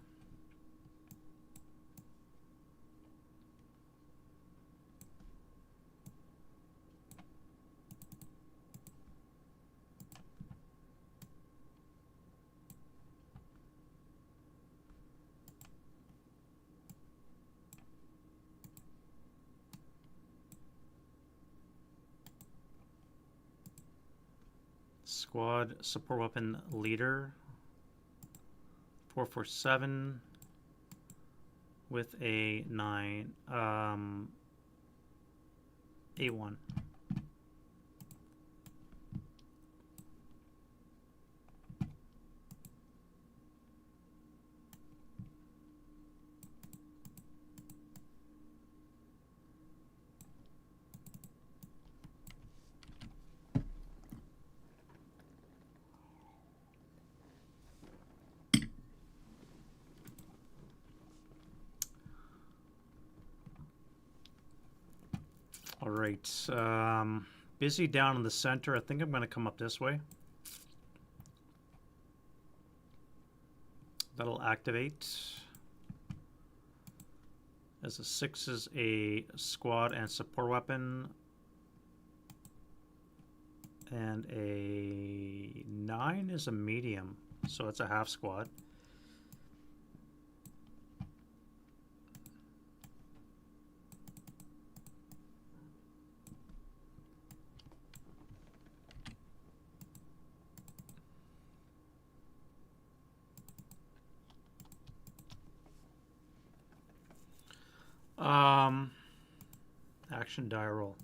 Squad support weapon leader 447 with a 9 A1. All right, busy down in the center. I think I'm going to come up this way. That'll activate. As a 6 is a squad and support weapon. And a 9 is a medium, so it's a half squad. Action die roll.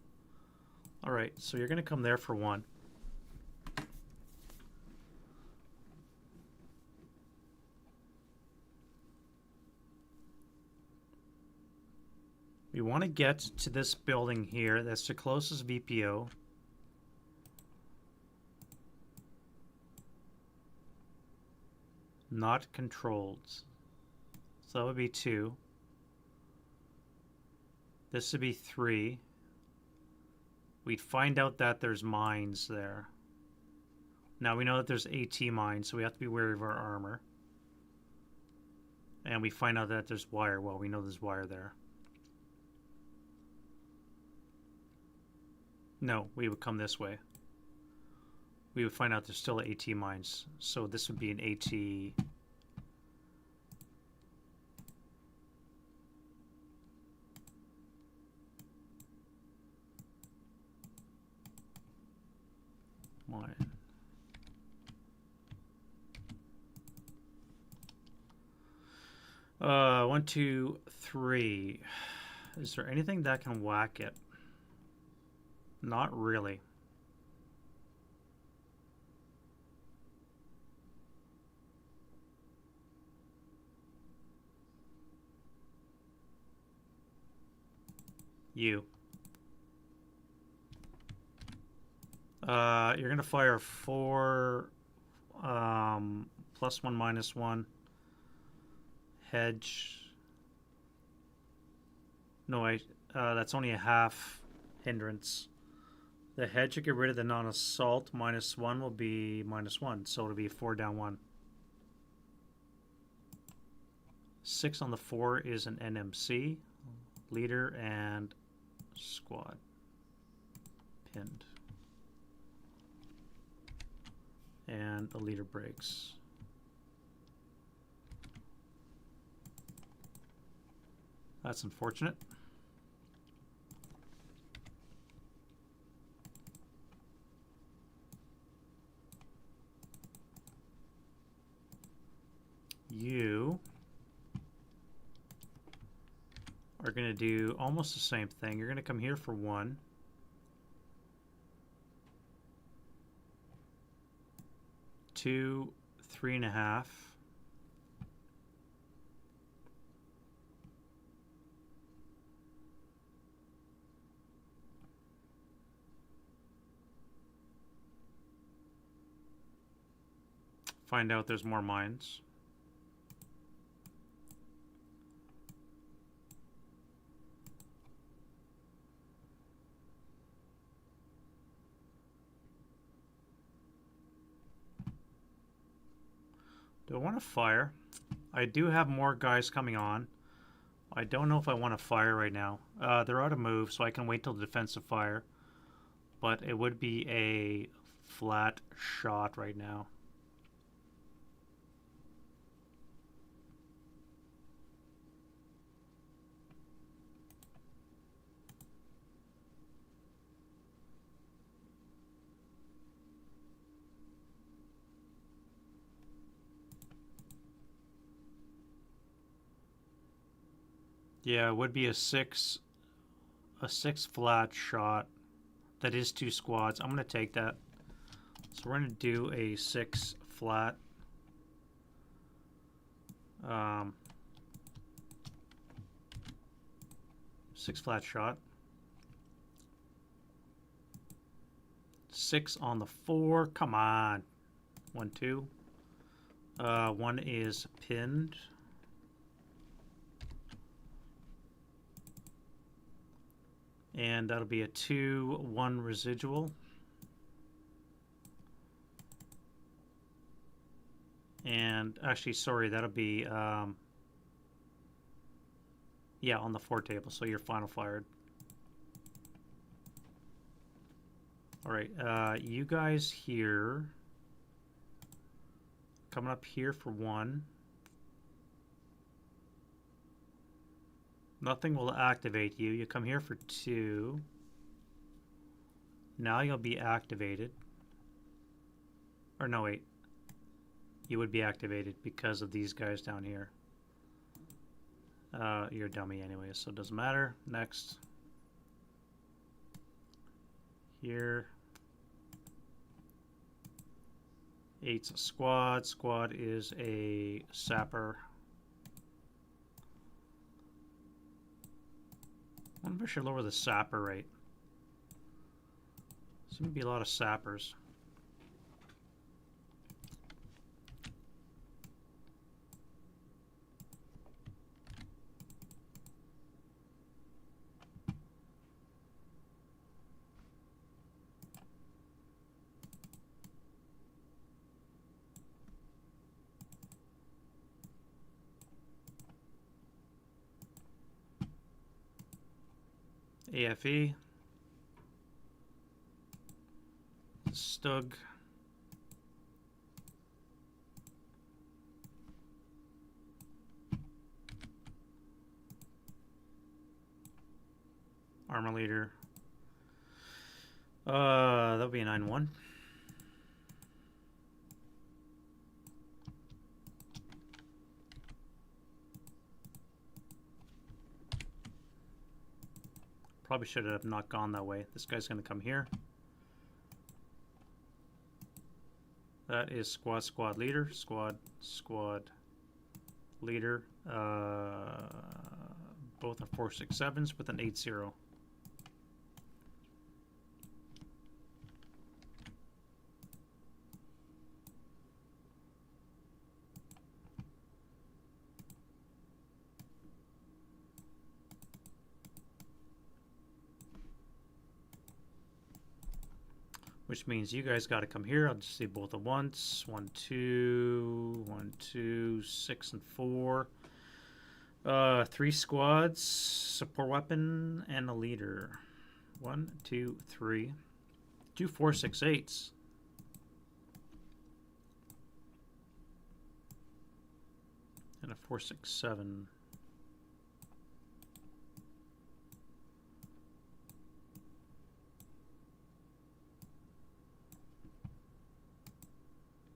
All right, so you're going to come there for 1. We want to get to this building here. That's the closest VPO. Not controlled. So that would be 2. This would be 3. We'd find out that there's mines there. Now we know that there's AT mines, so we have to be wary of our armor. And we find out that there's wire. Well, we know there's wire there. No, we would come this way. We would find out there's still AT mines. So this would be an AT... mine. One, 2, 3. Is there anything that can whack it? Not really. You. You're gonna fire 4 +1 -1 hedge. No, that's only a half hindrance. The head to get rid of the non-assault -1 will be -1, so it'll be 4 down 1. 6 on the 4 is an NMC, leader and squad. Pinned. And the leader breaks. That's unfortunate. You are going to do almost the same thing. You're going to come here for 1. 2, 3.5. Find out there's more mines. Do I want to fire? I do have more guys coming on. I don't know if I want to fire right now. They're out of move, so I can wait till the defensive fire. But it would be a flat shot right now. Yeah, it would be a six flat shot. That is 2 squads. I'm going to take that. So we're going to do a 6 flat. 6 flat shot. 6 on the 4. Come on. 1, 2. 1 is pinned. And that'll be a 2, 1 residual. And actually, sorry, that'll be, yeah, on the 4 table, so you're final fired. All right, you guys here, coming up here for 1. Nothing will activate you. You come here for 2. Now you'll be activated. Or no, wait. You would be activated because of these guys down here. You're a dummy anyway, so it doesn't matter. Next. Here. 8's a squad. Squad is a sapper. I wonder if I should lower the sapper rate. Seems to be a lot of sappers. AFE, Stug, Armor Leader, that'll be a 9-1. Probably should have not gone that way. This guy's going to come here. That is squad leader. Squad leader. Both are 4.67s with an 8-0. which means you guys got to come here. I'll just see both at once. 1, 2, 1, 2, 6, and 4. 3 squads, support weapon, and a leader. 1, 2, 3. 2, 4, 6, 8s. And a 4, 6, 7.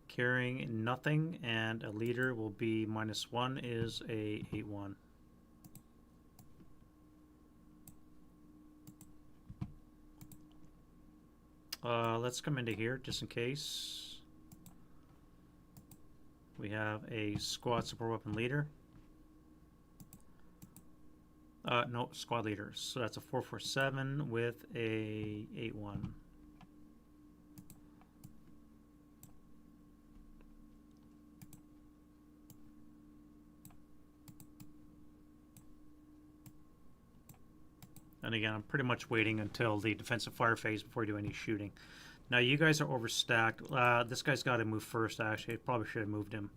Carrying nothing, and a leader will be -1 is a 8-1. Let's come into here just in case. We have a squad support weapon leader. No, squad leader. So that's a 4-4-7 with a 8-1. And again, I'm pretty much waiting until the defensive fire phase before I do any shooting. Now, you guys are overstacked. This guy's got to move first, actually. I probably should have moved him.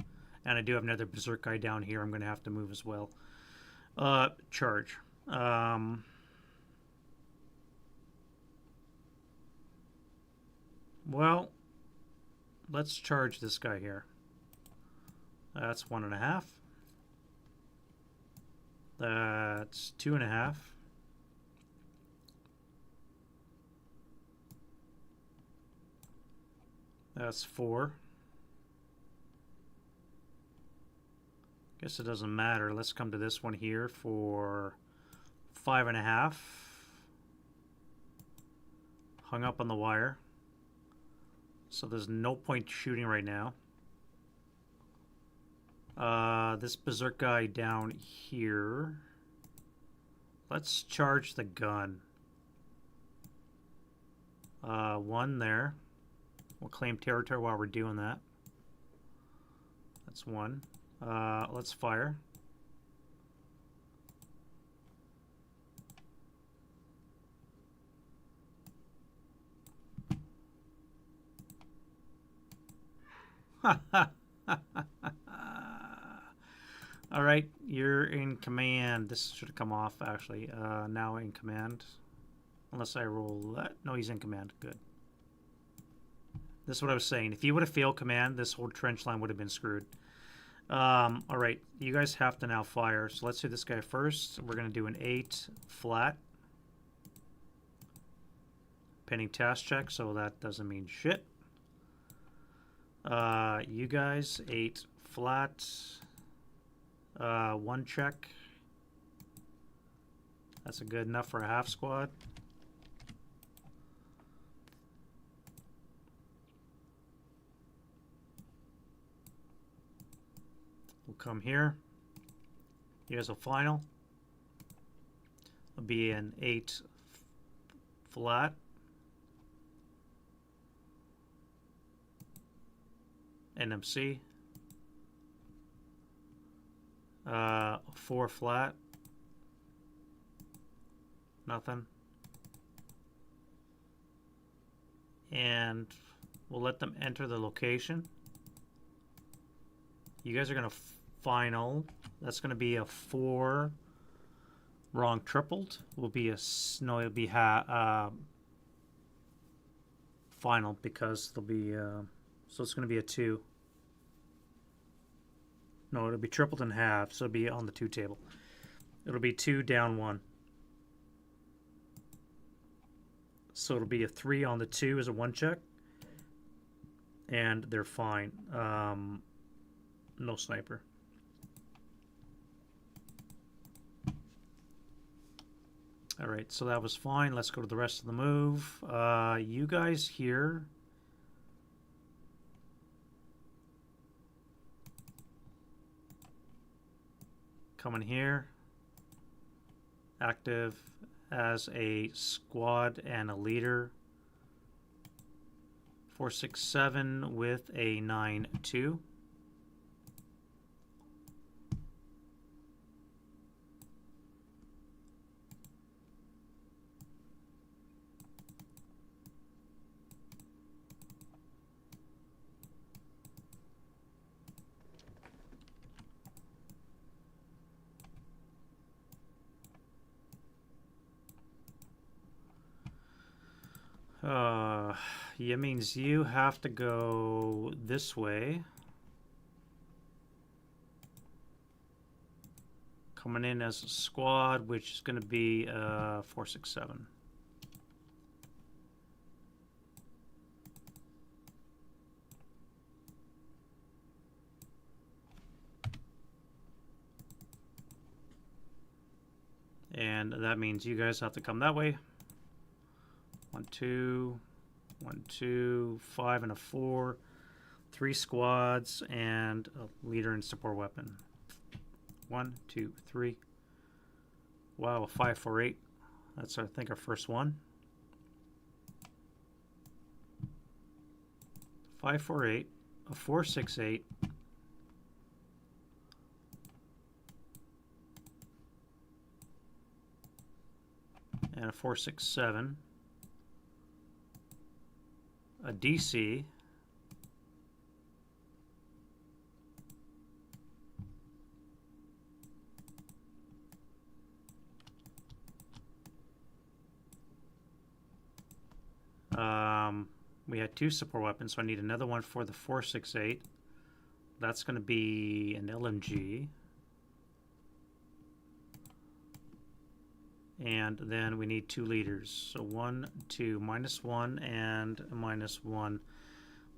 And I do have another berserk guy down here I'm going to have to move as well. Charge. Well, let's charge this guy here. That's 1.5. That's 2.5. That's 4. Guess it doesn't matter. Let's come to this one here for 5.5. Hung up on the wire. So there's no point shooting right now. This berserk guy down here. Let's charge the gun. 1 there. We'll claim territory while we're doing that. That's 1. Let's fire. All right, you're in command. This should have come off, actually. Now in command. Unless I roll that. No, he's in command. Good. This is what I was saying. If you would have failed command, this whole trench line would have been screwed. All right, you guys have to now fire. So let's do this guy first. We're going to do an 8 flat. Pending task check, so that doesn't mean shit. You guys, 8 flat. 1 check. That's a good enough for a half squad. We'll come here. Here's a final. It'll be an 8 flat. NMC. 4 flat. Nothing. And we'll let them enter the location. You guys are going to final. That's going to be a 4 wrong tripled. Will be a no. It'll be final because there'll be so it's going to be a 2. No, it'll be tripled in half, so it'll be on the 2 table. It'll be 2 down 1. So it'll be a 3 on the 2 as a 1 check, and they're fine. No sniper. All right, so that was fine. Let's go to the rest of the move. You guys here. Coming here. Active as a squad and a leader. 467 with a 9-2. Yeah, means you have to go this way. Coming in as a squad, which is going to be 467. And that means you guys have to come that way. 1, 2, 1, 2, 5, and a 4. 3 squads and a leader and support weapon. 1, 2, 3. Wow, a 5, 4, 8. That's, I think, our first one. 5, 4, 8. A 4, 6, 8. And a 4, 6, 7. A DC. We had 2 support weapons, so I need another one for the 468. That's going to be an LMG. And then we need 2 leaders. So 1, 2, -1 and a -1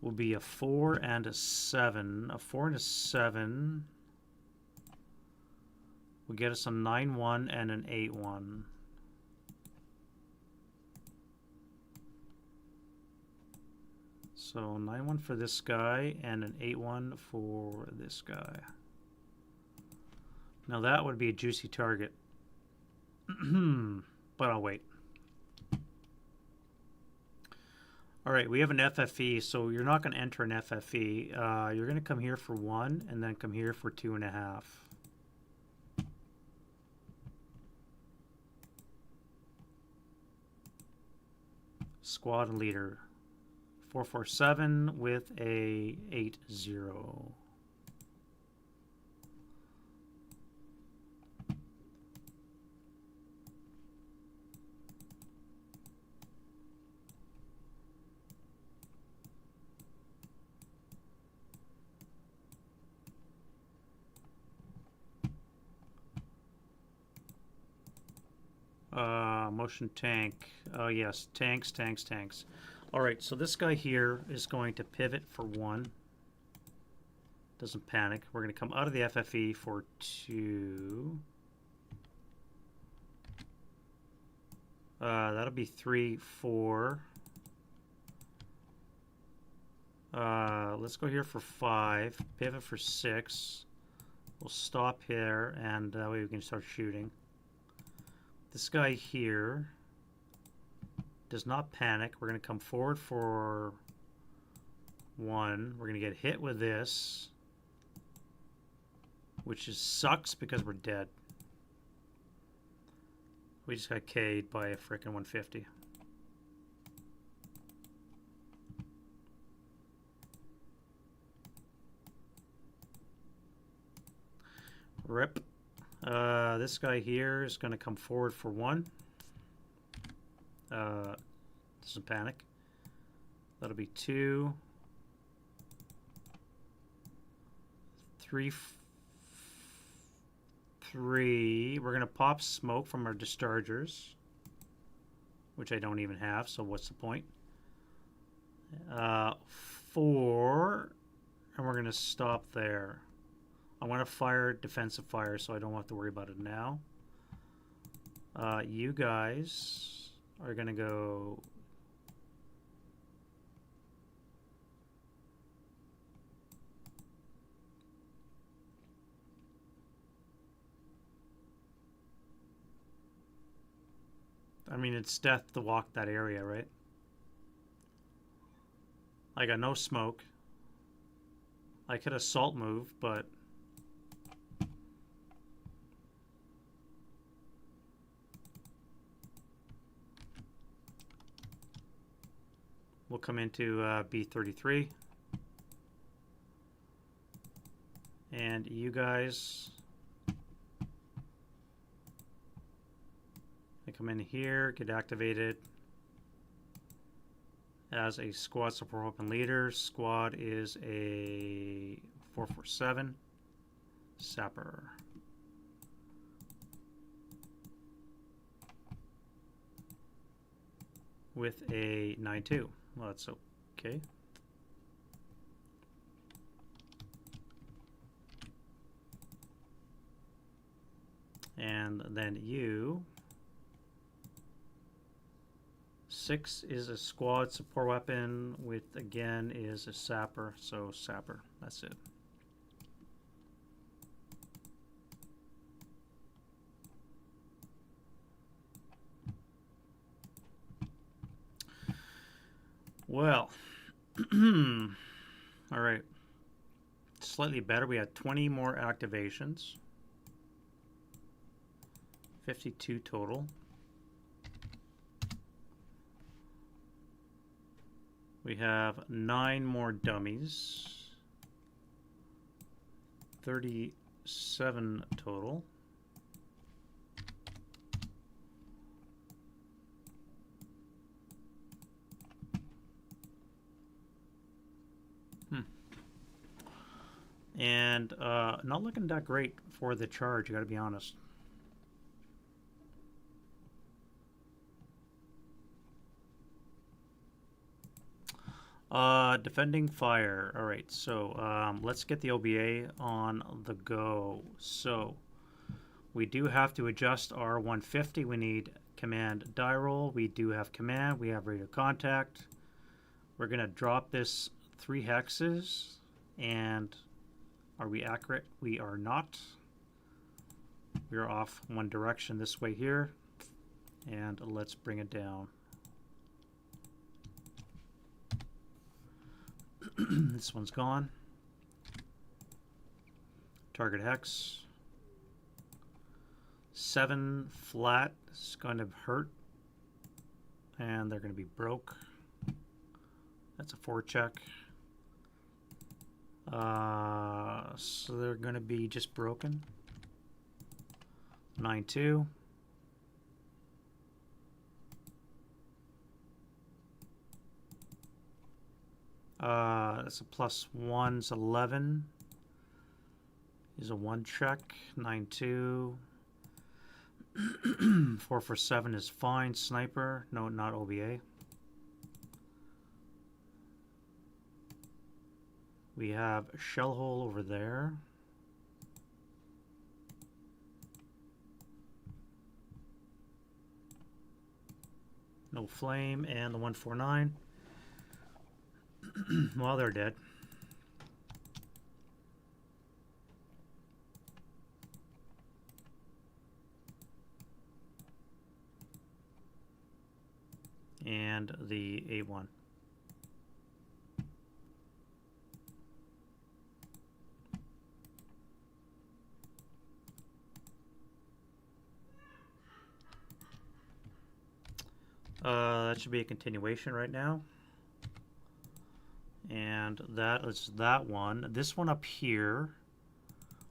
will be a 4 and a 7. A 4 and a 7 will get us a 9-1 and an 8-1. So 9-1 for this guy and an 8-1 for this guy. Now that would be a juicy target. But I'll wait. Alright, we have an FFE, so you're not going to enter an FFE. You're going to come here for 1 and then come here for 2.5. Squad and leader. 447 with a 8-0. Motion tank. Oh yes, tanks, tanks, tanks. Alright, so this guy here is going to pivot for 1. Doesn't panic. We're going to come out of the FFE for 2. That'll be 3, 4. Let's go here for 5. Pivot for 6. We'll stop here, and that way we can start shooting. This guy here does not panic. We're going to come forward for 1. We're going to get hit with this, which sucks because we're dead. We just got K'd by a frickin' 150. Rip. This guy here is going to come forward for 1. Doesn't panic. That'll be 2, 3, 3. We're going to pop smoke from our dischargers, which I don't even have, so what's the point? 4, and we're going to stop there. I want to fire defensive fire, so I don't have to worry about it now. You guys are going to go... I mean, it's death to walk that area, right? I got no smoke. I could assault move, but... We'll come into B33. And you guys... I come in here, get activated. as a squad support weapon leader. Squad is a 447 sapper. With a 9.2. Well, that's okay. And then you, 6 is a squad support weapon with, again, is a sapper, so sapper, that's it. Well, all right, slightly better. We had 20 more activations, 52 total. We have 9 more dummies, 37 total. And not looking that great for the charge, I gotta be honest. Defending fire. All right, so let's get the OBA on the go. So we do have to adjust our 150. We need command die roll. We do have command. We have radio contact. We're gonna drop this 3 hexes. And are we accurate? We are not. We are off one direction this way here. And let's bring it down. This one's gone. Target hex. 7 flat is going to hurt. And they're going to be broke. That's a 4 check. So they're going to be just broken. 9-2. That's a +1, it's 11. Is a 1 check. 9-2. 4 for 7 is fine. Sniper. No, not OBA. We have a shell hole over there. No flame, and the 149. Well, they're dead. And the A1. That should be a continuation right now. And that is that one. This one up here,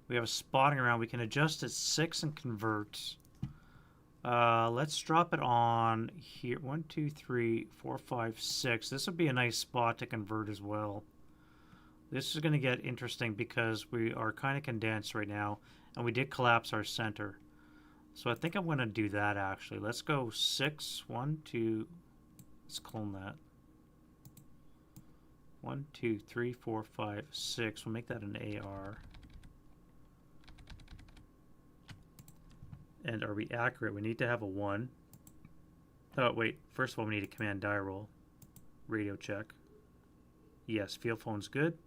we have a spotting around. We can adjust at 6 and convert. Let's drop it on here. 1, 2, 3, 4, 5, 6. This would be a nice spot to convert as well. This is going to get interesting because we are kind of condensed right now, and we did collapse our center. So I think I'm going to do that actually. Let's go 6, 1, 2. Let's clone that. 1, 2, 3, 4, 5, 6. We'll make that an AR. And are we accurate? We need to have a 1. Oh, wait. First of all, we need a command die roll. Radio check. Yes, field phone's good.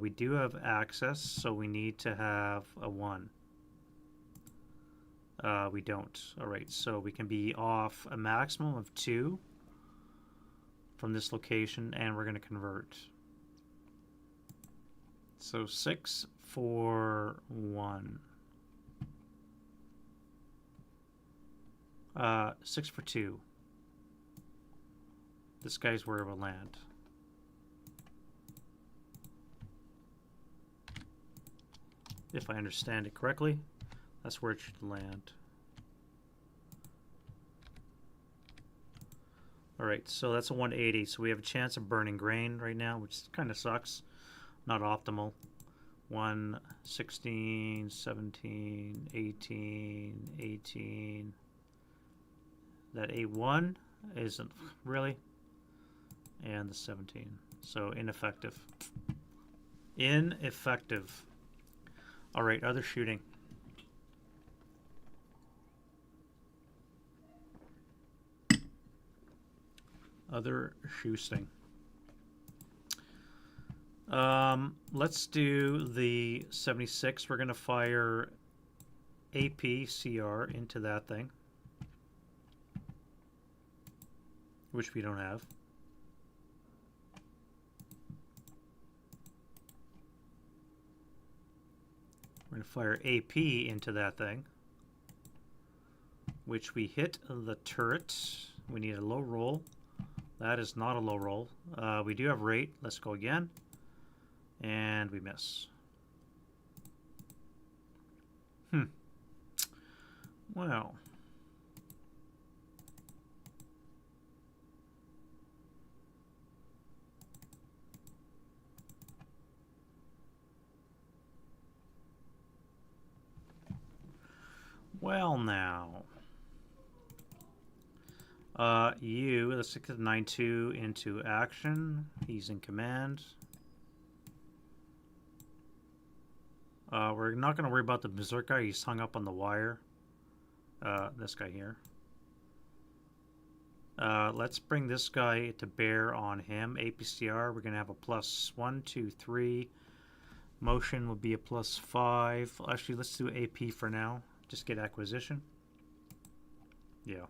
We do have access, so we need to have a 1. We don't. All right, so we can be off a maximum of 2 from this location, and we're going to convert. So 6, 4, 1. 6 for 2. This guy's where it will land. If I understand it correctly, that's where it should land. All right, so that's a 180. So we have a chance of burning grain right now, which kind of sucks. Not optimal. 1, 16, 17, 18, 18. That A1 isn't really. And the 17. So ineffective. Ineffective. All right, other shooting. Other shooting. Let's do the 76. We're going to fire APCR into that thing, which we don't have. We're going to fire AP into that thing, which we hit the turret. We need a low roll. That is not a low roll. We do have rate. Let's go again. And we miss. Well. Well now. Let's take the 9-2 into action. He's in command. We're not going to worry about the berserk guy. He's hung up on the wire. This guy here. Let's bring this guy to bear on him. APCR, we're going to have a +1, 2, 3. Motion will be a +5. Actually, let's do AP for now. Just get acquisition. Yeah.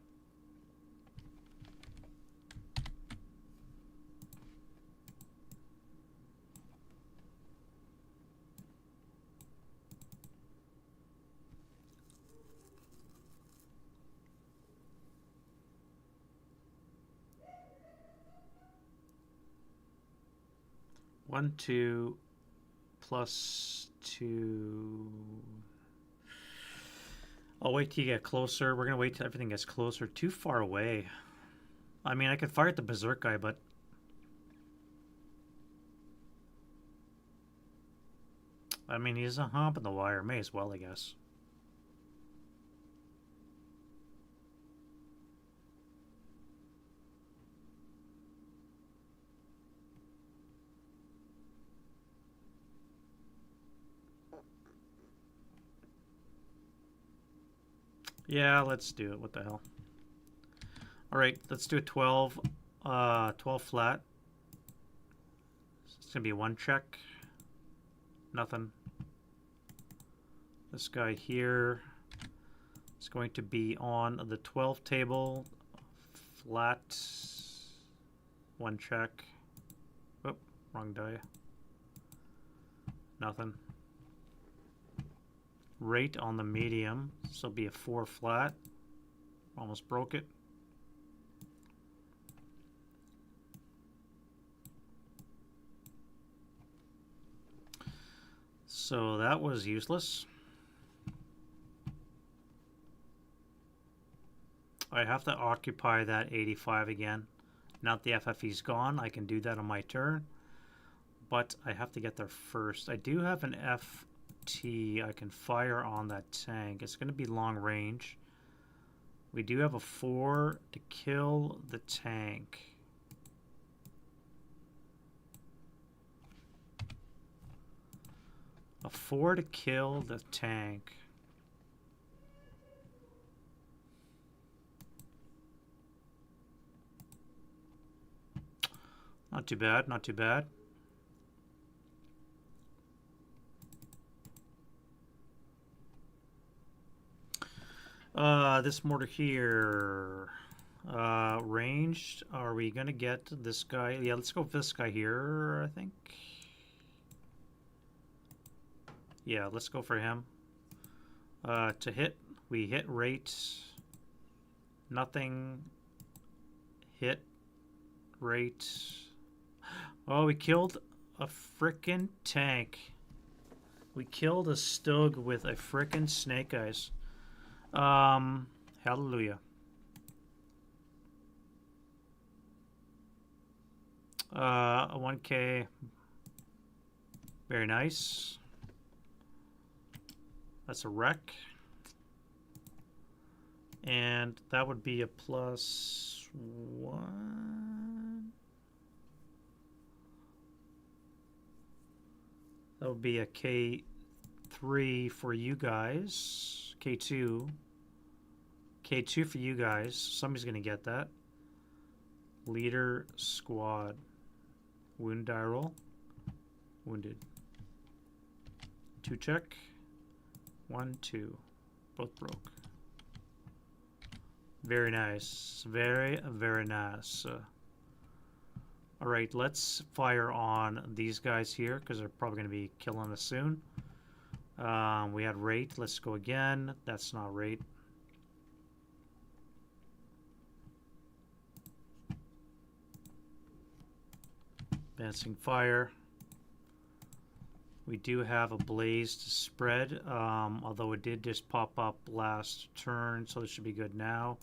One, 2, +2. I'll wait till you get closer. We're going to wait till everything gets closer. Too far away. I mean, I could fire at the berserk guy, but... I mean, he's a hump in the wire. May as well, I guess. Yeah, let's do it. What the hell? All right, let's do a 12. 12 flat. It's gonna be 1 check. Nothing. This guy here is going to be on the 12 table. Flat. 1 check. Oh, wrong die. Nothing. Rate on the medium, so it'll be a 4 flat. Almost broke it. So that was useless. I have to occupy that 85 again. Now that the FFE's gone, I can do that on my turn. But I have to get there first. I do have an FT I can fire on that tank. It's going to be long range. We do have a 4 to kill the tank. A 4 to kill the tank. Not too bad, not too bad. This mortar here, ranged. Are we gonna get this guy? Yeah, let's go with this guy here, I think. Yeah, let's go for him. To hit, we hit rate. Nothing. Hit rate. Oh, we killed a frickin' tank. We killed a Stug with a frickin' snake eyes. Hallelujah. 1K. Very nice. That's a wreck. And that would be a +1. That would be a K3 for you guys. K2. K2 for you guys. Somebody's going to get that. Leader squad. Wound die roll. Wounded. 2 check. 1, 2. Both broke. Very nice. Very, very nice. Alright, let's fire on these guys here because they're probably going to be killing us soon. We had rate. Let's go again. That's not rate. Advancing fire. We do have a blaze to spread, although it did just pop up last turn, so this should be good now.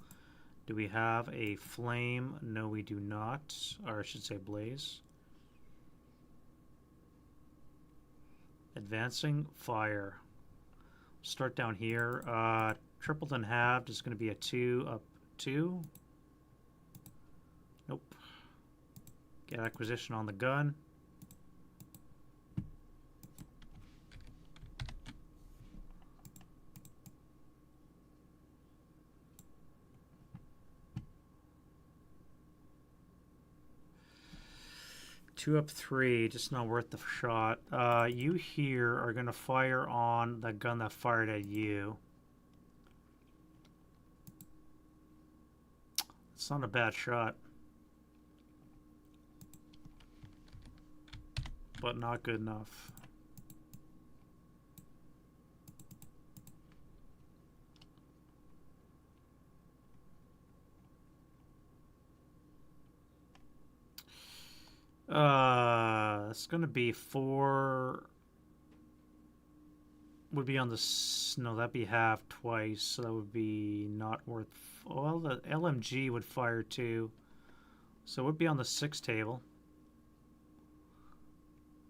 Do we have a flame? No, we do not. Or I should say blaze. Advancing fire. Start down here. Tripled and halved is going to be a 2 up 2. Nope. Get acquisition on the gun. Two up 3, just not worth the shot. You here are going to fire on the gun that fired at you. It's not a bad shot. But not good enough. It's gonna be 4. Would be on the no, that'd be half twice, so that would be not worth. Well, the LMG would fire 2, so it would be on the 6 table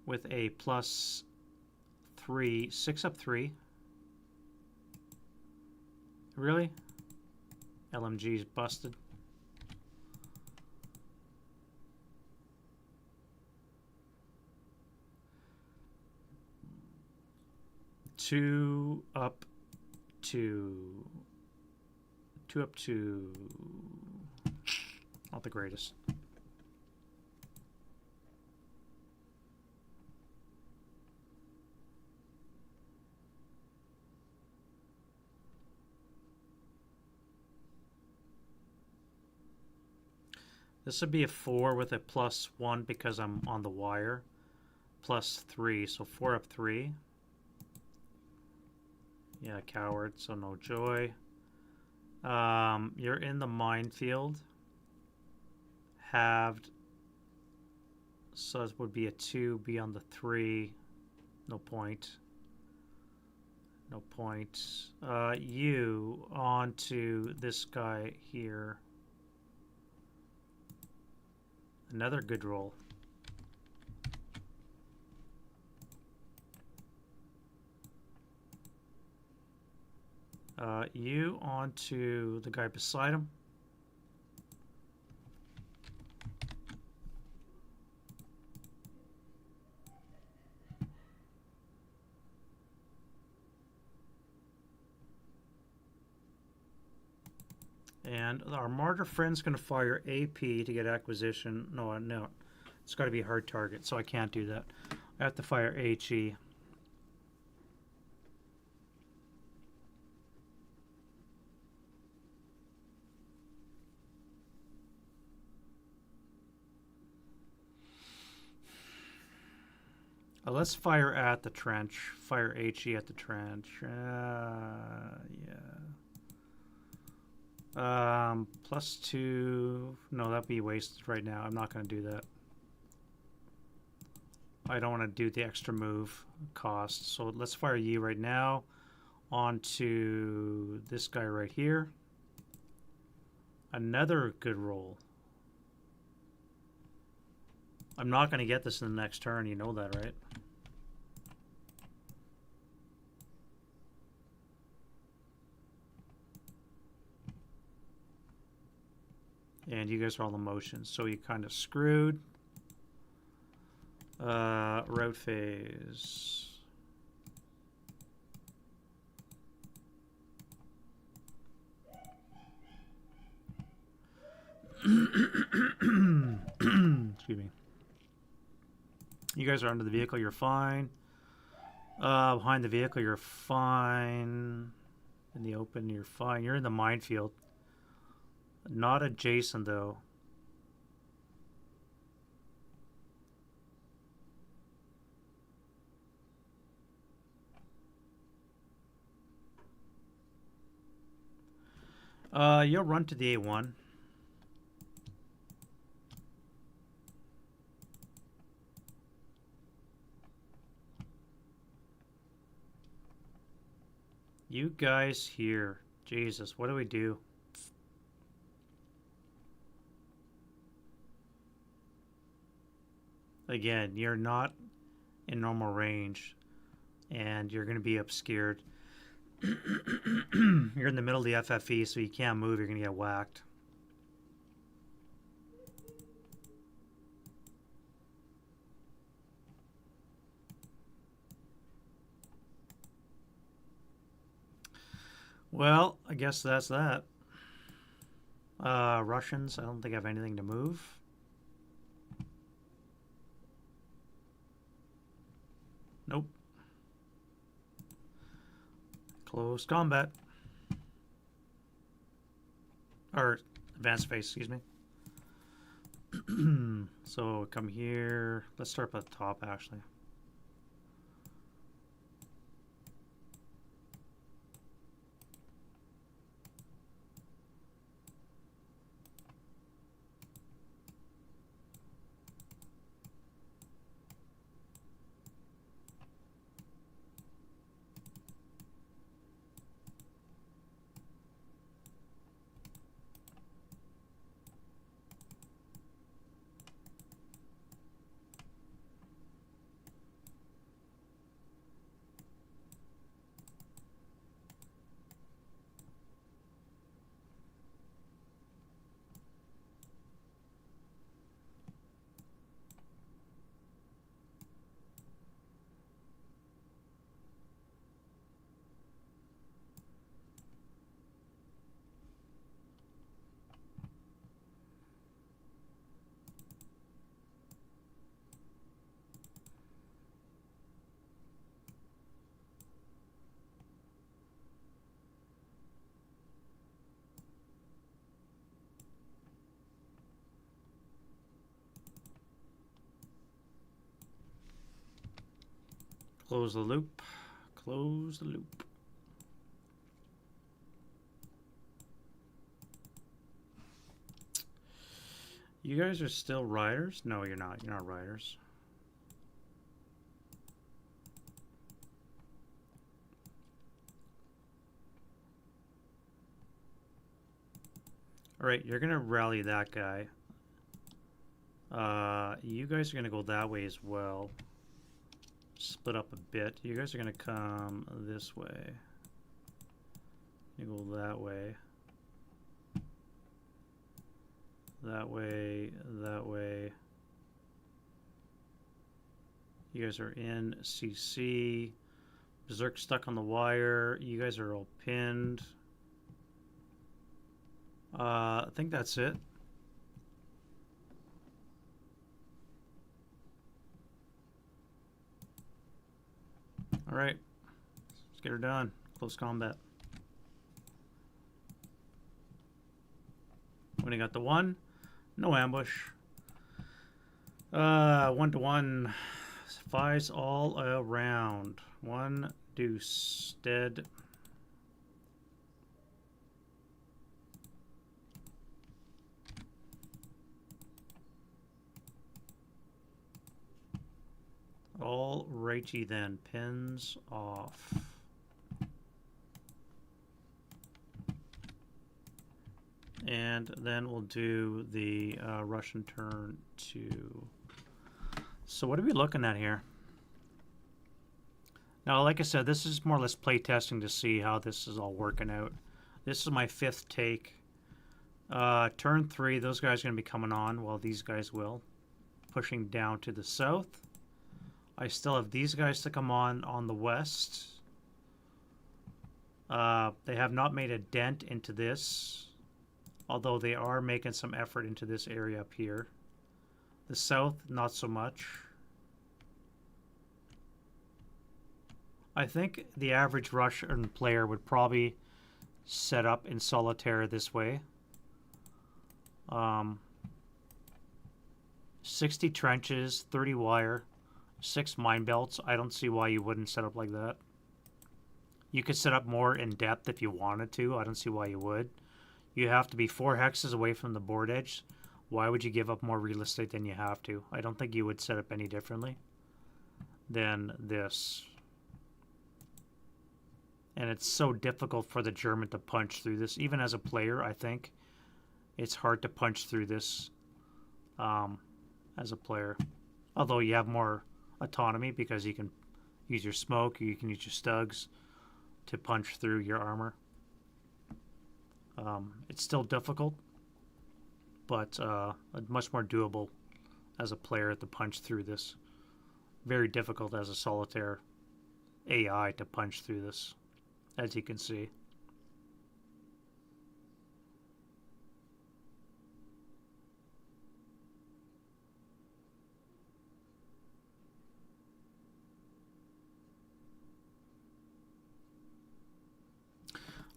with a +3, 6 up 3. Really? LMG's busted. Two up 2. 2 up 2. Not the greatest. This would be a 4 with a +1 because I'm on the wire. +3, so 4 up 3. Yeah, coward, so no joy. You're in the minefield. Halved. So it would be a 2, be on the 3. No point. No point. You on to this guy here. Another good roll. You on to the guy beside him. And our martyr friend's going to fire AP to get acquisition. No, it's got to be a hard target, so I can't do that. I have to fire HE. Let's fire at the trench. Fire HE at the trench. Yeah. +2. No, that'd be wasted right now. I'm not going to do that. I don't want to do the extra move cost. So let's fire you right now onto this guy right here. Another good roll. I'm not going to get this in the next turn. You know that, right? And you guys are all emotions, so you kind of screwed. Route phase. Excuse me. You guys are under the vehicle, you're fine. Behind the vehicle, you're fine. In the open, you're fine. You're in the minefield. Not adjacent, though. You'll run to the A1. You guys here. Jesus, what do we do? Again, you're not in normal range, and you're going to be obscured. You're in the middle of the FFE, so you can't move. You're going to get whacked. Well, I guess that's that. Russians, I don't think I have anything to move. Nope. Close combat. Or advanced phase, excuse me. So come here. Let's start at the top, actually. Close the loop. Close the loop. You guys are still riders? No, you're not. You're not riders. Alright, you're going to rally that guy. You guys are going to go that way as well. Split up a bit. You guys are going to come this way. You go that way. That way. That way. You guys are in CC. Berserk stuck on the wire. You guys are all pinned. I think that's it. All right, let's get her done. Close combat. When he got the 1, no ambush. 1-to-1, fives all around. 1 deuce dead. All righty then, pins off. And then we'll do the Russian turn 2. So what are we looking at here? Now, like I said, this is more or less play testing to see how this is all working out. This is my 5th take. Turn 3, those guys are going to be coming on. Well, these guys will. Pushing down to the south. I still have these guys to come on the west. They have not made a dent into this, although they are making some effort into this area up here. The south, not so much. I think the average Russian player would probably set up in solitaire this way. 60 trenches, 30 wire, 6 mine belts. I don't see why you wouldn't set up like that. You could set up more in depth if you wanted to. I don't see why you would. You have to be 4 hexes away from the board edge. Why would you give up more real estate than you have to? I don't think you would set up any differently than this. And it's so difficult for the German to punch through this. Even as a player, I think it's hard to punch through this as a player. Although you have more autonomy because you can use your smoke, you can use your stugs to punch through your armor. It's still difficult, but much more doable as a player to punch through this. Very difficult as a solitaire AI to punch through this, as you can see.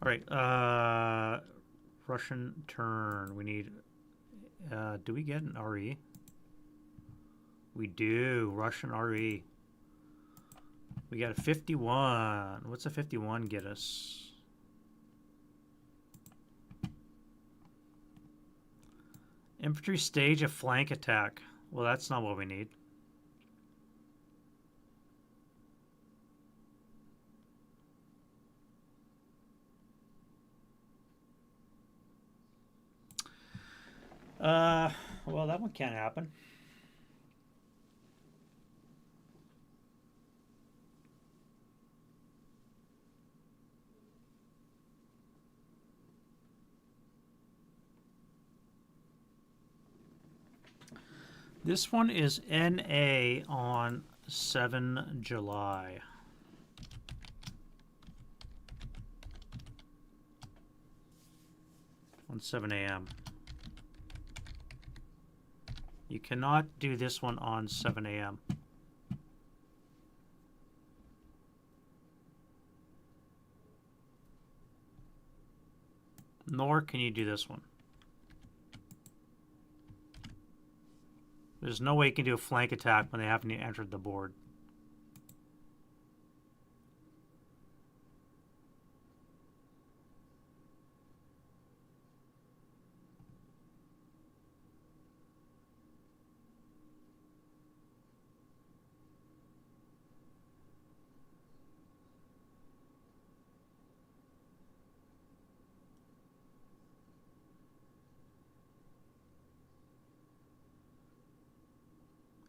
All right, Russian turn. We need, do we get an RE? We do, Russian RE. We got a 51. What's a 51 get us? Infantry stage a flank attack. Well, that's not what we need. Well, that one can't happen. This one is NA on 7 July. On 7 a.m. You cannot do this one on 7 a.m. Nor can you do this one. There's no way you can do a flank attack when they haven't entered the board.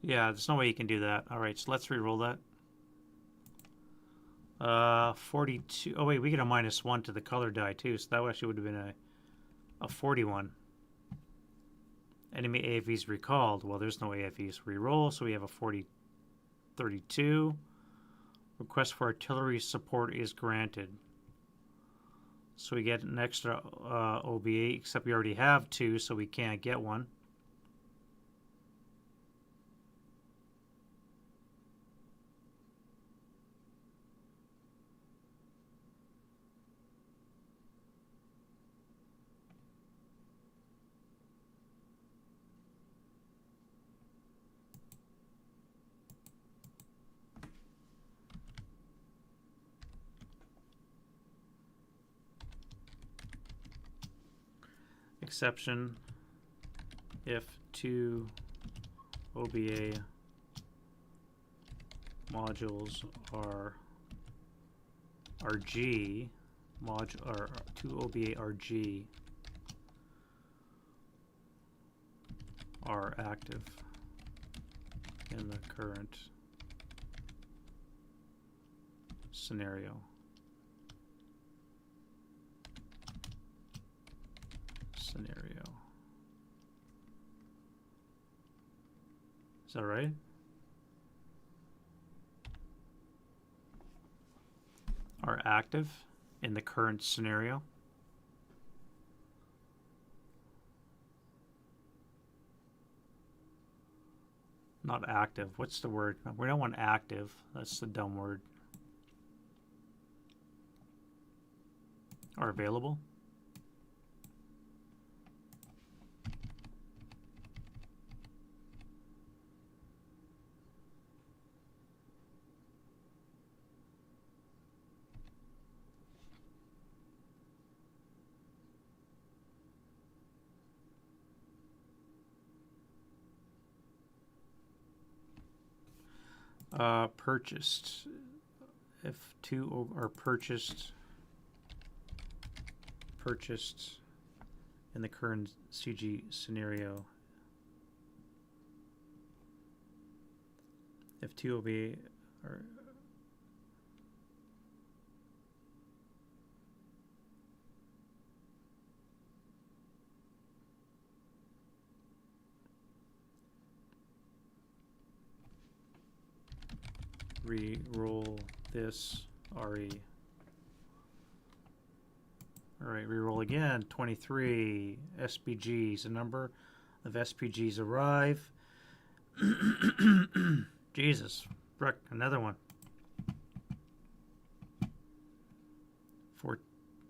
Yeah, there's no way you can do that. All right, so let's re-roll that. 42. Oh, wait, we get a -1 to the color die, too, so that actually would have been a 41. Enemy AFVs recalled. Well, there's no AFVs re-roll, so we have a 32. Request for artillery support is granted. So we get an extra OBA, except we already have 2, so we can't get one. Exception if 2 OBA modules are RG or 2 OBA RG are active in the current scenario. Is that right? Are active in the current scenario. Not active. What's the word? We don't want active. That's the dumb word. Are available. Purchased. If two are purchased in the current CG scenario. If two OB are re-roll this RE. All right, re-roll again. 23 SPGs. A number of SPGs arrive. Jesus, Brooke, another one.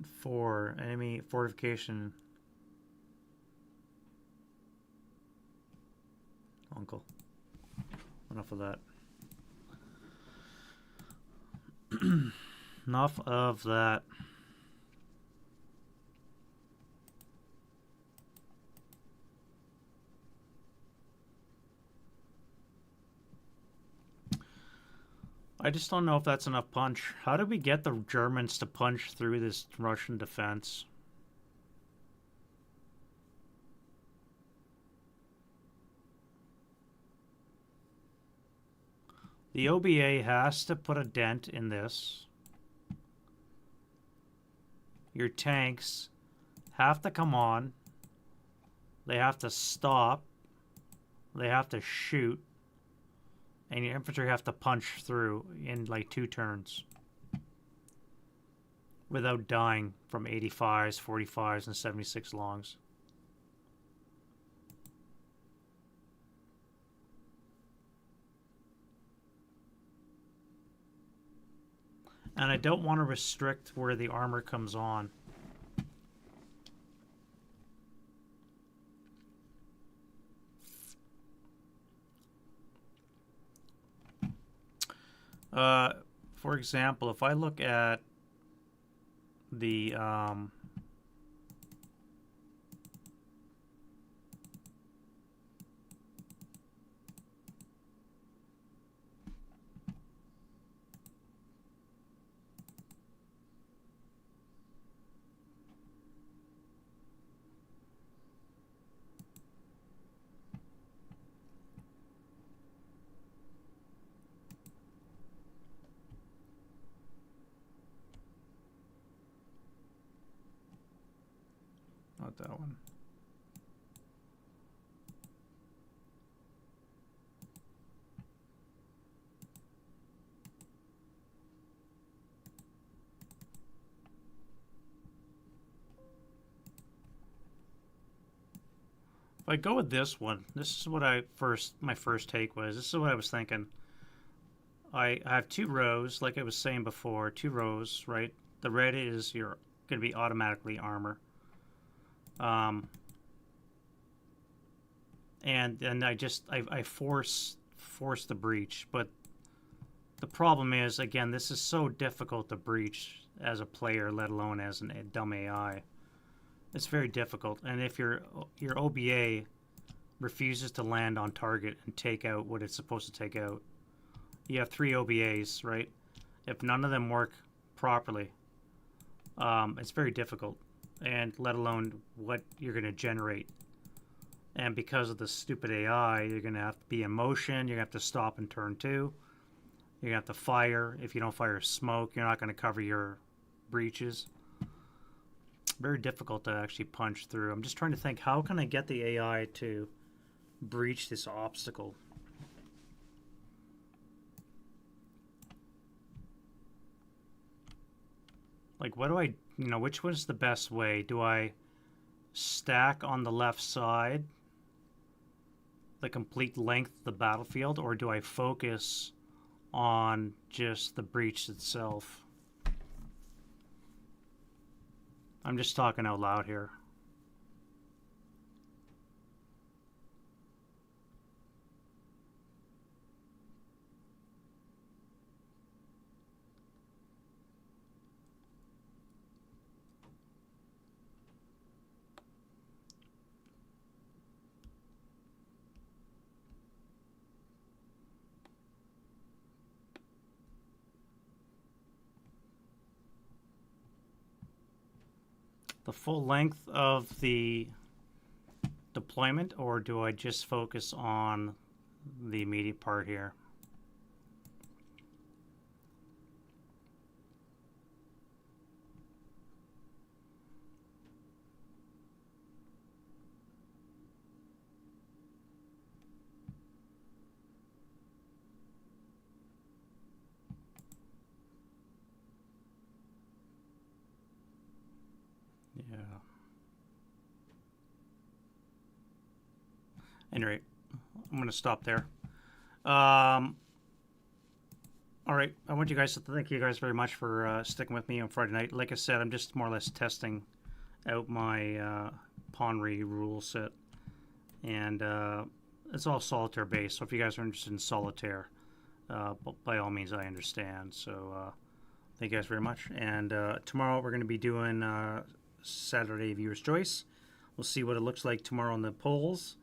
Four enemy fortification. Uncle. Enough of that. Enough of that. I just don't know if that's enough punch. How did we get the Germans to punch through this Russian defense? The OBA has to put a dent in this. Your tanks have to come on. They have to stop. They have to shoot. And your infantry have to punch through in like 2 turns. Without dying from 85s, 45s, and 76 longs. And I don't want to restrict where the armor comes on. For example, if I look at the not that one. If I go with this one, this is what my first take was. This is what I was thinking. I have 2 rows, like I was saying before, 2 rows, right? The red is your going to be automatically armor. And I force the breach, but the problem is, again, this is so difficult to breach as a player, let alone as a dumb AI. It's very difficult, and if your OBA refuses to land on target and take out what it's supposed to take out, you have 3 OBAs, right? If none of them work properly, it's very difficult, and let alone what you're going to generate And because of the stupid AI, you're going to have to be in motion. You're going to have to stop and turn too. You're going to have to fire. If you don't fire smoke, you're not going to cover your breaches. Very difficult to actually punch through. I'm just trying to think, how can I get the AI to breach this obstacle? Like, what do I, which one's the best way? Do I stack on the left side the complete length of the battlefield, or do I focus on just the breach itself? I'm just talking out loud here. The full length of the deployment, or do I just focus on the immediate part here? Yeah. Anyway, I'm going to stop there. All right, I want you guys to thank you guys very much for sticking with me on Friday night. Like I said, I'm just more or less testing out my Ponyri rule set, and it's all solitaire based. So if you guys are interested in solitaire, by all means, I understand. So thank you guys very much. And tomorrow we're going to be doing Saturday Viewer's Choice. We'll see what it looks like tomorrow in the polls.